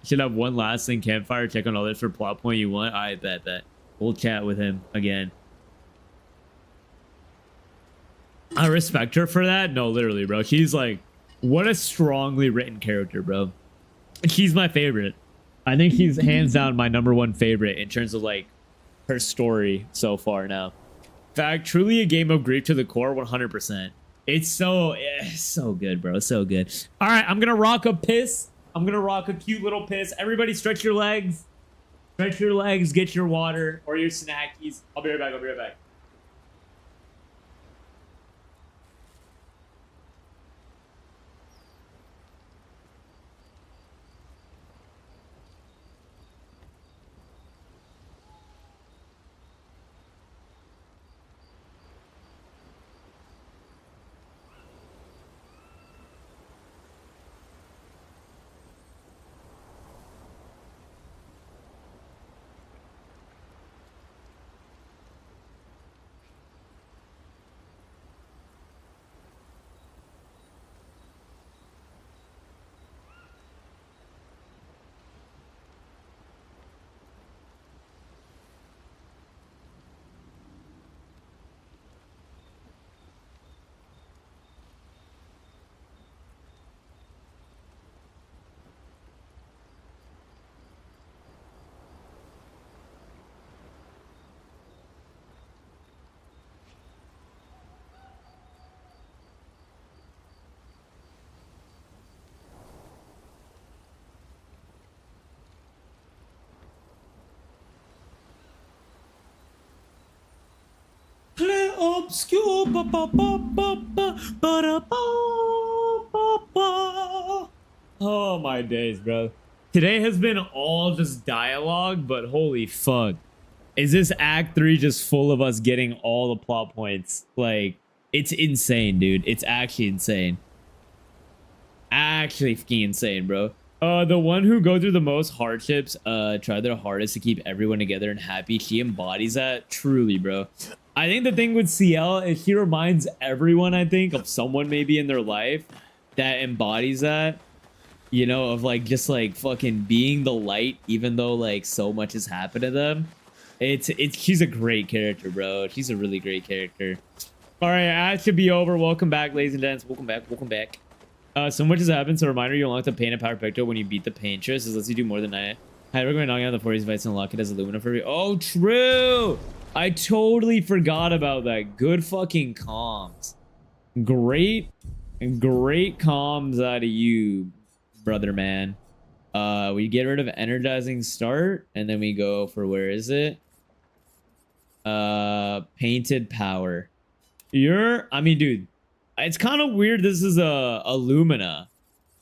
should have one last thing, campfire, check on others for plot point you want. I bet that. We'll chat with him again. I respect her for that. No, literally, bro. She's like, what a strongly written character, bro. She's my favorite. I think she's hands down my #1 favorite in terms of like her story so far now. In fact, truly a game of grief to the core, 100%. It's so good, bro. So good. All right, I'm gonna rock a piss. I'm gonna rock a cute little piss. Everybody, stretch your legs. Stretch your legs. Get your water or your snackies. I'll be right back. I'll be right back. Clair Obscur, ba ba ba ba ba ba da ba ba ba. Oh my days, bro. Today has been all just dialogue, but holy fuck. Is this Act 3 just full of us getting all the plot points? Like, it's insane, dude. It's actually insane. Actually fucking insane, bro. The one who go through the most hardships, try their hardest to keep everyone together and happy. She embodies that truly, bro. I think the thing with CL is she reminds everyone, I think, of someone maybe in their life that embodies that. You know, of like just like fucking being the light, even though like so much has happened to them. She's a great character, bro. She's a really great character. All right, ad should be over. Welcome back, ladies and gents. Welcome back. Welcome back. So much has happened. So reminder, you unlock the pain and power picto when you beat the paintress. This lets you do more than I recommend knocking out the 40s fights and unlock it as Illumina for you. Oh, true. I totally forgot about that. Good fucking comms. Great comms out of you, brother man. We get rid of energizing start, and then we go for, where is it? Painted power. I mean, dude, it's kind of weird. This is a Illumina.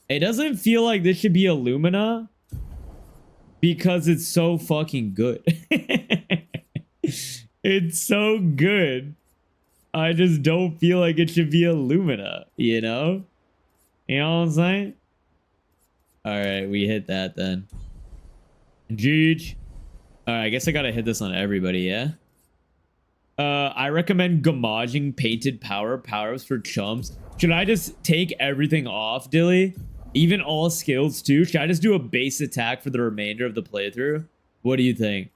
It doesn't feel like this should be Illumina because it's so fucking good. It's so good. I just don't feel like it should be Illumina, you know? You know what I'm saying? Alright, we hit that then. Jeej. Alright, I guess I gotta hit this on everybody, yeah? I recommend gamaging painted power-ups for chumps. Should I just take everything off, Dilly? Even all skills too. Should I just do a base attack for the remainder of the playthrough? What do you think?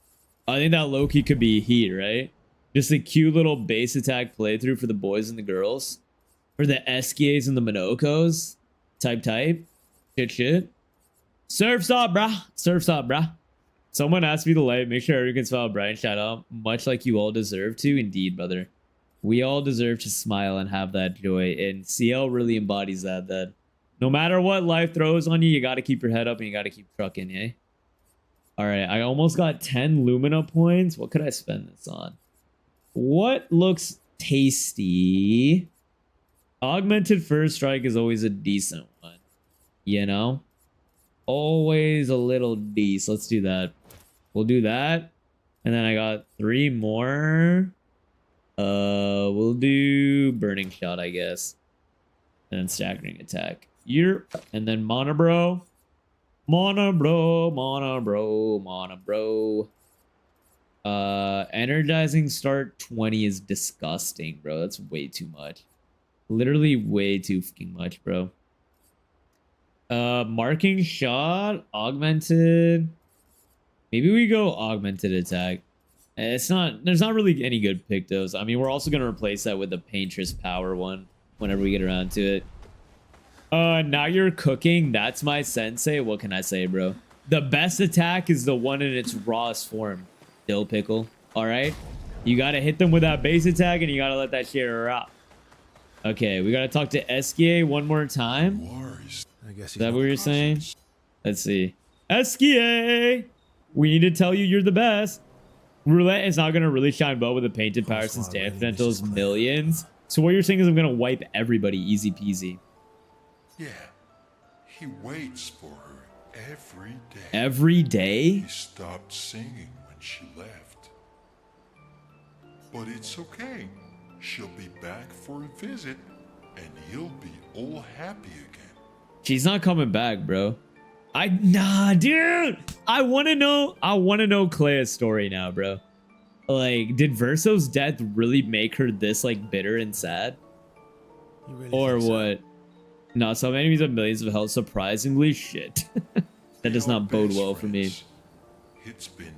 I think that low-key could be heat, right? Just a cute little base attack playthrough for the boys and the girls. For the SKAs and the Minokos. Type. Shit. Surf's up, brah. Surf's up, brah. Someone asked me to like, make sure everyone can smile bright and shout out. Much like you all deserve to. Indeed, brother. We all deserve to smile and have that joy. And CL really embodies that no matter what life throws on you, you got to keep your head up and you got to keep trucking, eh? All right, I almost got 10 Lumina points. What could I spend this on? What looks tasty? Augmented First Strike is always a decent one. You know? Always a little decent. Let's do that. We'll do that. And then I got 3 more. We'll do Burning Shot, I guess. And then Staggering Attack. And then Monobro. Energizing Start 20 is disgusting, bro. That's way too much. Literally way too fucking much, bro. Marking Shot, Augmented. Maybe we go Augmented Attack. There's not really any good pictos. I mean, we're also gonna replace that with the Painter's Power one whenever we get around to it. Now you're cooking. That's my sensei. What can I say, bro? The best attack is the one in its rawest form. Dill Pickle. All right? You got to hit them with that base attack, and you got to let that shit rock. Okay, we got to talk to SKA one more time. I guess Is that what you're saying? Let's see. SKA! We need to tell you you're the best. Roulette is not going to really shine well with the Painted Power since damage potential is millions. So what you're saying is I'm going to wipe everybody easy peasy. Yeah, he waits for her every day. Every day? He stopped singing when she left. But it's okay. She'll be back for a visit, and he'll be all happy again. She's not coming back, bro. Nah, dude. I want to know Claire's story now, bro. Like, did Verso's death really make her this, like, bitter and sad? Really Or what? No, some enemies have millions of health. Surprisingly, shit. That does not bode well for me. It's been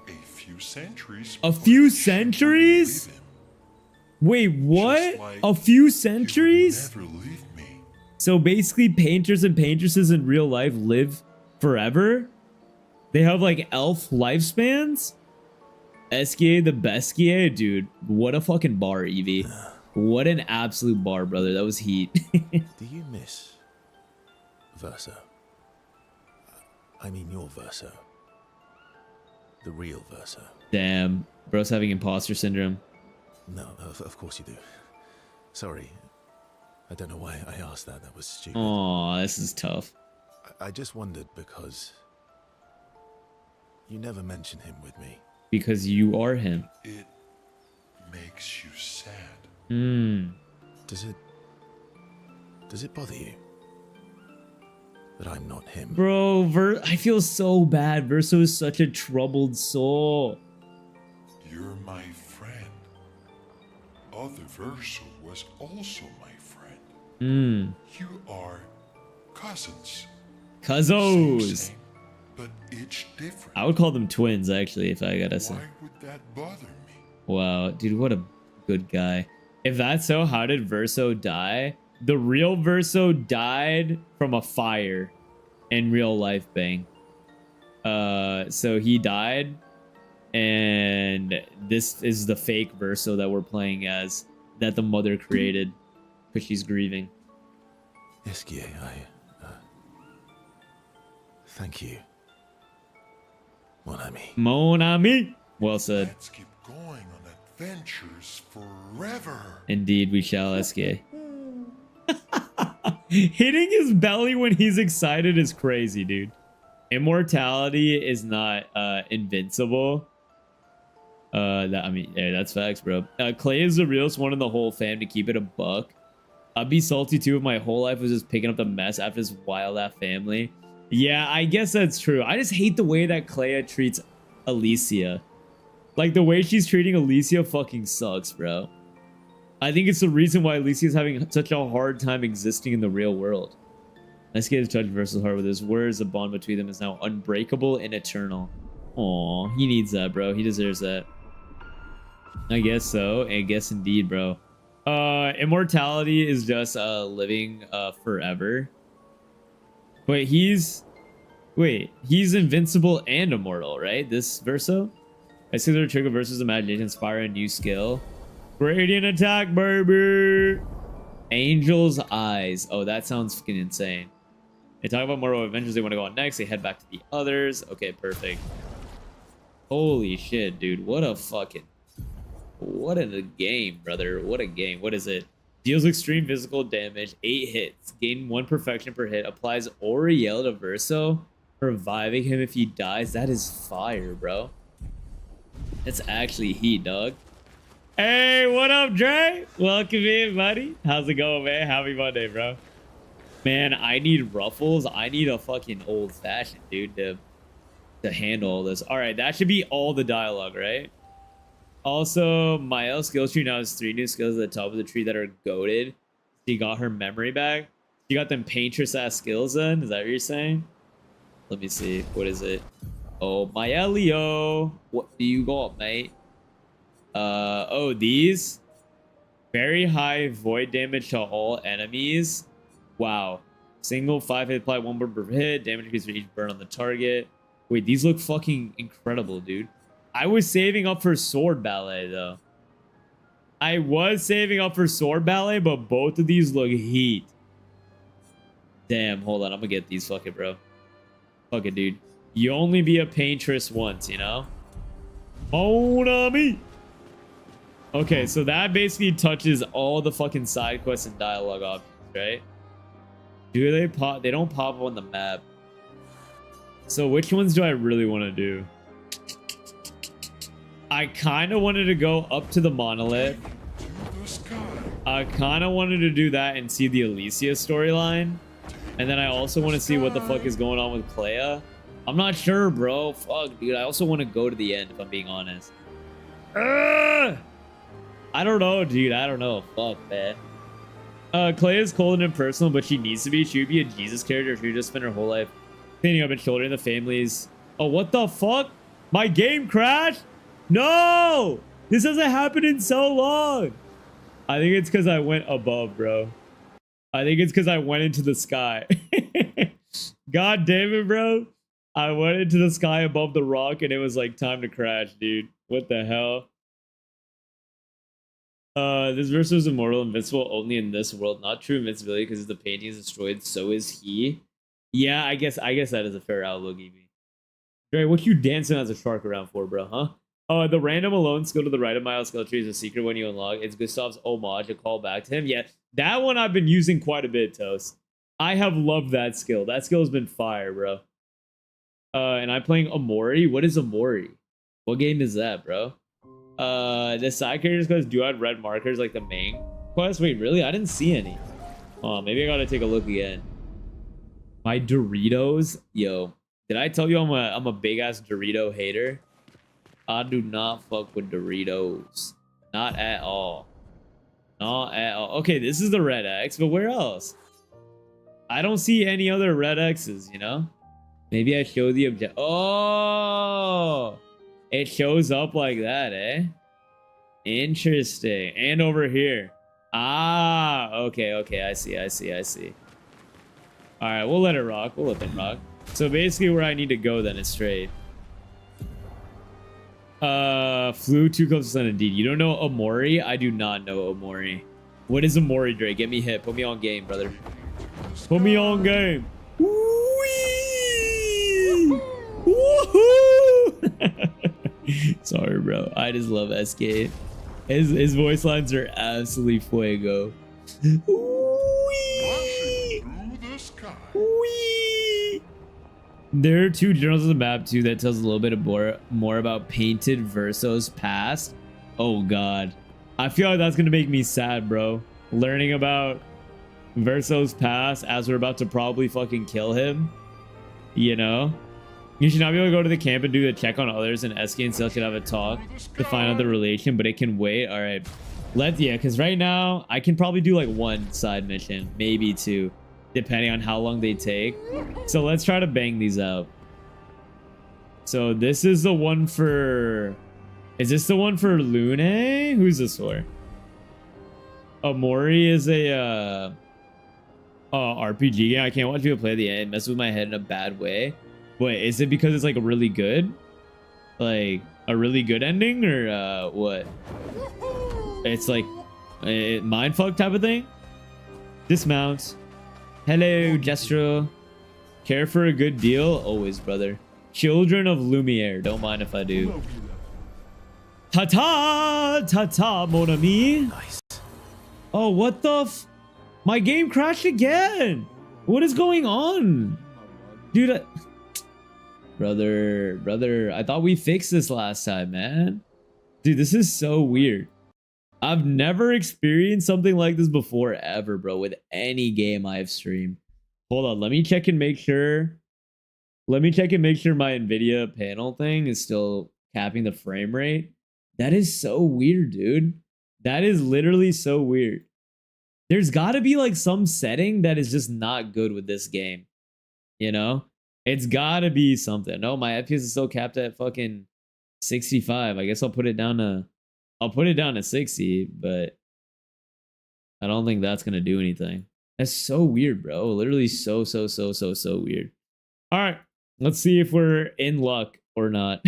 a few centuries. A few centuries? Wait, what? Like a few centuries? Never leave me. So basically, painters and paintresses in real life live forever? They have like elf lifespans? SKA the best SKA? Dude, what a fucking bar, Evie. What an absolute bar, brother. That was heat. Do you miss Verso? I mean your Verso. The real Verso. Damn. Bro's having imposter syndrome. No, of course you do. Sorry. I don't know why I asked that. That was stupid. Aw, this is tough. I just wondered because you never mention him with me. Because you are him. It makes you sad. Does it bother you that I'm not him? Bro, I feel so bad. Verso is such a troubled soul. You're my friend. Other Verso was also my friend. You are cousins. Cousins. Same, but each different. I would call them twins, actually, if I gotta say. Why would that bother me? Wow, dude, what a good guy. If that's so, how did Verso die? The real Verso died from a fire in real life, bang. So he died, and this is the fake Verso that we're playing as, that the mother created, because she's grieving. SKA, thank you. Mon ami. Mon ami. Well said. Let's keep going on adventures forever. Indeed, we shall, SK. Hitting his belly when he's excited is crazy, dude. Immortality is not invincible. Yeah, that's facts, bro. Clay is the realest one in the whole fam, to keep it a buck. I'd be salty too if my whole life was just picking up the mess after this wild ass family. Yeah, I guess that's true. I just hate the way that Clea treats Alicia. Like, the way she's treating Alicia fucking sucks, bro. I think it's the reason why Alicia's having such a hard time existing in the real world. Let's get touch versus heart with his words. The bond between them is now unbreakable and eternal. Aw, he needs that, bro. He deserves that. I guess so. I guess indeed, bro. Immortality is just living forever. Wait, he's invincible and immortal, right? This Verso? I see the trigger versus imagination, inspire a new skill. Radiant attack, baby! Angel's Eyes. Oh, that sounds fucking insane. They talk about more adventures they want to go on next. They head back to the others. Okay, perfect. Holy shit, dude. What a game, brother. What a game. What is it? Deals extreme physical damage, 8 hits, gain 1 perfection per hit, applies Auriel to Verso, reviving him if he dies. That is fire, bro. That's actually heat, dog. Hey, what up, Dre? Welcome in, buddy. How's it going, man? Happy Monday, bro. Man, I need ruffles. I need a fucking old-fashioned, dude, to handle all this. All right, that should be all the dialogue, right? Also, Mael's skill tree now has 3 new skills at the top of the tree that are goated. She got her memory back. She got them paintress-ass skills then? Is that what you're saying? Let me see. What is it? Oh, Maelio. What do you got, mate? Oh, these? Very high void damage to all enemies. Wow. Single 5 hit apply 1 burn per hit. Damage increase for each burn on the target. Wait, these look fucking incredible, dude. I was saving up for Sword Ballet, though. I was saving up for Sword Ballet, but both of these look heat. Damn, hold on. I'm gonna get these. Fuck it, bro. Fuck it, dude. You only be a paintress once, you know? Mon ami! Okay, so that basically touches all the fucking side quests and dialogue options, right? Do they pop? They don't pop up on the map. So which ones do I really want to do? I kind of wanted to go up to the monolith. I kind of wanted to do that and see the Alicia storyline. And then I also want to see what the fuck is going on with Clair. I'm not sure, bro. Fuck, dude. I also want to go to the end, if I'm being honest. I don't know, dude. I don't know. Fuck, man. Clay is cold and impersonal, but she needs to be. She would be a Jesus character. She would just spend her whole life cleaning up and shouldering the families. Oh, what the fuck? My game crashed? No! This hasn't happened in so long. I think it's because I went above, bro. I think it's because I went into the sky. God damn it, bro. I went into the sky above the rock and it was like time to crash, dude. What the hell? This verse is immortal, invincible only in this world. Not true invincibility because if the painting is destroyed, so is he. Yeah, I guess that is a fair outlook, Evie. Dre, what you dancing as a shark around for, bro, huh? The random alone skill to the right of my skill tree is a secret when you unlock. It's Gustav's homage, a call back to him. Yeah, that one I've been using quite a bit, Toast. I have loved that skill. That skill has been fire, bro. And I'm playing Amori. What is Amori? What game is that, bro? The side characters quest do add red markers like the main quest. Wait, really? I didn't see any. Oh, maybe I gotta take a look again. My Doritos, yo. Did I tell you I'm a big ass Dorito hater? I do not fuck with Doritos. Not at all. Not at all. Okay, this is the red X, but where else? I don't see any other red X's, you know? Maybe I show the object. Oh! It shows up like that, eh? Interesting. And over here. Ah, okay, I see. Alright, we'll let it rock. We'll let them rock. So basically where I need to go then is straight. Flew too close to sun indeed. You don't know Amori? I do not know Amori. What is Amori, Drake? Get me hit. Put me on game, brother. Put me on game. Woo-hoo! Sorry, bro. I just love SK. His voice lines are absolutely fuego. There are 2 journals on the map too that tells a little bit more about Painted Verso's past. Oh god, I feel like that's gonna make me sad, bro. Learning about Verso's past as we're about to probably fucking kill him. You know, you should not be able to go to the camp and do the check on others, and SK and Cell should have a talk to find out the relation, but it can wait. All right, yeah, because right now I can probably do like 1 side mission, maybe 2. depending on how long they take. So let's try to bang these out. So this is the one for... Is this the one for Lune? Who's this for? Oh, Mori is a RPG game. I can't watch people play the end. It messes with my head in a bad way. Wait, is it because it's like a really good? Like a really good ending or what? It's like a mindfuck type of thing? Dismount. Hello, Jestro. Care for a good deal? Always, brother. Children of Lumiere. Don't mind if I do. Ta-ta! Ta-ta, mon ami. Nice. Oh, what the f... My game crashed again! What is going on? Dude, Brother, I thought we fixed this last time, man. Dude, this is so weird. I've never experienced something like this before, ever, bro, with any game I've streamed. Hold on, let me check and make sure. Let me check and make sure my NVIDIA panel thing is still capping the frame rate. That is so weird, dude. That is literally so weird. There's got to be like some setting that is just not good with this game. You know? It's got to be something. No, my FPS is still capped at fucking 65. I guess I'll put it down to 60, but I don't think that's going to do anything. That's so weird, bro. Literally so weird. All right. Let's see if we're in luck or not.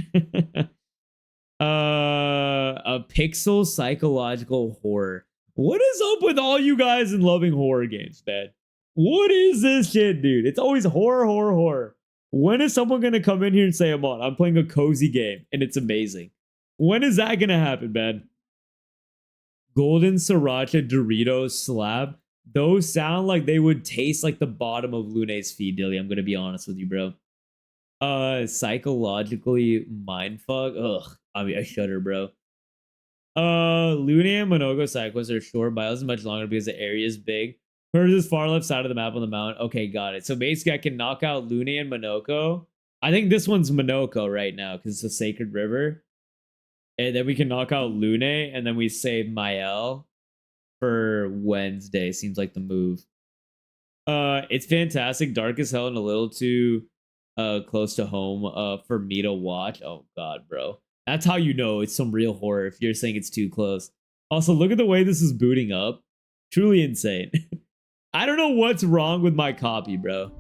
A pixel psychological horror. What is up with all you guys in loving horror games, man? What is this shit, dude? It's always horror. When is someone going to come in here and say, I'm playing a cozy game and it's amazing? When is that going to happen, man? Golden Sriracha Doritos slab. Those sound like they would taste like the bottom of Lune's feet, Dilly. I'm going to be honest with you, bro. Psychologically mindfuck. Ugh. I mean, I shudder, bro. Lune and Monoko side quests are short. Bios is much longer because the area is big. Hers is far left side of the map on the mountain. Okay, got it. So basically, I can knock out Lune and Monoko. I think this one's Monoko right now because it's a sacred river. And then we can knock out Lune, and then we save Mael for Wednesday. Seems like the move. It's fantastic. Dark as hell and a little too close to home for me to watch. Oh god, bro. That's how you know it's some real horror if you're saying it's too close. Also, look at the way this is booting up. Truly insane. I don't know what's wrong with my copy, bro.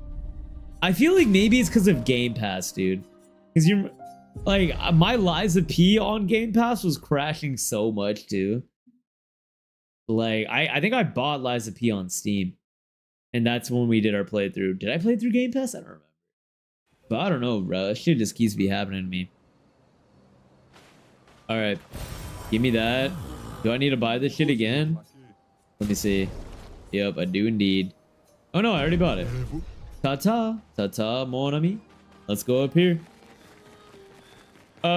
I feel like maybe it's because of Game Pass, dude. Because you're like, my Liza P on Game Pass was crashing so much, too. Like, I think I bought Liza P on Steam. And that's when we did our playthrough. Did I play through Game Pass? I don't remember. But I don't know, bro. That shit just keeps happening to me. Alright. Give me that. Do I need to buy this shit again? Let me see. Yep, I do indeed. Oh no, I already bought it. Ta-ta. Ta-ta, mon ami. Let's go up here. Where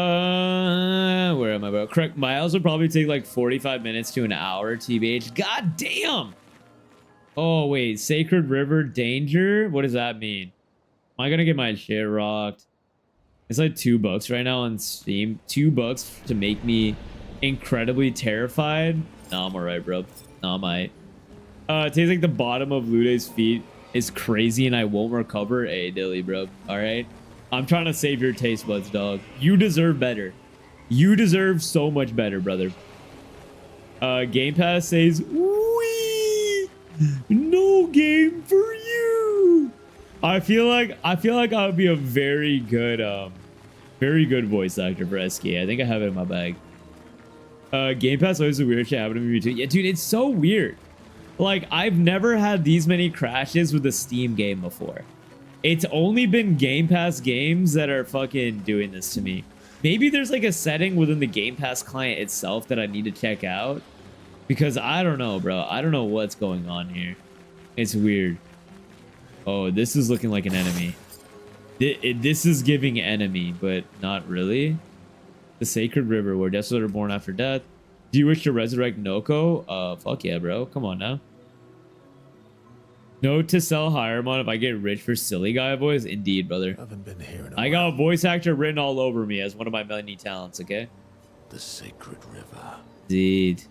am I, bro? Correct. Miles would probably take like 45 minutes to an hour, TBH. God damn! Oh, wait. Sacred River Danger? What does that mean? Am I gonna get my shit rocked? It's like $2 right now on Steam. $2 to make me incredibly terrified. Nah, I'm alright, bro. Nah, I'm alright. It tastes like the bottom of Lude's feet is crazy and I won't recover. Hey, Dilly, bro. Alright? I'm trying to save your taste buds, dog. You deserve better. You deserve so much better, brother. Game Pass says, wee! No game for you! I feel like I would be a very good voice actor for SK. I think I have it in my bag. Game Pass always a weird shit happened to me too. Yeah, dude, it's so weird. Like, I've never had these many crashes with a Steam game before. It's only been Game Pass games that are fucking doing this to me. Maybe there's like a setting within the Game Pass client itself that I need to check out. Because I don't know, bro. I don't know what's going on here. It's weird. Oh, this is looking like an enemy. This is giving enemy, but not really. The Sacred River, where deaths are born after death. Do you wish to resurrect Noko? Fuck yeah, bro. Come on now. Note to sell Hiremon if I get rich for silly guy voice. Indeed, brother. Haven't been here in a I got a voice actor written all over me as one of my many talents, okay? The Sacred River. Indeed.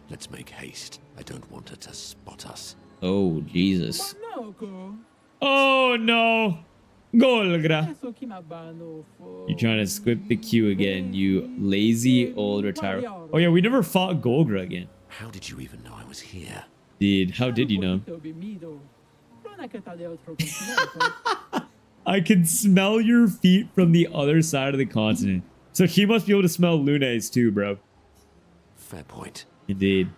Let's make haste. I don't want her to spot us. Oh, Jesus. Oh, no. Golgra. You're trying to squip the queue again, you lazy old retired. Oh, yeah, we never fought Golgra again. How did you even know I was here? Dude, how did you know? I can smell your feet from the other side of the continent. So she must be able to smell Lunes too, bro. Fair point. Indeed.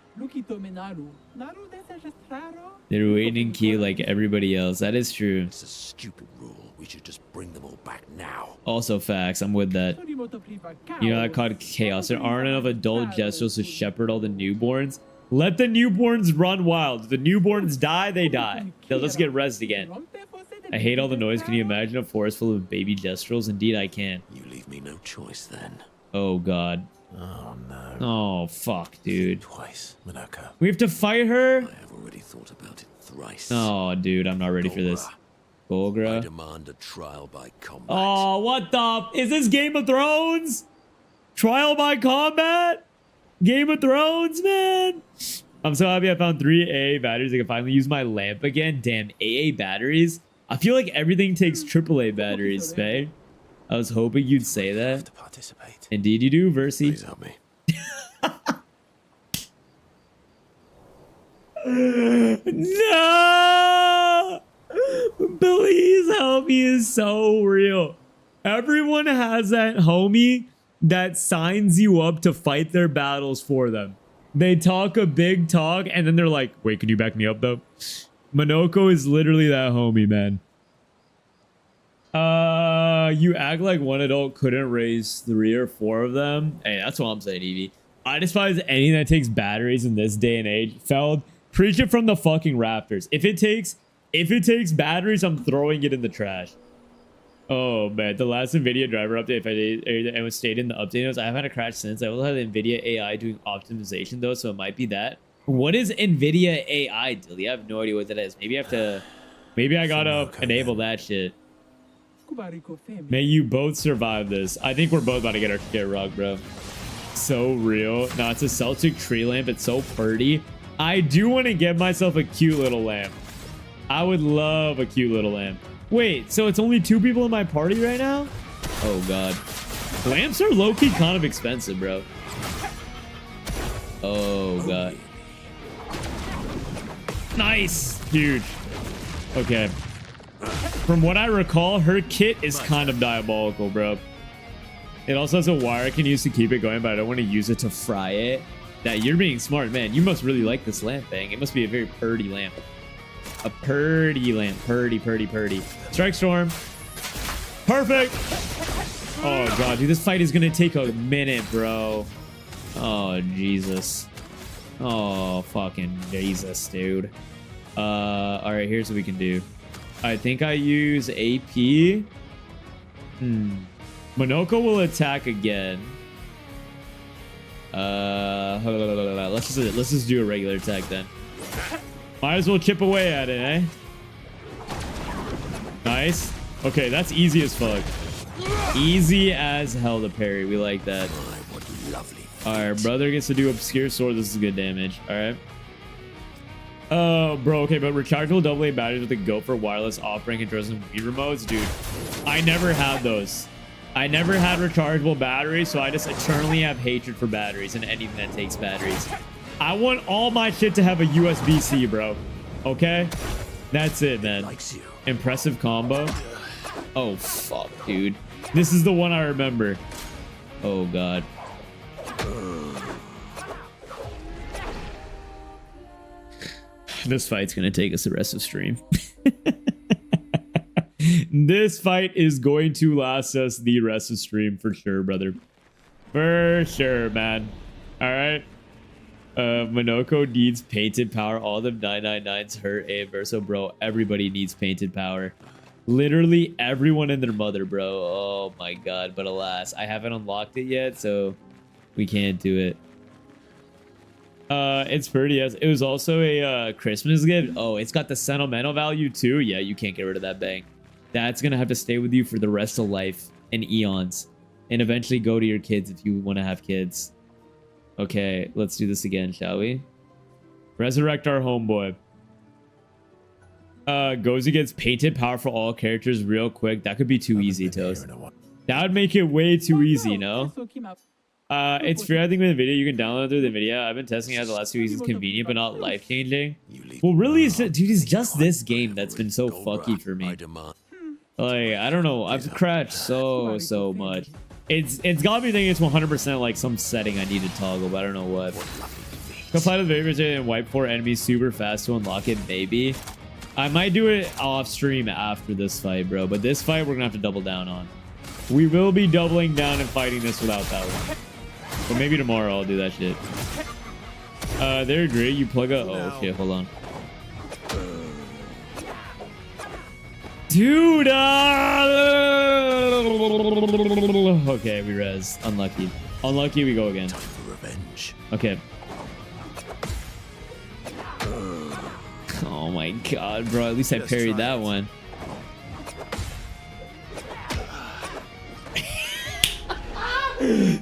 They're waiting key like everybody else. That is true. It's a stupid rule. We should just bring them all back now. Also facts. I'm with that. You know that called chaos. There aren't enough adult Jesters to shepherd all the newborns. Let the newborns run wild. If the newborns die, they die. They'll just get rezzed again. I hate all the noise. Can you imagine a forest full of baby Jestrels? Indeed, I can. You leave me no choice then. Oh, God. Oh no. Oh, fuck, dude. Twice, Monoko. We have to fight her? I have already thought about it thrice. Oh, dude, I'm not ready for this. I Golgra. demand a trial by combat. Oh, what the? Is this Game of Thrones? Trial by combat? Game of Thrones, man? I'm so happy I found 3 AA batteries. I can finally use my lamp again. Damn, AA batteries? I feel like everything takes AAA batteries, Faye. I was hoping you'd say that. To participate. Indeed you do, Versi. Please help me. No! Please help me is so real. Everyone has that homie that signs you up to fight their battles for them. They talk a big talk and then they're like, wait, can you back me up though? Monoko is literally that homie, man. You act like one adult couldn't raise 3 or 4 of them. Hey, that's what I'm saying, Evie. I despise anything that takes batteries in this day and age. Feld, preach it from the fucking rafters. If it takes batteries, I'm throwing it in the trash. Oh man, the last NVIDIA driver update, if I did, it was stated in the update notes, I haven't had a crash since. I also have the NVIDIA AI doing optimization though, so it might be that. What is NVIDIA AI, Dilly? I have no idea what that is. Maybe I have to, maybe I gotta enable that shit. May you both survive this. I think we're both about to get our shit rocked, bro. So real. No, it's a Celtic tree lamp. It's so pretty. I do want to get myself a cute little lamp. I would love a cute little lamp. Wait, so it's only 2 people in my party right now? Oh, God. Lamps are low-key kind of expensive, bro. Oh, God. Nice. Huge. Okay. From what I recall, her kit is kind of diabolical, bro. It also has a wire I can use to keep it going, but I don't want to use it to fry it. That you're being smart, man. You must really like this lamp thing. It must be a very purty lamp. A purty lamp. Purty, purty, purty. Strike storm. Perfect. Oh, God. Dude, this fight is going to take a minute, bro. Oh, Jesus. Oh, fucking Jesus, dude. All right, here's what we can do. I think I use AP. Monoko will attack again. Let's just do a regular attack then. Might as well chip away at it, eh? Nice. Okay, that's easy as fuck. Easy as hell to parry. We like that. All right, brother gets to do obscure sword. This is good damage. All right. Oh, bro. Okay, but rechargeable AA batteries with the Gopher wireless off-brand controls and Wii remotes, dude. I never had those. I never had rechargeable batteries, so I just eternally have hatred for batteries and anything that takes batteries. I want all my shit to have a USB-C, bro. Okay? That's it, man. Impressive combo. Oh, fuck, dude. This is the one I remember. Oh, God. This fight's gonna take us the rest of stream. This fight is going to last us the rest of stream for sure, brother. For sure, man. All right. Monoko needs painted power. All them 999s hurt a verso, bro. Everybody needs painted power. Literally everyone and their mother, bro. Oh my God. But alas, I haven't unlocked it yet, so we can't do it. It's pretty. Yes, it was also a Christmas gift. Oh, it's got the sentimental value too. Yeah, you can't get rid of that bang. That's gonna have to stay with you for the rest of life and eons, and eventually go to your kids if you want to have kids. Okay, let's do this again, shall we? Resurrect our homeboy. Gozu gets painted power for all characters real quick. That could be too easy, Toast. That would make it way too easy, no? It's free, I think, with the video. You can download through the video. I've been testing it out the last 2 weeks. It's convenient, but not life-changing. Well, really, dude, it's just this game that's been so fucky for me. Like, I don't know. I've crashed so much. It's got me thinking it's 100% like some setting I need to toggle, but I don't know what. Comply to the favorites and wipe 4 enemies super fast to unlock it, maybe. I might do it off stream after this fight, bro. But this fight, we're gonna have to double down on. We will be doubling down and fighting this without that one. But maybe tomorrow I'll do that shit. They're great. You plug a... Oh, shit. Hold on. Dude! Okay, we res. Unlucky. Unlucky, we go again. Time for revenge. Okay. Oh my god, bro. At least I parried that one.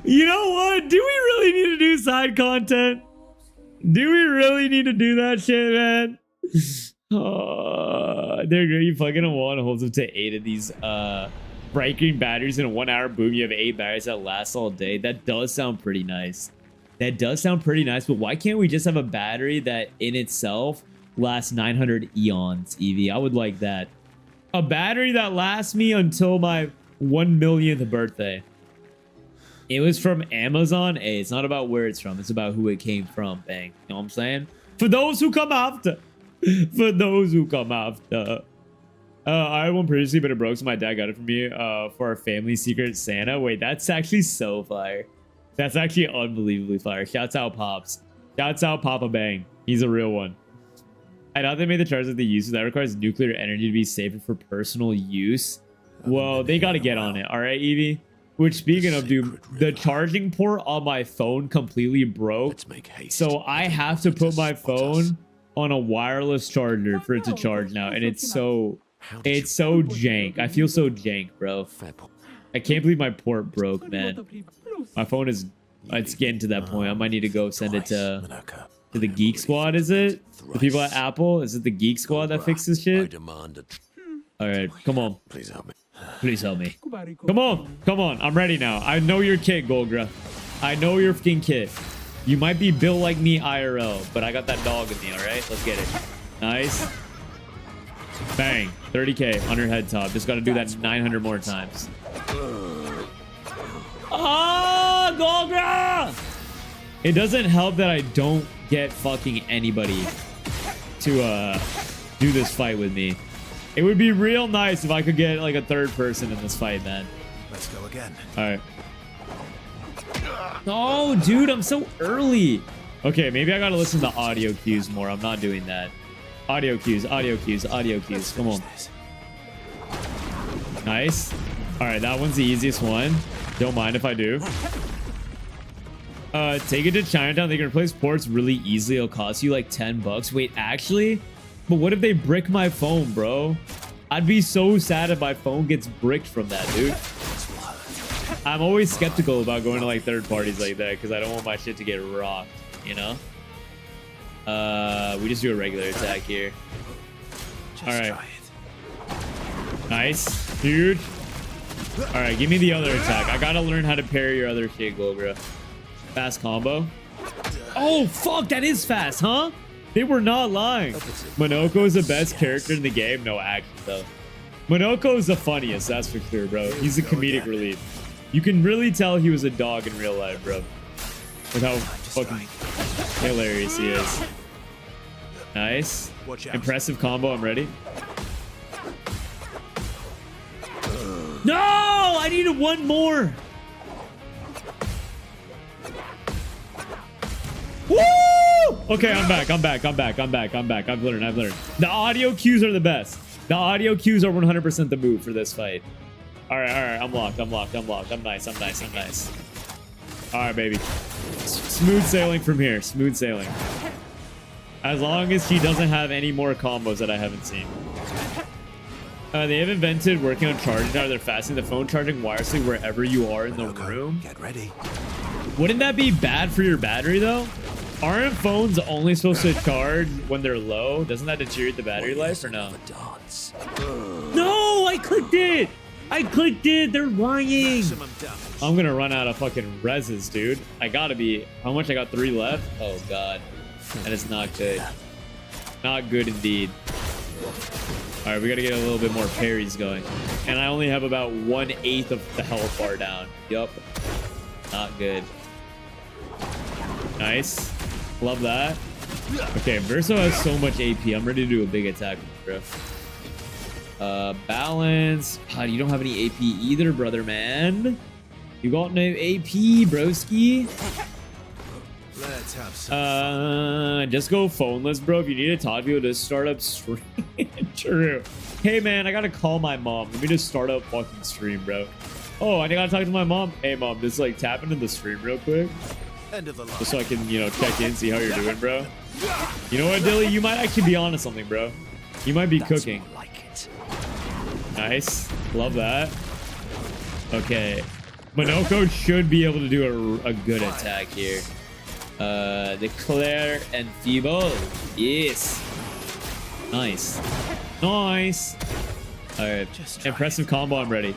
You know what? Do we really need to do side content? Do we really need to do that shit, man? Oh, there you go. You plug in a wall and holds up to 8 of these bright green batteries in a 1 hour boom. You have 8 batteries that last all day. That does sound pretty nice. That does sound pretty nice, but why can't we just have a battery that in itself lasts 900 eons, Evie? I would like that. A battery that lasts me until my 1 millionth birthday. It was from Amazon. Hey, it's not about where it's from. It's about who it came from. Bang. You know what I'm saying? For those who come after. For those who come after. I had one previously, but it broke, so my dad got it for me for our family secret Santa. Wait, that's actually so fire. That's actually unbelievably fire. Shouts out Pops. Shouts out Papa Bang. He's a real one. I doubt they made the charge that they use, so that requires nuclear energy to be safer for personal use. Well, they got to get on it. All right, Evie? Which, speaking of, dude, the charging port on my phone completely broke. So I have to put my phone on a wireless charger for it to charge now. And it's so jank. I feel so jank, bro. I can't believe my port broke, man. My phone is, it's getting to that point. I might need to go send it to the Geek Squad, is it? The people at Apple? Is it the Geek Squad that fixes shit? All right, come on. Please help me. Please help me. Come on. Come on. I'm ready now. I know your kid, Golgra. I know your fucking kid. You might be built like me IRL, but I got that dog in me, all right? Let's get it. Nice. Bang. 30k on your head top. Just got to do that 900 more times. Ah, Golgra! It doesn't help that I don't get fucking anybody to do this fight with me. It would be real nice if I could get like a third person in this fight, man. Let's go again. All right. Oh, dude, I'm so early. Okay, maybe I gotta listen to audio cues more. I'm not doing that. Audio cues, audio cues, audio cues. Come on. Nice. All right, that one's the easiest one. Don't mind if I do. Take it to Chinatown. They can replace ports really easily. It'll cost you like 10 bucks. Wait, actually? But what if they brick my phone, bro? I'd be so sad if my phone gets bricked from that, dude. I'm always skeptical about going to like third parties like that because I don't want my shit to get rocked, you know? We just do a regular attack here. All right. Nice, dude. All right, give me the other attack. I gotta learn how to parry your other shit, Golgra. Fast combo. Oh, fuck, that is fast, huh? They were not lying. Monoko is the best character in the game. No, actually, though. Monoko is the funniest, that's for sure, bro. He's a comedic relief. You can really tell he was a dog in real life, bro. With how fucking hilarious he is. Nice. Impressive combo. I'm ready. No! I needed one more. Woo! Okay, I'm back. I've learned. The audio cues are the best. The audio cues are 100% the move for this fight. All right. I'm locked. I'm nice. All right, baby. Smooth sailing from here. Smooth sailing. As long as she doesn't have any more combos that I haven't seen. They have invented working on charging. Now they're fastening the phone charging wirelessly wherever you are in the room. Get ready. Wouldn't that be bad for your battery, though? Aren't phones only supposed to charge when they're low? Doesn't that deteriorate the battery life or no? Dance. No, I clicked it. I clicked it. They're lying. I'm gonna run out of fucking reses, dude. I gotta be. How much? I got 3 left. Oh god, that is not good. Not good indeed. All right, we gotta get a little bit more parries going, and I only have about 1/8 of the health bar down. Yup, not good. Nice. Love that. Okay, Verso has so much AP. I'm ready to do a big attack, bro. Balance. God, you don't have any AP either, brother, man. You got no AP, broski. Let's have some. Just go phoneless, bro. If you need to talk to people, just start up stream. True. Hey, man, I gotta call my mom. Let me just start up fucking stream, bro. Oh, I gotta talk to my mom. Hey, mom, just like tap into the stream real quick. End of the line. Just so I can, you know, check in, see how you're doing, bro. You know what, Dilly? You might actually be onto something, bro. You might be cooking. Like it. Nice. Love that. Okay. Monoko should be able to do a good attack here. The Clair and Feeble. Yes. Nice. Nice. Alright. Impressive combo. I'm ready.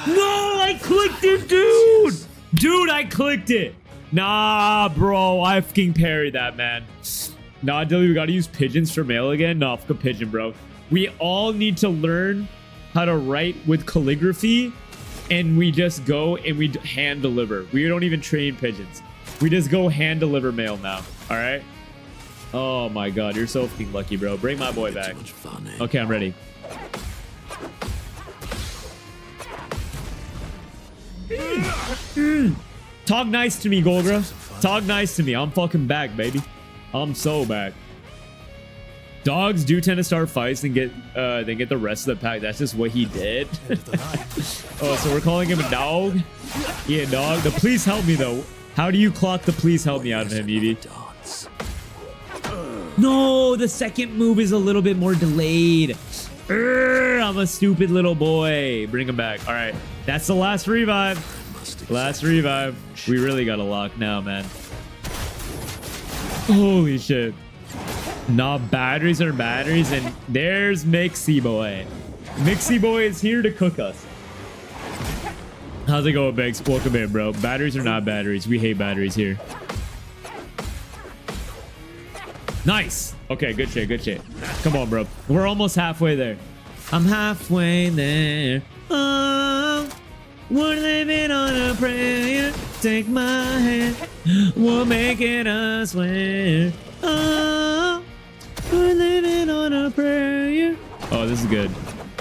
No, I clicked it, dude. Dude, I clicked it. Nah, bro. I fucking parried that, man. Nah, Dilly, we gotta use pigeons for mail again. Nah, fuck a pigeon, bro. We all need to learn how to write with calligraphy, and we just go and we hand deliver. We don't even train pigeons. We just go hand deliver mail now. All right. Oh my god, you're so fucking lucky, bro. Bring my boy back. Okay, I'm ready. Talk nice to me, Golgra. Talk nice to me. I'm fucking back, baby. I'm so back. Dogs do tend to start fights and get the rest of the pack. That's just what he did. Oh, so we're calling him a dog? Yeah, dog. The please help me though. How do you clock the please help me out of him, Evie? No, the second move is a little bit more delayed. I'm a stupid little boy. Bring him back. All right, that's the last revive. Last revive. We really got to lock now, man. Holy shit. Nah, batteries are batteries, and there's Mixie Boy. Mixie Boy is here to cook us. How's it going, Begs? Welcome in, bro. Batteries are not batteries. We hate batteries here. Nice. Okay, good shit, good shit. Come on, bro. We're almost halfway there. I'm halfway there. Oh, we're living on a prayer. Take my hand. We'll make it, I swear. Oh, we're living on a prayer. Oh, this is good.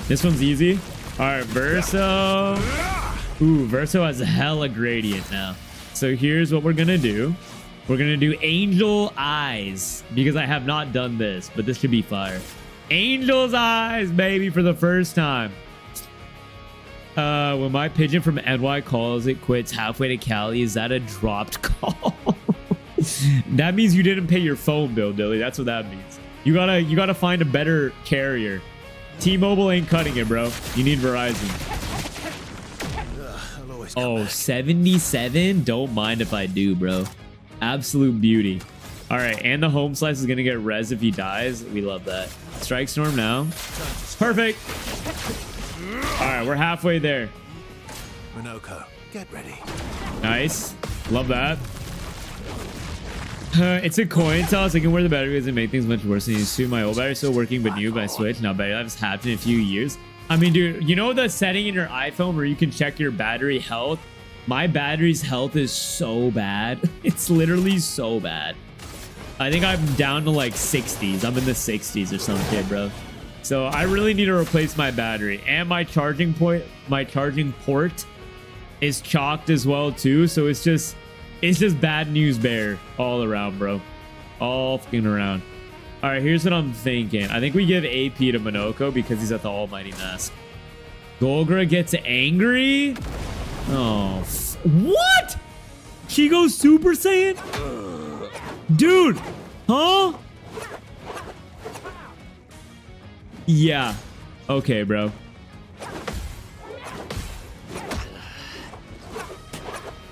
This one's easy. All right, Verso. Ooh, Verso has a hella gradient now. So here's what we're gonna do. We're gonna do Angel Eyes because I have not done this, but this should be fire. Angel's Eyes, baby, for the first time. When my pigeon from NY calls it quits halfway to Cali, is that a dropped call? That means you didn't pay your phone bill, Dilly. That's what that means. You gotta find a better carrier. T-Mobile ain't cutting it, bro. You need Verizon. Oh, 77? Don't mind if I do, bro. Absolute beauty. All right, and the home slice is gonna get res if he dies. We love that. Strike Storm now. Perfect. All right, we're halfway there. Monoko, get ready. Nice. Love that. It's a coin toss. I can wear the battery and make things much worse than used to. My old battery still working, but new by Switch. Now battery life has happened in a few years. I mean, dude, you know the setting in your iPhone where you can check your battery health? My battery's health is so bad. It's literally so bad. I think I'm down to like 60s. I'm in the 60s or something, bro. So I really need to replace my battery. And my charging port is chalked as well too. So it's just bad news bear all around, bro. All fucking around. All right, here's what I'm thinking. I think we give AP to Monoko because he's at the Almighty Mask. Golgra gets angry. Oh, what? She goes Super Saiyan? Dude, huh? Yeah. Okay, bro.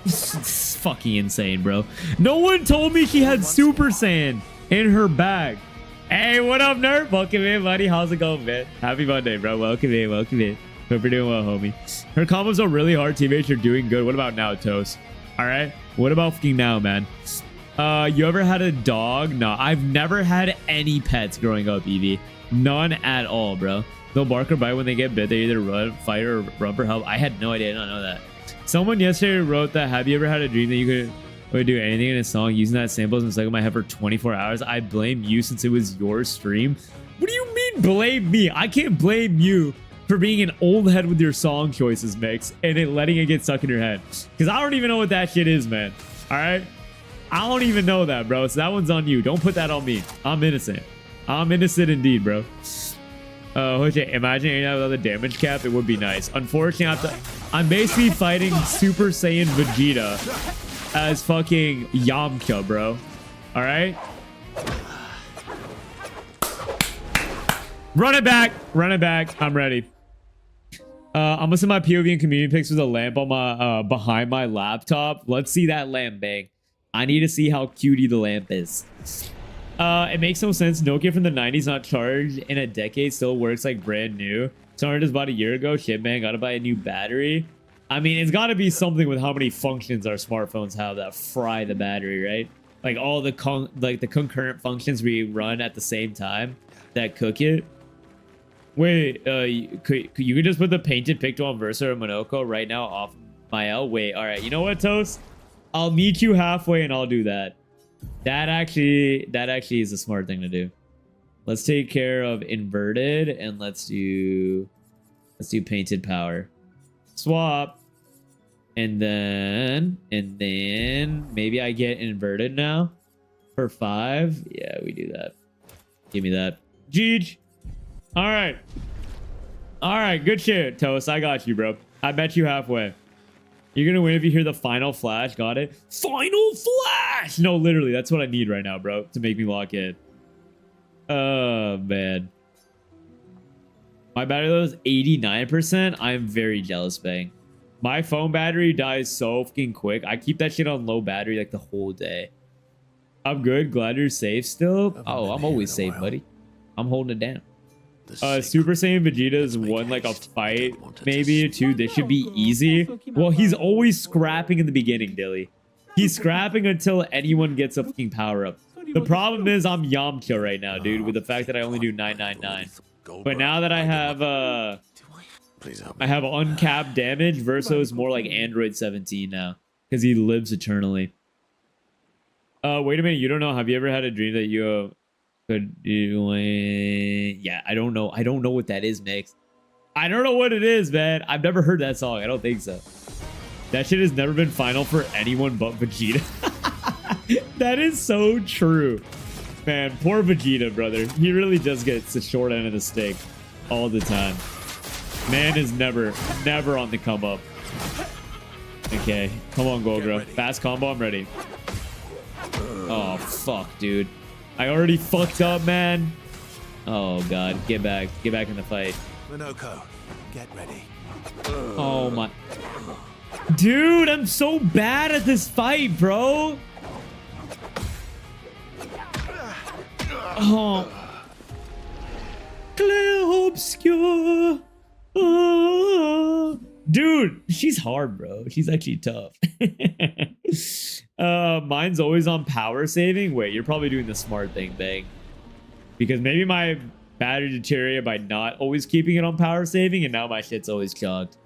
It's fucking insane, bro. No one told me she had Super Saiyan in her bag. Hey, what up, nerd? Welcome in, buddy. How's it going, man? Happy Monday, bro. Welcome in. Welcome in. Hope you're doing well, homie. Her combos are really hard. Teammates are doing good. What about now, Toast? All right. What about fucking now, man? You ever had a dog? No, I've never had any pets growing up, Evie. None at all, bro. They'll bark or bite when they get bit. They either run, fight, or run for help. I had no idea. I did not know that. Someone yesterday wrote that, have you ever had a dream that you would do anything in a song using that sample and stuck in my head for 24 hours? I blame you since it was your stream. What do you mean blame me? I can't blame you for being an old head with your song choices, Mix, and letting it get stuck in your head. Because I don't even know what that shit is, man. All right? I don't even know that, bro. So that one's on you. Don't put that on me. I'm innocent. I'm innocent indeed, bro. Imagine without the damage cap. It would be nice. Unfortunately, I'm basically fighting Super Saiyan Vegeta as fucking Yamcha, bro. All right? Run it back. Run it back. I'm ready. I'm gonna send my POV and community pics with a lamp on my behind my laptop. Let's see that lamp, bang. I need to see how cutie the lamp is. It makes no sense. Nokia from the 90s not charged in a decade still works like brand new. Someone just bought a year ago. Shit, man, gotta buy a new battery. I mean, it's gotta be something with how many functions our smartphones have that fry the battery, right? Like all the concurrent functions we run at the same time that cook it. Wait, you could just put the painted picto on Versa or Monoko right now off my L. Wait, all right. You know what, Toast? I'll meet you halfway and I'll do that. That actually is a smart thing to do. Let's take care of inverted and let's do painted power. Swap. And then maybe I get inverted now for 5. Yeah, we do that. Give me that. Jeej. All right. All right. Good shit, Toast. I got you, bro. I bet you halfway. You're going to win if you hear the final flash. Got it? Final flash! No, literally. That's what I need right now, bro, to make me lock in. Oh, man. My battery level is 89%. I'm very jealous, bang. My phone battery dies so fucking quick. I keep that shit on low battery like the whole day. I'm good. Glad you're safe still. Oh, I'm always safe, buddy. I'm holding it down. Super Saiyan Vegeta's won like a fight, maybe 2. This should be easy. Well, he's always scrapping in the beginning, Dilly. He's scrapping until anyone gets a fucking power up. The problem is I'm Yamcha right now, dude, with the fact that I only do 999. But now that I have uncapped damage, Verso is more like Android 17 now because he lives eternally. Wait a minute, you don't know? Have you ever had a dream that you could do? Yeah, I don't know. I don't know what that is, Mix. I don't know what it is, man. I've never heard that song. I don't think so. That shit has never been final for anyone but Vegeta. That is so true. Man, poor Vegeta, brother. He really just gets the short end of the stick all the time. Man is never on the come up. Okay, come on, Golgra. Fast combo, I'm ready. Oh, fuck, dude. I already fucked up, man. Oh, God. Get back. Get back in the fight. Monoko, get ready. Oh, my. Dude, I'm so bad at this fight, bro. Oh. Clair Obscur. Oh. Dude, she's hard, bro. She's actually tough. Mine's always on power saving. Wait, you're probably doing the smart thing, bang. Because maybe my battery deteriorated by not always keeping it on power saving, and now my shit's always clogged.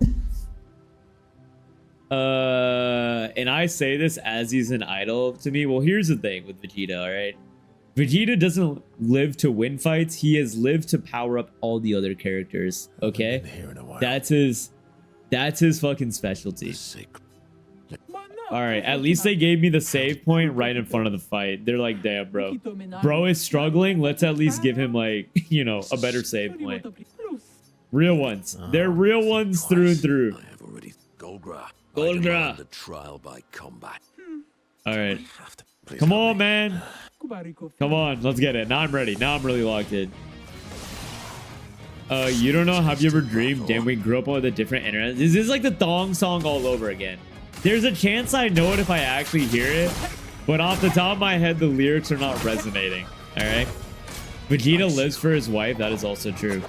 And I say this as he's an idol to me. Well, here's the thing with Vegeta, all right? Vegeta doesn't live to win fights. He has lived to power up all the other characters, okay? That's his fucking specialty. All right, at least they gave me the save point right in front of the fight. They're like, damn, bro. Bro is struggling. Let's at least give him, like, you know, a better save point. Real ones. They're real ones through and through. I have already Golgra. Golgra. The trial by combat. All right. Come on, man. Come on, let's get it. Now I'm ready. Now I'm really locked in. You don't know? Have you ever dreamed? Damn, we grew up on the different internet. This is like the thong song all over again. There's a chance I know it if I actually hear it, but off the top of my head, the lyrics are not resonating. All right. Vegeta lives for his wife. That is also true.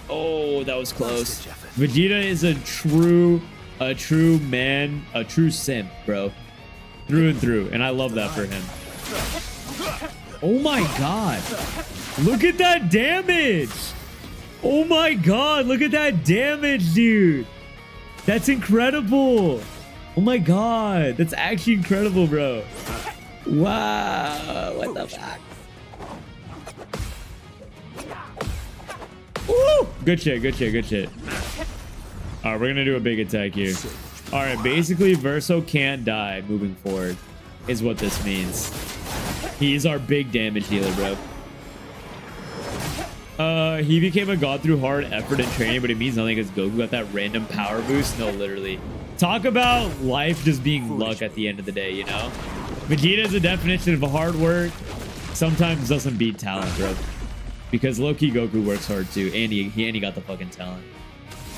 Oh, that was close. Vegeta is a true man, a true simp, bro. Through and through. And I love that for him. Oh my god. Look at that damage. Oh my god. Look at that damage, dude. That's incredible. Oh my god. That's actually incredible, bro. Wow. What the fuck? Woo! Good shit, good shit, good shit. All right, we're gonna do a big attack here. All right, basically Verso can't die moving forward is what this means. He's our big damage healer, bro. He became a god through hard effort and training, but it means nothing because Goku got that random power boost. No, literally. Talk about life just being luck at the end of the day, you know? Vegeta is a definition of hard work. Sometimes doesn't beat talent, bro. Because low-key Goku works hard too, and he got the fucking talent.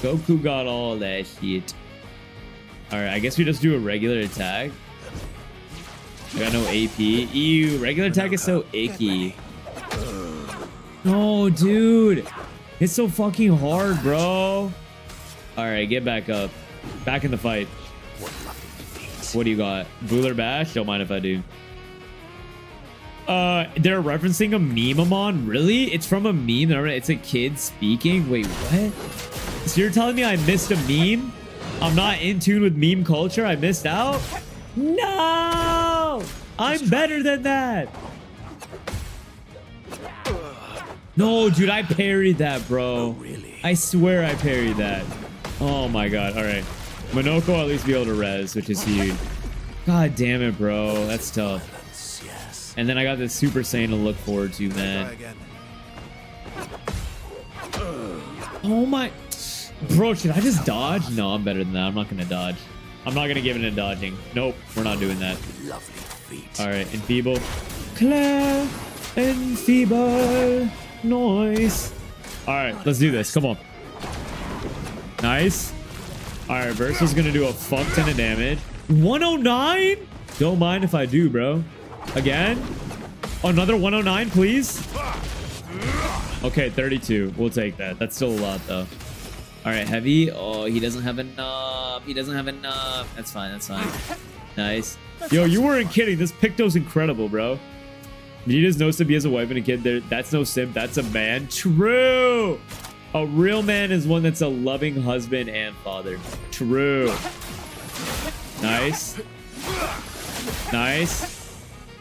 Goku got all that shit. All right, I guess we just do a regular attack. I got no AP. Ew, regular attack is so icky. No, dude. It's so fucking hard, bro. All right, get back up. Back in the fight. What do you got? Bueller Bash? Don't mind if I do. They're referencing a meme I'm on. Really? It's from a meme. It's a kid speaking. Wait, what? So you're telling me I missed a meme? I'm not in tune with meme culture. I missed out? No! I'm better than that. No, dude, I parried that, bro. I swear I parried that. Oh my god. All right. Monoko will at least be able to res, which is huge. God damn it, bro. That's tough. And then I got this Super Saiyan to look forward to, man. Oh my... Bro, should I just dodge? No, I'm better than that. I'm not going to dodge. I'm not going to give it a dodging. Nope, we're not doing that. Alright, Enfeeble. Clair Enfeeble. Nice. Alright, let's do this. Come on. Nice. Alright, Verso's going to do a fuck ton of damage. 109? Don't mind if I do, bro. Again? Another 109, please? Okay, 32. We'll take that. That's still a lot, though. All right, heavy. Oh, he doesn't have enough. He doesn't have enough. That's fine. That's fine. Nice. Yo, you weren't kidding. This Picto's incredible, bro. Vegeta's no simp. He has a wife and a kid. There. That's no simp. That's a man. True. A real man is one that's a loving husband and father. True. Nice. Nice.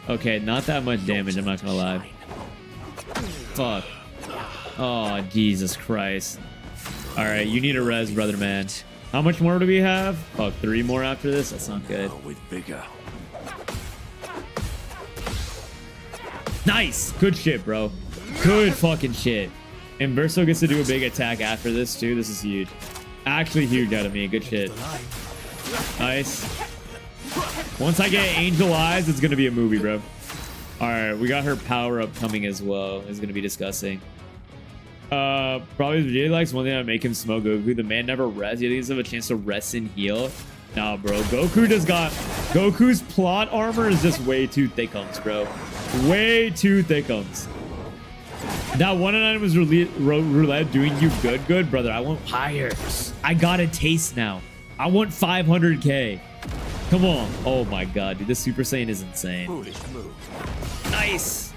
Okay, not that much damage, I'm not gonna lie. Fuck. Oh, Jesus Christ. Alright, you need a res, brother man. How much more do we have? Oh, 3 more after this? That's not good. With bigger. Nice! Good shit, bro. Good fucking shit. And Verso gets to do a big attack after this, too. This is huge. Actually huge out of me. Good shit. Nice. Once I get Angel Eyes, it's going to be a movie, bro. All right, we got her power up coming as well. It's going to be disgusting. Probably Vegeta likes one thing that make him smell Goku. The man never rests. He doesn't have a chance to rest and heal. Nah, bro. Goku just got... Goku's plot armor is just way too thickums, bro. Way too thickums. That 109 was roulette doing you good, brother. I want higher. I got a taste now. I want 500k. Come on. Oh my god, dude. This Super Saiyan is insane. Nice.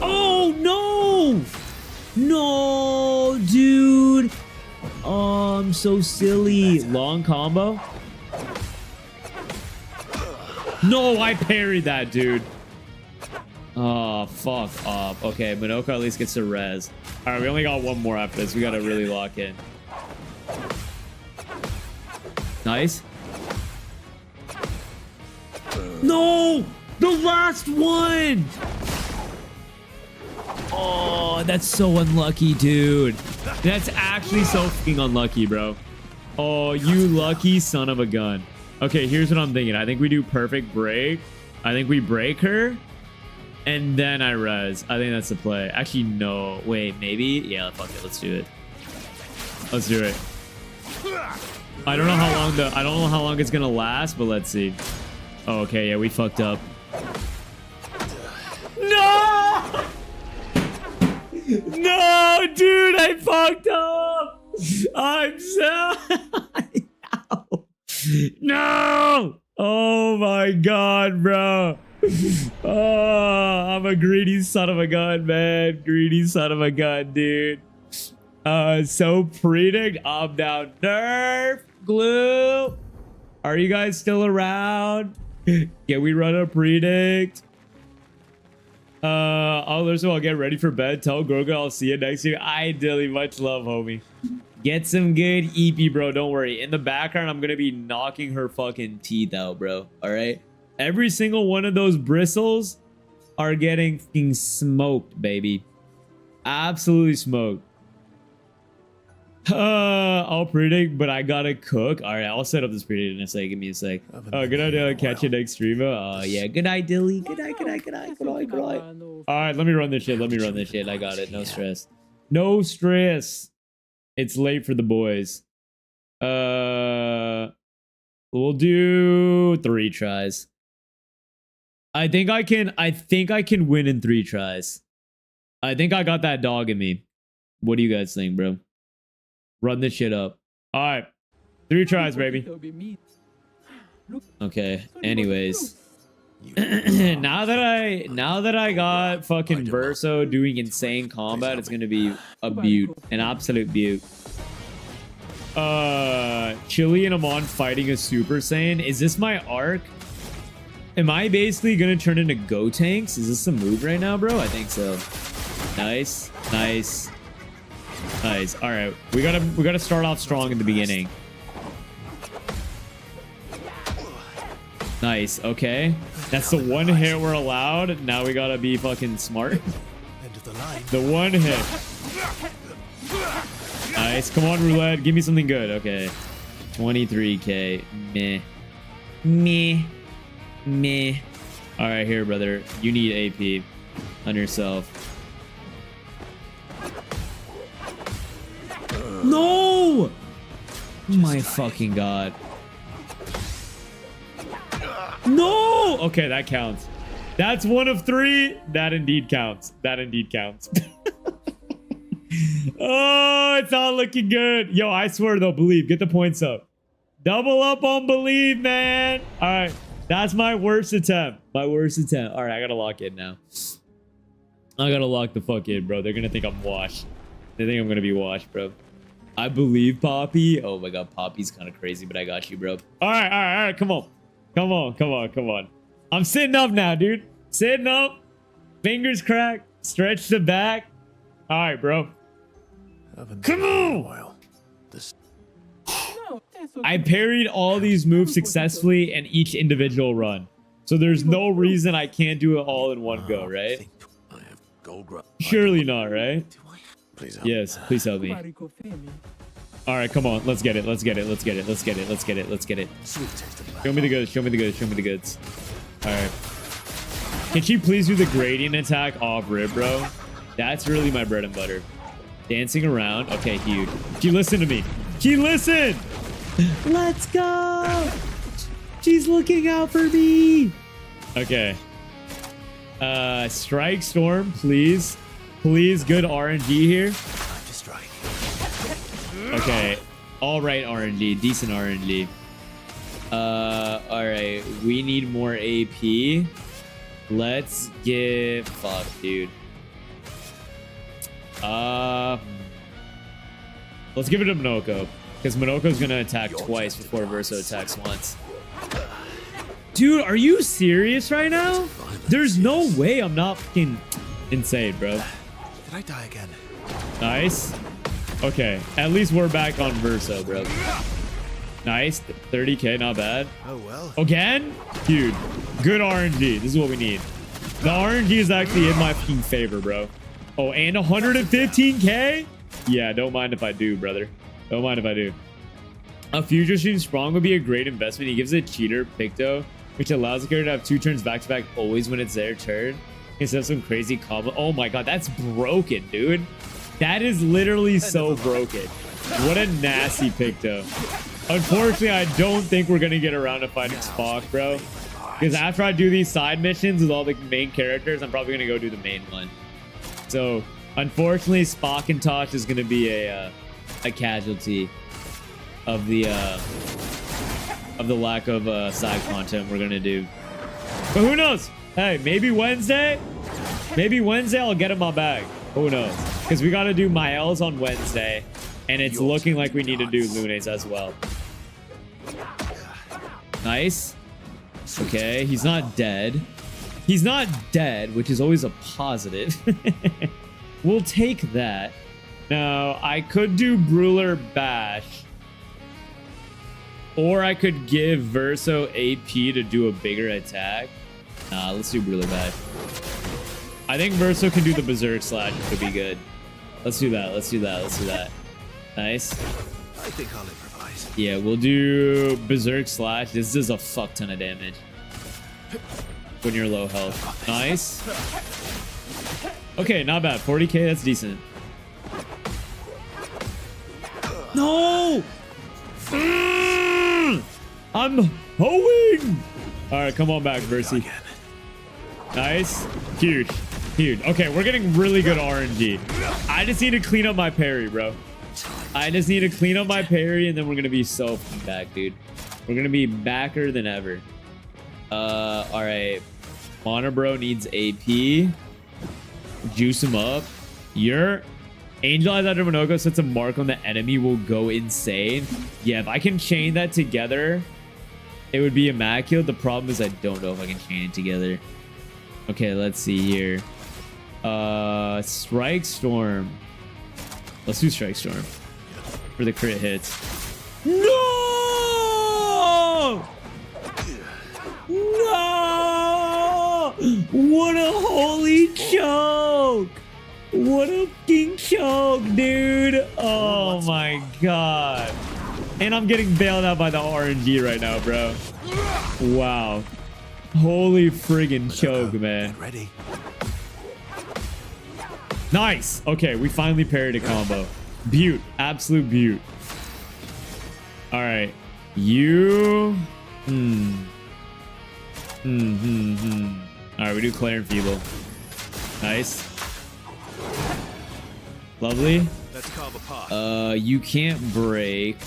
Oh, no. No, dude. Oh, I'm so silly. Long combo. No, I parried that, dude. Oh, fuck off. Okay, Monoko at least gets a res. All right, we only got one more after this. We got to really lock in. Nice. No! The last one! Oh, that's so unlucky, dude. That's actually so fucking unlucky, bro. Oh, you lucky son of a gun. Okay, here's what I'm thinking. I think we do perfect break. I think we break her. And then I res. I think that's the play. Actually, no. Wait, maybe? Yeah, fuck it. Let's do it. Let's do it. I don't know how long it's gonna last, but let's see. Oh, okay, yeah, we fucked up. No! No, dude, I fucked up. I'm so no. Oh my god, bro. Oh, I'm a greedy son of a gun, man. Greedy son of a gun, dude. So predict. I'm down. Nerf. Glue. Are you guys still around? Can we run a predict? I'll get ready for bed. Tell Grogu I'll see you next year. Ideally, much love, homie. Get some good EP, bro. Don't worry. In the background, I'm gonna be knocking her fucking teeth out, bro. All right. Every single one of those bristles are getting fucking smoked, baby. Absolutely smoked. I'll predict, but I gotta cook. All right, I'll set up this predict in a sec. Give me a sec. Good idea. Catch you next streamer. Yeah. Good night, Dilly. Good night. Good night. Good night. Good night. Good night. All right, let me run this shit. Let me run this shit. I got it. No stress. No stress. It's late for the boys. We'll do 3 tries. I think I can win in 3 tries. I think I got that dog in me. What do you guys think, bro? Run this shit up. All right. 3 tries, baby. Okay. Anyways. now that I got fucking Verso doing insane combat, it's gonna be a beaut. An absolute beaut. Chili and Amon fighting a Super Saiyan. Is this my arc? Am I basically gonna turn into Go Tanks? Is this a move right now, bro? I think so. Nice. Nice. Nice. All right, we gotta start off strong in the beginning. Nice. Okay, that's the one hit we're allowed. Now we gotta be fucking smart. The one hit. Nice. Come on, roulette. Give me something good. Okay. 23k. Meh. All right, here, brother. You need AP on yourself. No! Oh my fucking god. No! Okay, that counts. That's 1 of 3. That indeed counts. That indeed counts. Oh, it's not looking good. Yo, I swear though, believe. Get the points up. Double up on believe, man. All right. That's my worst attempt. My worst attempt. All right, I gotta lock in now. I gotta lock the fuck in, bro. They're gonna think I'm washed. They think I'm gonna be washed, bro. I believe Poppy. Oh my god, Poppy's kind of crazy, but I got you, bro. All right. Come on. I'm sitting up now, dude. Sitting up. Fingers cracked. Stretch the back. All right, bro. Come on. I parried all these moves successfully in each individual run. So there's no reason I can't do it all in one go, right? Surely not, right? Please help. Yes, please help me. All right, come on. Let's get it. Let's get it. Show me the goods. All right. Can she please do the gradient attack off rib, bro? That's really my bread and butter. Dancing around. Okay, huge. She listened to me. She listened. Let's go. She's looking out for me. Okay. Strike Storm, please. Please, good RNG here. Okay. All right, RNG. Decent RNG. All right. We need more AP. Let's get... Fuck, dude. Let's give it to Minoko. Because Minoko's going to attack twice before Verso attacks once. Dude, are you serious right now? There's no way I'm not fucking insane, bro. Did I die again? Nice. Okay, at least we're back on Verso, bro. Nice. 30k, not bad. Oh, well. Again? Dude, good RNG. This is what we need. The RNG is actually in my fucking favor, bro. Oh, and 115k? Yeah, don't mind if I do, brother. Don't mind if I do. A Future Stream Sprong would be a great investment. He gives a cheater Picto, which allows the character to have 2 turns back-to-back always when it's their turn. Instead of some crazy combo. Oh my god, that's broken, dude. That is literally so broken. What a nasty pick, though. Unfortunately, I don't think we're going to get around to fighting Spock, bro. Because after I do these side missions with all the main characters, I'm probably going to go do the main one. So, unfortunately, Spock and Tosh is going to be a casualty of the lack of side content we're going to do. But who knows? Hey, maybe Wednesday I'll get in my bag. Who knows? Because we got to do Mael's on Wednesday. And it's looking like we need to do Lunes as well. Nice. Okay, he's not dead. He's not dead, which is always a positive. We'll take that. Now, I could do Brûleur Bash. Or I could give Verso AP to do a bigger attack. Nah, let's do Brûleur Bash. I think Verso can do the Berserk Slash. It could be good. Let's do that. Let's do that. Let's do that. Nice. I think I'll improvise. Yeah, we'll do Berserk Slash. This does a fuck ton of damage when you're low health. Nice. Okay, not bad. 40k, that's decent. No! I'm hoeing! Alright, come on back, Versi. Nice. Huge. Huge. Okay, we're getting really good RNG. I just need to clean up my parry, bro. I just need to clean up my parry, and then we're gonna be so back, dude. We're gonna be backer than ever. All right. Monobro needs AP. Juice him up. Your Angel Eyes after Monoko sets a mark on the enemy will go insane. Yeah, if I can chain that together, it would be immaculate. The problem is I don't know if I can chain it together. Okay, let's see here. Strike Storm. Let's do Strike Storm for the crit hits. No! No! What a holy choke! What a fucking choke, dude! Oh my god. And I'm getting bailed out by the RNG right now, bro. Wow. Holy friggin' choke, man. Ready. Nice. Okay, we finally parried a combo. Beaut. Absolute beaut. All right. You. All right, we do Clair and Feeble. Nice. Lovely. Let's carve apart. You can't break.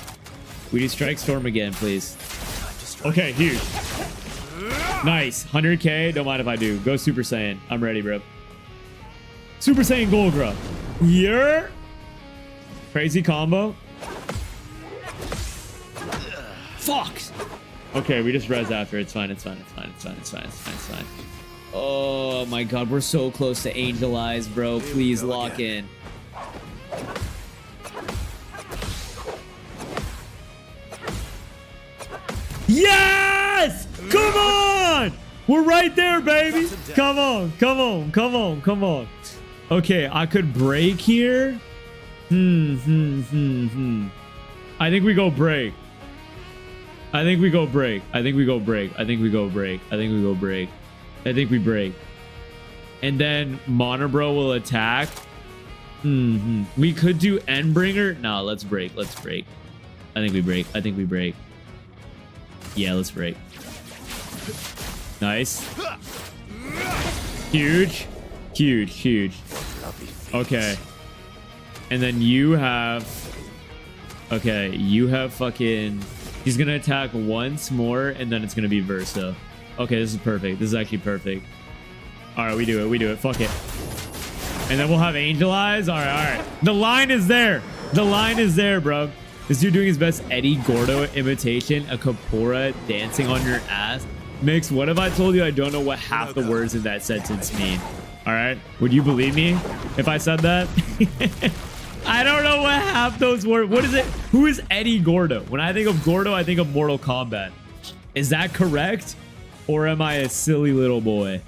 We do Strike Storm again, please. Okay, huge. Nice. 100k. Don't mind if I do. Go Super Saiyan. I'm ready, bro. Super Saiyan Golgra. Yeah. Crazy combo. Fuck. Okay, we just res after. It's fine. It's fine. It's fine. It's fine. It's fine. It's fine. It's fine. Oh my god, we're so close to Angel Eyes, bro. Please lock in. Yes! Come on! We're right there, baby. Come on. Come on. Come on. Come on. Okay, I could break here. I think we go break. I think we go break. I think we go break. I think we go break. I think we go break. I think we break. And then Monobro will attack. We could do Endbringer. No, let's break. Let's break. I think we break. I think we break. Yeah, let's break. Nice. Huge. Huge, huge. Okay. And then you have... Okay, you have fucking... He's gonna attack once more, and then it's gonna be Verso. Okay, this is perfect. This is actually perfect. Alright, we do it. We do it. Fuck it. And then we'll have Angel Eyes. Alright, alright. The line is there. The line is there, bro. This dude doing his best Eddie Gordo imitation. A Kapora dancing on your ass. Mix, what if I told you I don't know what half the words in that sentence mean? Alright? Would you believe me if I said that? I don't know what half those words... What is it? Who is Eddie Gordo? When I think of Gordo, I think of Mortal Kombat. Is that correct? Or am I a silly little boy?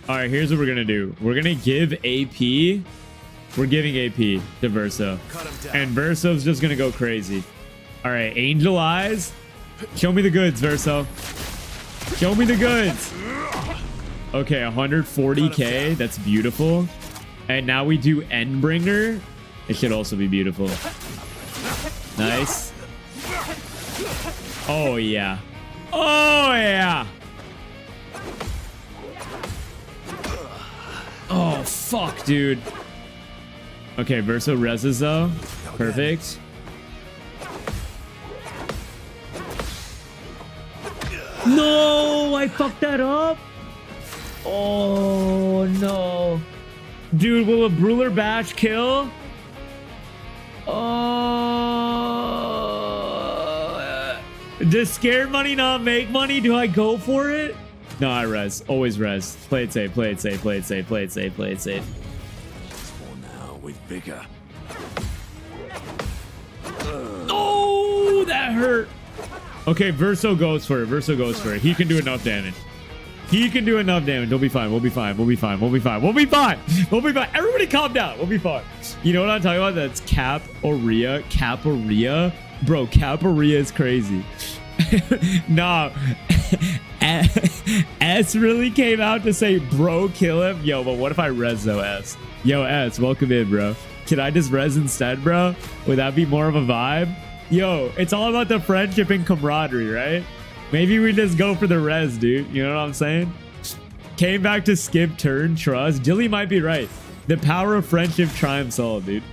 Alright, here's what we're gonna do. We're gonna give AP... We're giving AP to Verso. And Verso's just gonna go crazy. Alright, Angel Eyes. Show me the goods, Verso. Show me the goods. Okay, 140k. That's beautiful. And now we do Endbringer. It should also be beautiful. Nice. Oh, yeah. Oh, yeah. Oh, fuck, dude. Okay, Verso reses, though. Perfect. No, I fucked that up. Oh, no. Dude, will a Brawler Bash kill? Oh. Does scared money not make money? Do I go for it? No, I res. Always res. Play it safe, play it safe, play it safe, play it safe, play it safe. For now, with vigor. Oh, that hurt. Okay, Verso goes for it. Verso goes for it. He can do enough damage. He can do enough damage. We'll be fine. We'll be fine. We'll be fine. We'll be fine. We'll be fine. We'll be fine. Everybody calm down. We'll be fine. You know what I'm talking about? That's Cap-Oria. Cap-Oria. Bro, Cap-Oria is crazy. Nah. S really came out to say, bro, kill him. Yo, but what if I res though, S? Yo, S, welcome in, bro. Can I just res instead, bro? Would that be more of a vibe? Yo, it's all about the friendship and camaraderie, right? Maybe we just go for the res, dude. You know what I'm saying? Came back to skip turn, trust. Jilly might be right. The power of friendship triumphs all, dude.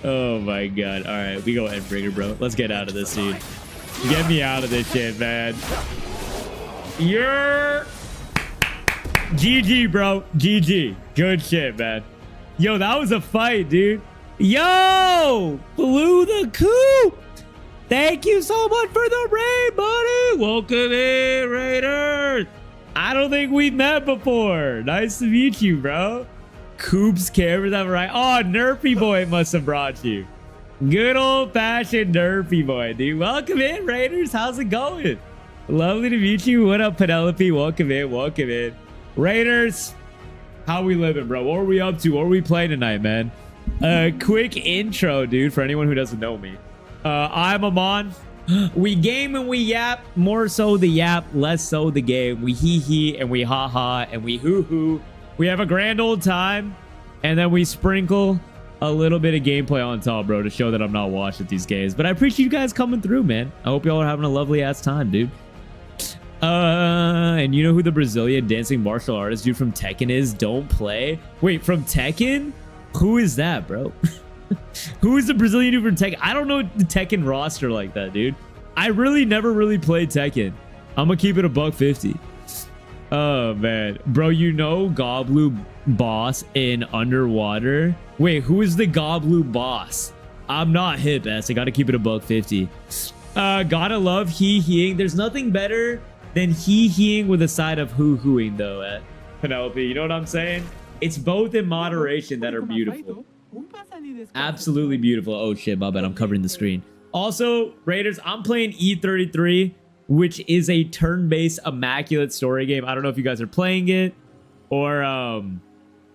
Oh my god. All right, we go Endbringer, bro. Let's get out of this, dude. Get me out of this shit, man. You're... GG, bro. GG. Good shit, man. Yo, that was a fight, dude. Yo! Blew the coop! Thank you so much for the raid, buddy! Welcome in, Raiders! I don't think we've met before. Nice to meet you, bro. Coop's cameras, I'm right. Oh, Nerfy Boy must have brought you. Good old-fashioned Nerfy Boy, dude. Welcome in, Raiders. How's it going? Lovely to meet you. What up, Penelope? Welcome in. Welcome in. Raiders, how we living, bro? What are we up to? What are we playing tonight, man? Quick intro, dude, for anyone who doesn't know me. I'm Amon. We game and we yap. More so the yap, less so the game. We hee and we ha and we hoo. We have a grand old time, and then we sprinkle a little bit of gameplay on top, bro, to show that I'm not washed at these games. But I appreciate you guys coming through, man. I hope y'all are having a lovely ass time, dude. And you know who the Brazilian dancing martial artist dude from Tekken is? Don't play. Wait, from Tekken? Who is that, bro? Who is the Brazilian dude from Tekken? I don't know the Tekken roster like that, dude. I really never really played Tekken. I'm gonna keep it a $150. Oh, man. Bro, you know Goblu boss in Underwater? Wait, who is the Goblu boss? I'm not hip, ass. I gotta keep it a $150. Gotta love hee-heeing. There's nothing better than hee-heeing with a side of hoo-hooing, though, at Penelope. You know what I'm saying? It's both in moderation that are beautiful. Absolutely beautiful. Oh, shit, my bad. I'm covering the screen. Also, Raiders, I'm playing E33, which is a turn-based immaculate story game. I don't know if you guys are playing it or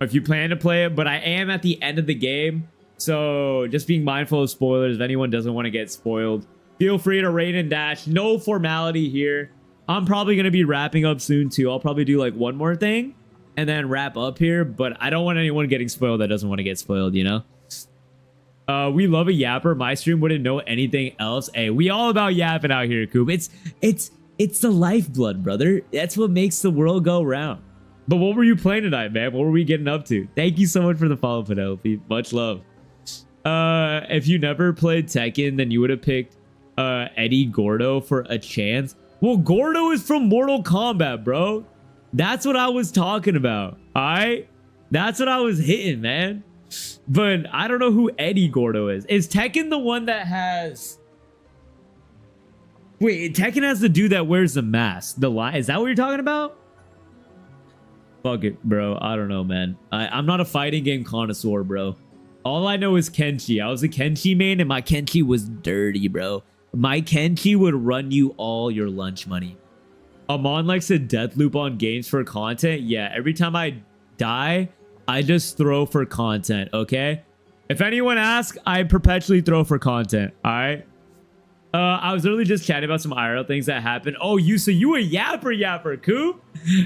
if you plan to play it, but I am at the end of the game. So just being mindful of spoilers. If anyone doesn't want to get spoiled, feel free to raid and dash. No formality here. I'm probably going to be wrapping up soon, too. I'll probably do like one more thing and then wrap up here. But I don't want anyone getting spoiled that doesn't want to get spoiled, you know? We love a yapper. My stream wouldn't know anything else. Hey, we all about yapping out here, Coop. It's the lifeblood, brother. That's what makes the world go round. But what were you playing tonight, man? What were we getting up to? Thank you so much for the follow, Penelope. Much love. If you never played Tekken, then you would have picked Eddie Gordo for a chance. Well, Gordo is from Mortal Kombat, bro. That's what I was talking about. All right? That's what I was hitting, man. But I don't know who Eddie Gordo is. Is Tekken the one that has... Wait, Tekken has the dude that wears the mask. The lie. Is that what you're talking about? Fuck it, bro. I don't know, man. I'm not a fighting game connoisseur, bro. All I know is Kenshi. I was a Kenshi main, and my Kenshi was dirty, bro. My Kenshi would run you all your lunch money. Amon likes to death loop on games for content. Yeah, every time I die, I just throw for content, okay? If anyone asks, I perpetually throw for content, all right? I was literally just chatting about some IRL things that happened. Oh, so you a yapper, Coop?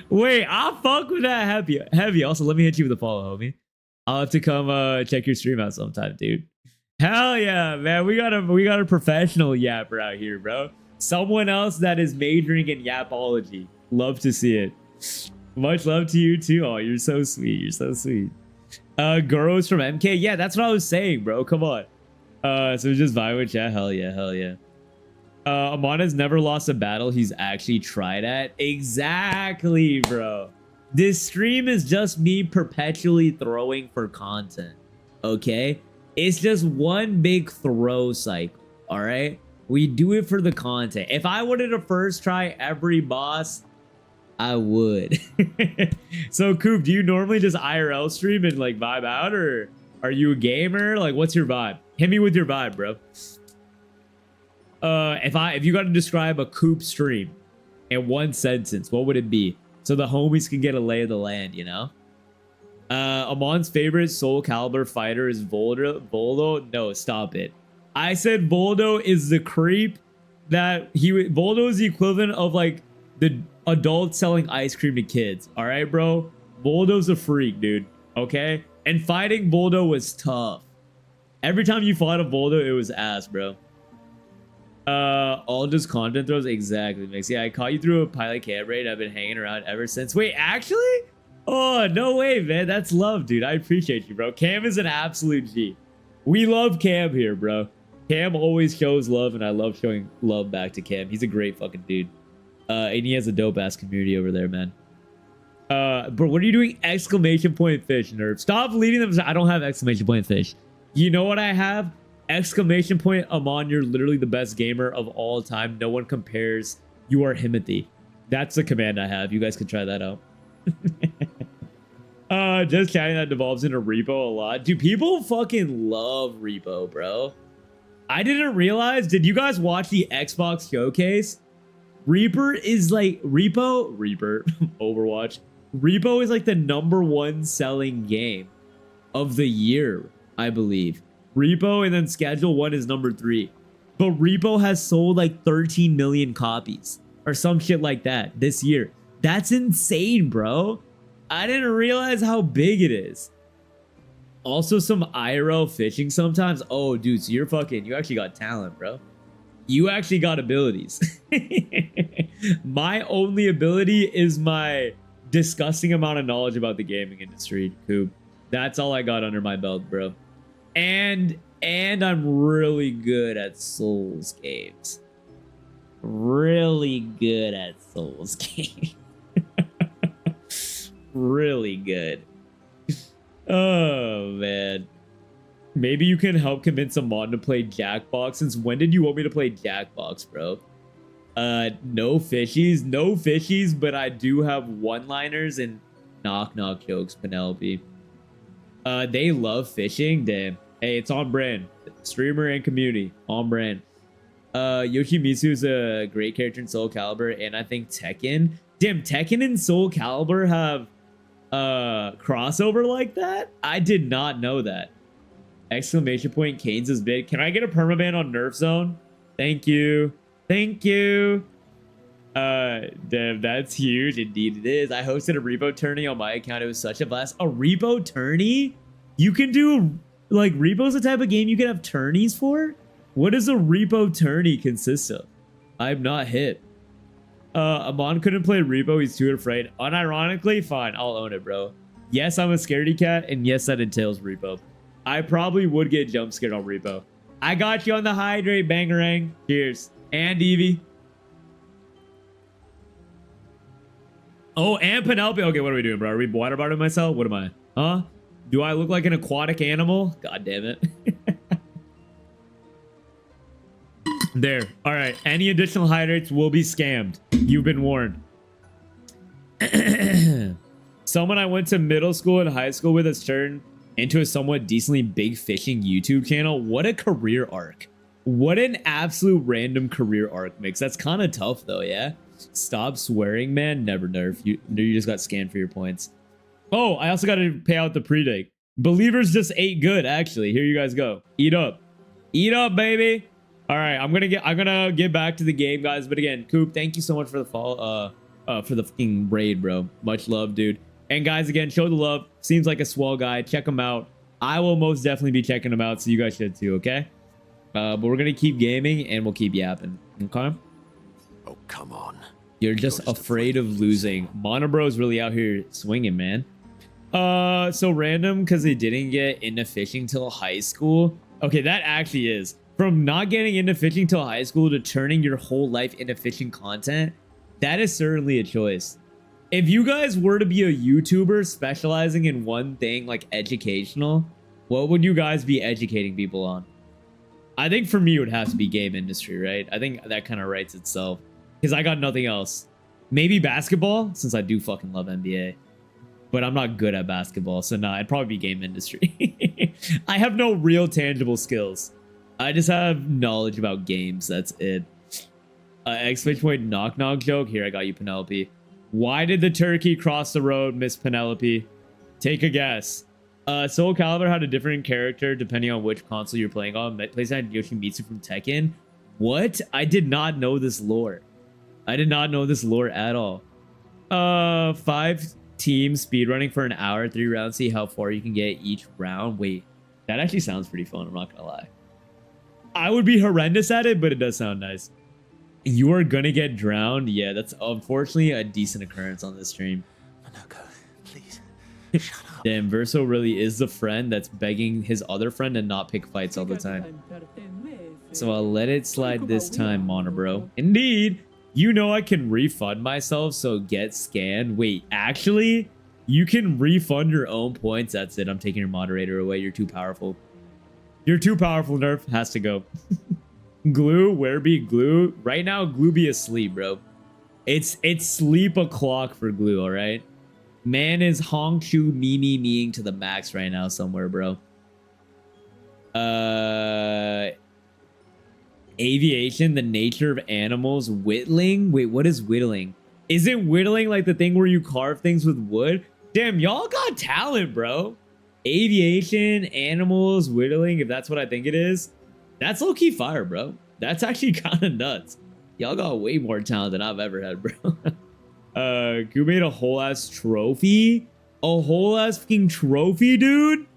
Wait, I'll fuck with that heavy. Also, let me hit you with a follow, homie. I'll have to come check your stream out sometime, dude. Hell yeah, man. We got a professional yapper out here, bro. Someone else that is majoring in yapology. Love to see it. Much love to you too. Oh, you're so sweet. You're so sweet. Guros from MK. Yeah, that's what I was saying, bro. Come on. So just vibe with chat. Hell yeah, hell yeah. Amon has never lost a battle he's actually tried at. Exactly, bro. This stream is just me perpetually throwing for content. Okay? It's just one big throw cycle. Alright? We do it for the content. If I wanted to first try every boss, I would. So, Coop, do you normally just IRL stream and like vibe out, or are you a gamer? Like, what's your vibe? Hit me with your vibe, bro. If you got to describe a Coop stream in one sentence, what would it be? So the homies can get a lay of the land, you know? Amon's favorite Soul Calibur fighter is Voldo. No, stop it. I said Voldo is the creep that Voldo is the equivalent of like the adult selling ice cream to kids. All right, bro? Voldo's a freak, dude. Okay? And fighting Voldo was tough. Every time you fought a Voldo, it was ass, bro. All just content throws. Exactly, Mix. Yeah, I caught you through a pilot cam raid. I've been hanging around ever since. Wait, actually? Oh, no way, man. That's love, dude. I appreciate you, bro. Cam is an absolute G. We love Cam here, bro. Cam always shows love, and I love showing love back to Cam. He's a great fucking dude. And he has a dope-ass community over there, man. But what are you doing? Exclamation point fish, nerd. Stop leading them. I don't have exclamation point fish. You know what I have? Exclamation point Amon, you're literally the best gamer of all time. No one compares. You are Himothy. That's the command I have. You guys can try that out. Just chatting that devolves into repo a lot. Dude, people fucking love repo, bro. I didn't realize. Did you guys watch the Xbox showcase? Reaper is like Reaper Overwatch. Repo is like the #1 selling game of the year, I believe. Repo and then Schedule 1 is #3. But Repo has sold like 13 million copies or some shit like that this year. That's insane, bro. I didn't realize how big it is. Also some IRL fishing sometimes. Oh, dude, so you actually got talent, bro. You actually got abilities. My only ability is my disgusting amount of knowledge about the gaming industry, Coop. That's all I got under my belt, bro. And I'm really good at Souls games. Really good at Souls games. Really good. Oh, man. Maybe you can help convince Amon to play Jackbox. Since when did you want me to play Jackbox, bro? No fishies, but I do have one-liners and knock-knock jokes, Penelope. They love fishing. Damn. Hey, it's on brand. Streamer and community. On brand. Yoshimitsu's a great character in Soul Calibur, and I think Tekken. Damn, Tekken and Soul Calibur have crossover like that? I did not know that. Exclamation point, Kane's is big. Can I get a permaban on Nerf Zone? Thank you. Thank you. Damn, that's huge. Indeed it is. I hosted a repo tourney on my account. It was such a blast. A repo tourney? You can do, like, repo's the type of game you can have tourneys for? What does a repo tourney consist of? I'm not hip. Amon couldn't play repo. He's too afraid. Unironically, fine. I'll own it, bro. Yes, I'm a scaredy cat, and yes, that entails repo. I probably would get jump scared on repo. I got you on the hydrate, bangarang. Cheers. And Evie. Oh, and Penelope. Okay, what are we doing, bro? Are we waterboarding myself? What am I? Huh? Do I look like an aquatic animal? God damn it. There. All right. Any additional hydrates will be scammed. You've been warned. Someone I went to middle school and high school with has turned into a somewhat decently big fishing YouTube channel. What a career arc. What an absolute random career arc mix. That's kind of tough though, yeah? Stop swearing, man. Never nerf. You just got scanned for your points. Oh, I also got to pay out the pre-date. Believers just ate good, actually. Here you guys go. Eat up. Eat up, baby. All right, I'm gonna get back to the game, guys. But again, Coop, thank you so much for the follow, for the fucking raid, bro. Much love, dude. And guys, again, show the love. Seems like a swell guy. Check him out. I will most definitely be checking him out, so you guys should too, okay? But we're going to keep gaming, and we'll keep yapping, okay? Oh, come on. You're just afraid of losing. Monobro's really out here swinging, man. So random because they didn't get into fishing till high school. Okay, that actually is. From not getting into fishing till high school to turning your whole life into fishing content, that is certainly a choice. If you guys were to be a YouTuber specializing in one thing, like educational, what would you guys be educating people on? I think for me, it would have to be game industry, right? I think that kind of writes itself. Because I got nothing else. Maybe basketball, since I do fucking love NBA. But I'm not good at basketball, so nah, it'd probably be game industry. I have no real tangible skills. I just have knowledge about games, that's it. Exclamation point knock knock joke. Here, I got you, Penelope. Why did the turkey cross the road, Miss Penelope? Take a guess. Soul Calibur had a different character depending on which console you're playing on. PlayStation had Yoshimitsu from Tekken. What? I did not know this lore. I did not know this lore at all. 5 teams speedrunning for an hour, 3 rounds, see how far you can get each round. Wait, that actually sounds pretty fun, I'm not gonna lie. I would be horrendous at it, but it does sound nice. You are gonna get drowned? Yeah, that's unfortunately a decent occurrence on this stream. Monoko, please, shut up. Damn, Verso really is the friend that's begging his other friend to not pick fights all the time. So I'll let it slide this time, Monobro. Indeed, you know I can refund myself, so get scanned. Wait, actually, you can refund your own points. That's it. I'm taking your moderator away. You're too powerful. You're too powerful, Nerf. Has to go. Glue, where be Glue? Right now, Glue be asleep, bro. It's sleep o'clock for Glue, all right? Man is Hong Chu meing to the max right now somewhere, bro. Aviation, the nature of animals. Whittling? Wait, what is whittling? Isn't whittling like the thing where you carve things with wood? Damn, y'all got talent, bro. Aviation, animals, whittling, if that's what I think it is. That's low-key fire, bro. That's actually kind of nuts. Y'all got way more talent than I've ever had, bro. Who made a whole-ass trophy? A whole-ass fucking trophy, dude?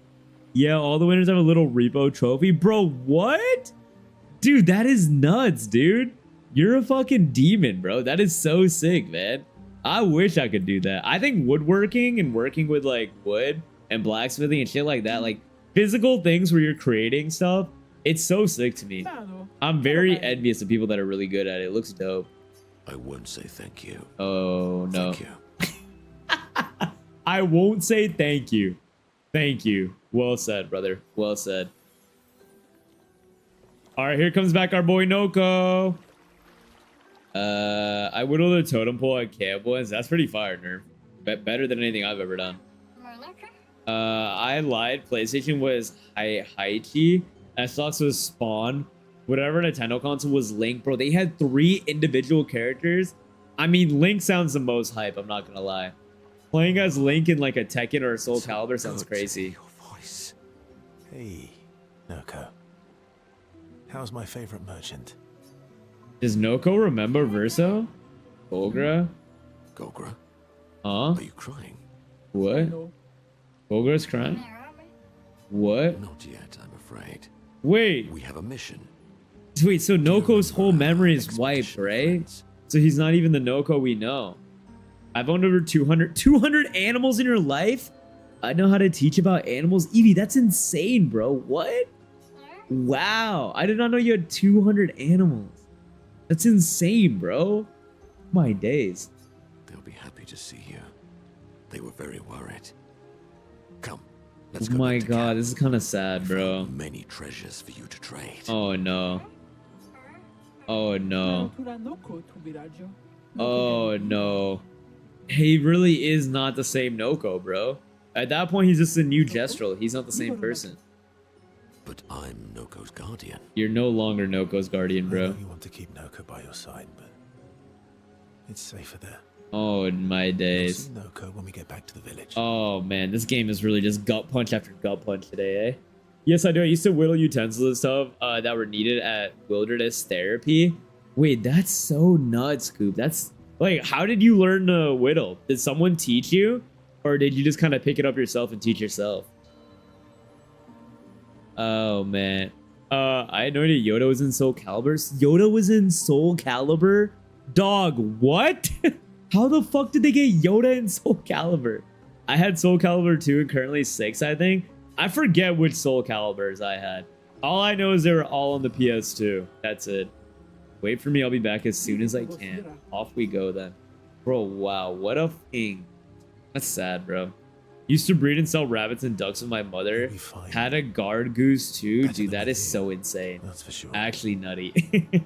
Yeah, all the winners have a little repo trophy. Bro, what? Dude, that is nuts, dude. You're a fucking demon, bro. That is so sick, man. I wish I could do that. I think woodworking and working with, like, wood and blacksmithing and shit like that, like, physical things where you're creating stuff, it's so sick to me. I'm very envious of people that are really good at it. It looks dope. I won't say thank you. Oh, no. Thank you. I won't say thank you. Thank you. Well said, brother. Well said. All right, here comes back our boy Noko. I whittled a totem pole at camp once. That's pretty fire, Nerf. Better than anything I've ever done. I lied. PlayStation was Haichi. Xbox was Spawn. Whatever Nintendo console was Link, bro. They had 3 individual characters. I mean, Link sounds the most hype. I'm not gonna lie. Playing as Link in like a Tekken or a Soul Calibur sounds crazy. Your voice. Hey, Noko. How's my favorite merchant? Does Noko remember Verso? Golgra? Golgra, Huh? are you crying? What? Golgra's crying? What? Not yet, I'm afraid. Wait. We have a mission. Wait, so Noko's whole memory is wiped, right? So he's not even the Noko we know. I've owned over 200 animals in your life? I know how to teach about animals. Evie, that's insane, bro. What? Wow. I did not know you had 200 animals. That's insane, bro. My days. They'll be happy to see you. They were very worried. Come, Oh let's go. my back to god, camp. this is kind of sad, We bro. found many treasures for you to trade. Oh no. Oh no. Oh no. He really is not the same Noko, bro. At that point, he's just a new Gestrel. He's not the same person. But I'm Noko's guardian. You're no longer Noko's guardian, I bro. know you want to keep Noko by your side, but it's safer there. Oh, my You'll days. see Noko when we get back to the village. Oh, man. This game is really just gut punch after gut punch today, eh? Yes, I do. I used to whittle utensils and stuff that were needed at wilderness therapy. Wait, that's so nuts, Scoop. That's... Like, how did you learn to whittle? Did someone teach you? Or did you just kind of pick it up yourself and teach yourself? Oh man. I had no idea Yoda was in Soul Calibur. Yoda was in Soul Calibur? Dog, what? How the fuck did they get Yoda in Soul Calibur? I had Soul Calibur 2 and currently 6, I think. I forget which Soul Caliburs I had. All I know is they were all on the PS2. That's it. Wait for me, I'll be back as soon as I can. Off we go then. Bro, wow, what a thing. That's sad, bro. Used to breed and sell rabbits and ducks with my mother. Had a guard goose too. Dude, that is so insane. That's for sure. Actually nutty.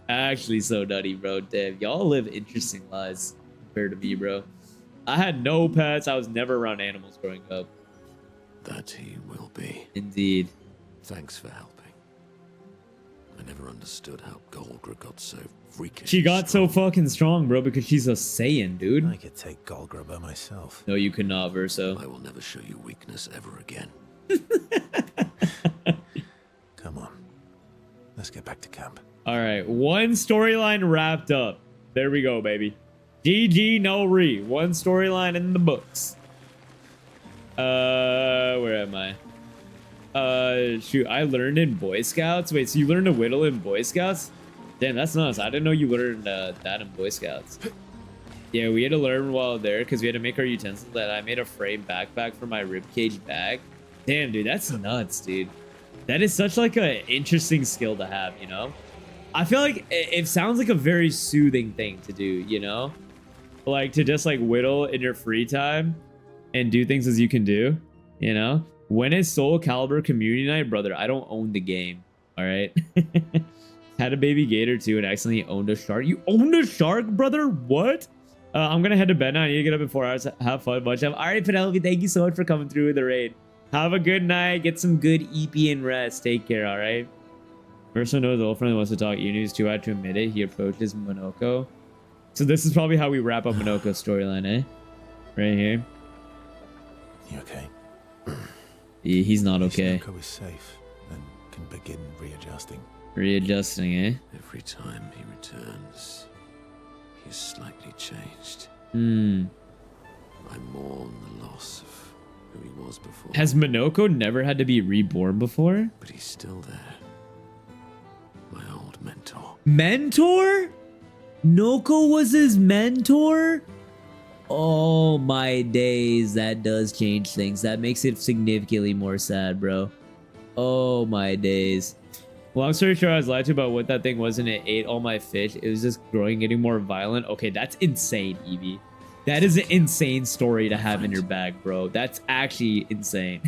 Actually so nutty, bro. Damn, y'all live interesting lives compared to me, bro. I had no pets. I was never around animals growing up. That he will be. Indeed. Thanks for helping. I never understood how Golgra got so freakish. She got so fucking strong, bro, because she's a Saiyan, dude. I could take Golgra by myself. No, you could not, Verso. I will never show you weakness ever again. Come on. Let's get back to camp. All right, one storyline wrapped up. There we go, baby. GG no re. One storyline in the books. Where am I? Shoot, I learned in Boy Scouts. Wait, so you learned to whittle in Boy Scouts? Damn, that's nuts. I didn't know you learned that in Boy Scouts. Yeah, we had to learn while there because we had to make our utensils. That I made a frame backpack for my ribcage bag. Damn, dude, that's nuts, dude. That is such like a interesting skill to have, you know? I feel like it sounds like a very soothing thing to do, you know? Like to just like whittle in your free time and do things as you can do, you know? When is Soul Calibur Community Night? Brother, I don't own the game, all right? Had a baby gator too and accidentally owned a shark. You owned a shark, brother? What? I'm gonna head to bed now. I need to get up in 4 hours. Have fun. Much love. All right, Penelope, thank you so much for coming through with the raid. Have a good night. Get some good EP and rest. Take care, all right? Verso knows the old friend wants to talk. Yunu's too hard to admit it. He approaches Monoko. So this is probably how we wrap up Monoko's storyline, eh? Right here. You okay? He's not okay. Monoko is safe and can begin readjusting. Readjusting, eh? Every time he returns, he's slightly changed. I mourn the loss of who he was before. Has Monoko never had to be reborn before? But he's still there. My old mentor. Mentor? Noko was his mentor? Oh my days, that does change things. That makes it significantly more sad, bro. Oh my days. Long story short, I was lied to about what that thing was and it ate all my fish. It was just growing, getting more violent. Okay, that's insane, Evie. That is an insane story to have in your bag, bro. That's actually insane.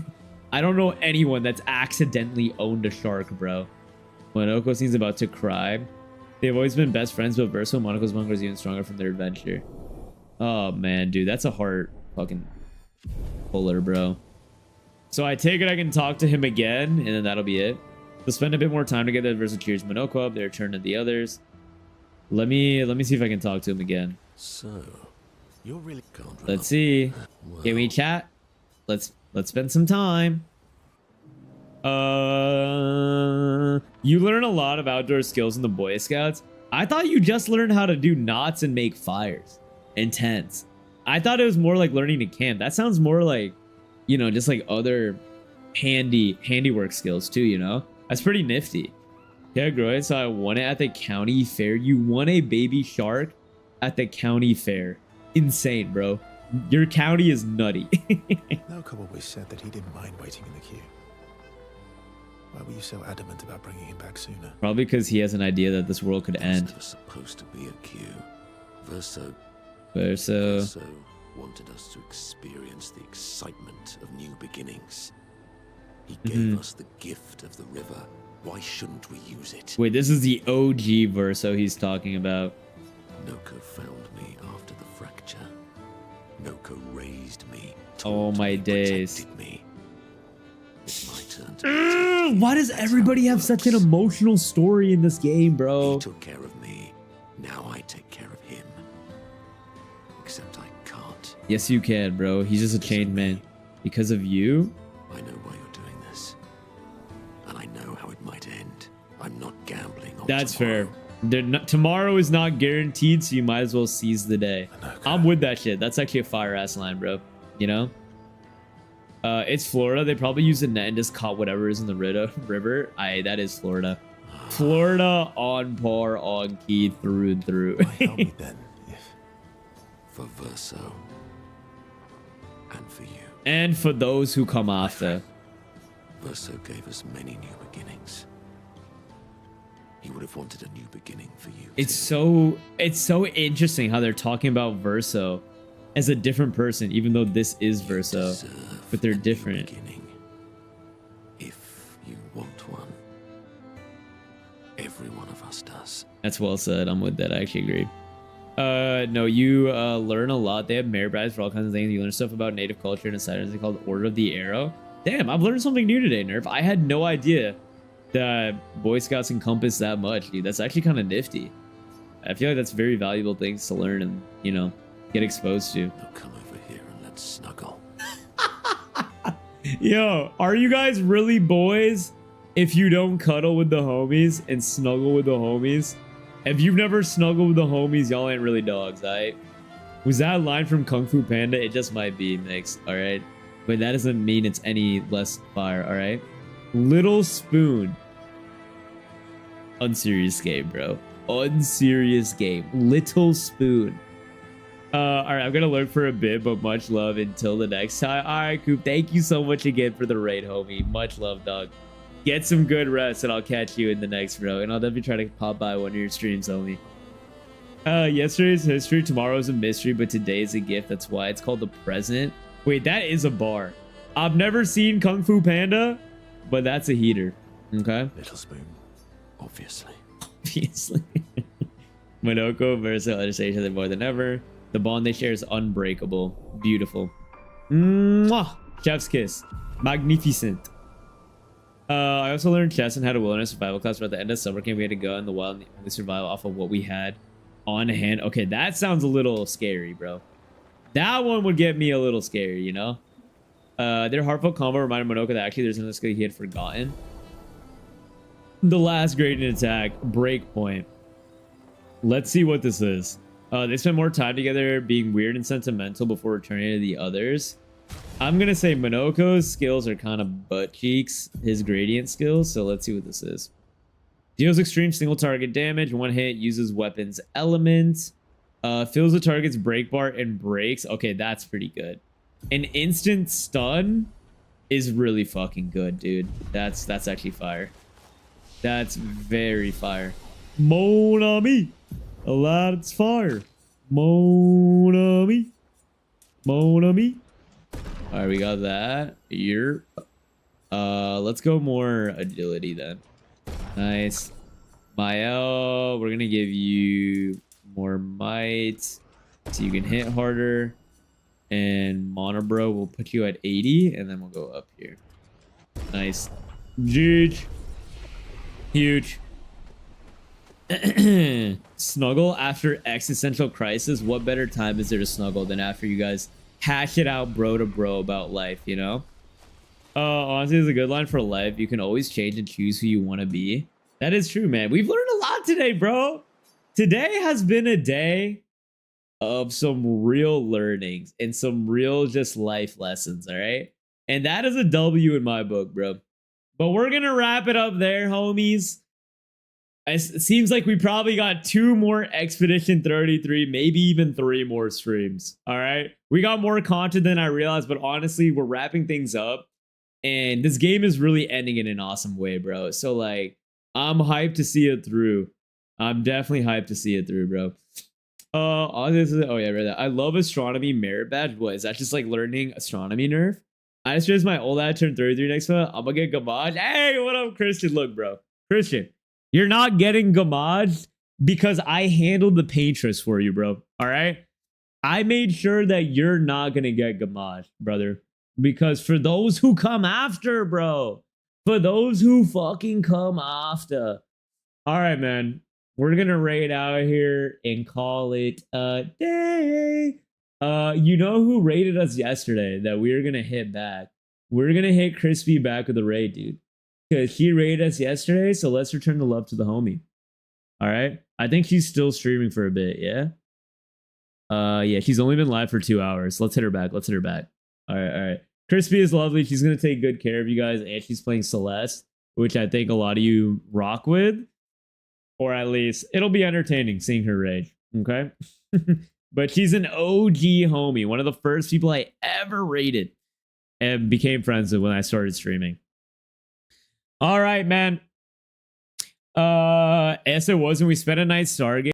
I don't know anyone that's accidentally owned a shark, bro. Monoko seems about to cry. They've always been best friends, but Verso Monaco's bond was even stronger from their adventure. Oh man, dude, that's a heart fucking puller, bro. So I take it I can talk to him again, and then that'll be it. We'll spend a bit more time together. Verso cheers Monoko up. Their turn to the others. Let me see if I can talk to him again. So, you're really can't Let's see. Well, Can we chat? Let's spend some time. You learn a lot of outdoor skills in the Boy Scouts. I thought you just learned how to do knots and make fires and tents. I thought it was more like learning to camp. That sounds more like, you know, just like other handiwork skills too, you know? That's pretty nifty. Yeah, Groy, so I won it at the county fair. You won a baby shark at the county fair. Insane, bro. Your county is nutty. Noko always said that he didn't mind waiting in the queue. Why were you so adamant about bringing him back sooner? Probably because he has an idea that this world could There's end. never supposed to be a queue. Verso Verso. wanted us to experience the excitement of new beginnings. He gave us the gift of the river. Why shouldn't we use it? Wait, this is the OG Verso he's talking about. Noko found me after the fracture. Noko raised me. Oh taught my me, days. protected me. It's my turn to protect you. Why does That's everybody how it have such an works. emotional story in this game, bro? He took care of me. Now I take care of him. Except I can't. Yes, you can, bro. He's just a chained man. Because of you? I know why you're doing this. And I know how it might end. I'm not gambling on That's tomorrow. fair. Tomorrow is not guaranteed, so you might as well seize the day. Manoka. I'm with that shit. That's actually a fire ass line, bro. You know? It's Florida. They probably use a net and just caught whatever is in the river. That is Florida. Florida on par, on key, through and through. Why help me then, if... For Verso. And for you. And for those who come after. Verso gave us many new beginnings. He would have wanted a new beginning for you. It's so interesting how they're talking about Verso as a different person, even though this is Verso, but they're different. Beginning, if you want one. Every one of us does. That's well said. I'm with that. I actually agree. No, you learn a lot. They have merit badges for all kinds of things. You learn stuff about native culture and a side thing called Order of the Arrow. Damn, I've learned something new today, Nerf. I had no idea that Boy Scouts encompass that much, dude. That's actually kind of nifty. I feel like that's very valuable things to learn and, you know, get exposed to. Now come over here and let's snuggle. Yo, are you guys really boys if you don't cuddle with the homies and snuggle with the homies? If you've never snuggled with the homies, y'all ain't really dogs, alright? Was that a line from Kung Fu Panda? It just might be mixed, alright? But that doesn't mean it's any less fire, alright? Little Spoon. Unserious game, bro. Unserious game. Little Spoon. Alright, I'm gonna lurk for a bit, but much love until the next time. Alright, Coop, thank you so much again for the raid, homie. Much love, dog. Get some good rest, and I'll catch you in the next, bro. And I'll definitely try to pop by one of your streams, homie. Yesterday's history, tomorrow's a mystery, but today's a gift. That's why it's called the present. Wait, that is a bar. I've never seen Kung Fu Panda, but that's a heater. Okay? Little Spoon. Obviously. Obviously. Monoko versus understand each other more than ever. The bond they share is unbreakable. Beautiful. Mwah! Chef's kiss. Magnificent. I also learned chess and had a wilderness survival class, but at the end of summer camp we had to go in the wild and only survive off of what we had on hand. Okay, that sounds a little scary, bro. That one would get me a little scary, you know? Their heartfelt combo reminded Monoko that actually there's another skill he had forgotten. The last gradient attack, breakpoint. Let's see what this is. They spend more time together being weird and sentimental before returning to the others. I'm gonna say Monoko's skills are kind of butt cheeks, his gradient skills, so let's see what this is. Deals extreme single target damage, one hit, uses weapons element, fills the target's break bar and breaks. Okay, that's pretty good. An instant stun is really fucking good, dude. That's actually fire. That's very fire. Mon ami. A lot of fire. Mon ami. Mon ami. All right, we got that. Here. Let's go more agility then. Nice. Mael, we're gonna give you more might so you can hit harder. And Monobro will put you at 80, and then we'll go up here. Nice. Huge. Huge. Snuggle after existential crisis. What better time is there to snuggle than after you guys hash it out bro to bro about life, you know? Honestly, it's a good line for life. You can always change and choose who you want to be. That is true, man. We've learned a lot today, bro. Today has been a day of some real learnings and some real just life lessons, all right? And that is a W in my book, bro. But we're gonna wrap it up there, homies. It seems like we probably got 2 more Expedition 33, maybe even 3 more streams, all right? We got more content than I realized, but honestly, we're wrapping things up. And this game is really ending in an awesome way, bro. So, like, I'm hyped to see it through. I'm definitely hyped to see it through, bro. Oh yeah, I read that. I love astronomy merit badge. What is that? Just like learning astronomy nerf? I just realized my old ad turned 33 next month. I'm gonna get gamage. Hey, what up, Christian? Look, bro. Christian, you're not getting gamage because I handled the paintress for you, bro. All right? I made sure that you're not gonna get gamage, brother. Because for those who come after, bro. For those who fucking come after. All right, man. We're gonna raid out here and call it a day. You know who raided us yesterday that we're gonna hit back? We're gonna hit Crispy back with a raid, dude. Because he raided us yesterday, so let's return the love to the homie. All right. I think she's still streaming for a bit. Yeah. Yeah, she's only been live for 2 hours. Let's hit her back. Let's hit her back. All right. All right. Crispy is lovely. She's going to take good care of you guys. And she's playing Celeste, which I think a lot of you rock with. Or at least it'll be entertaining seeing her rage. Okay. But she's an OG homie. One of the first people I ever rated and became friends with when I started streaming. All right, man. As it was when we spent a night Stargate.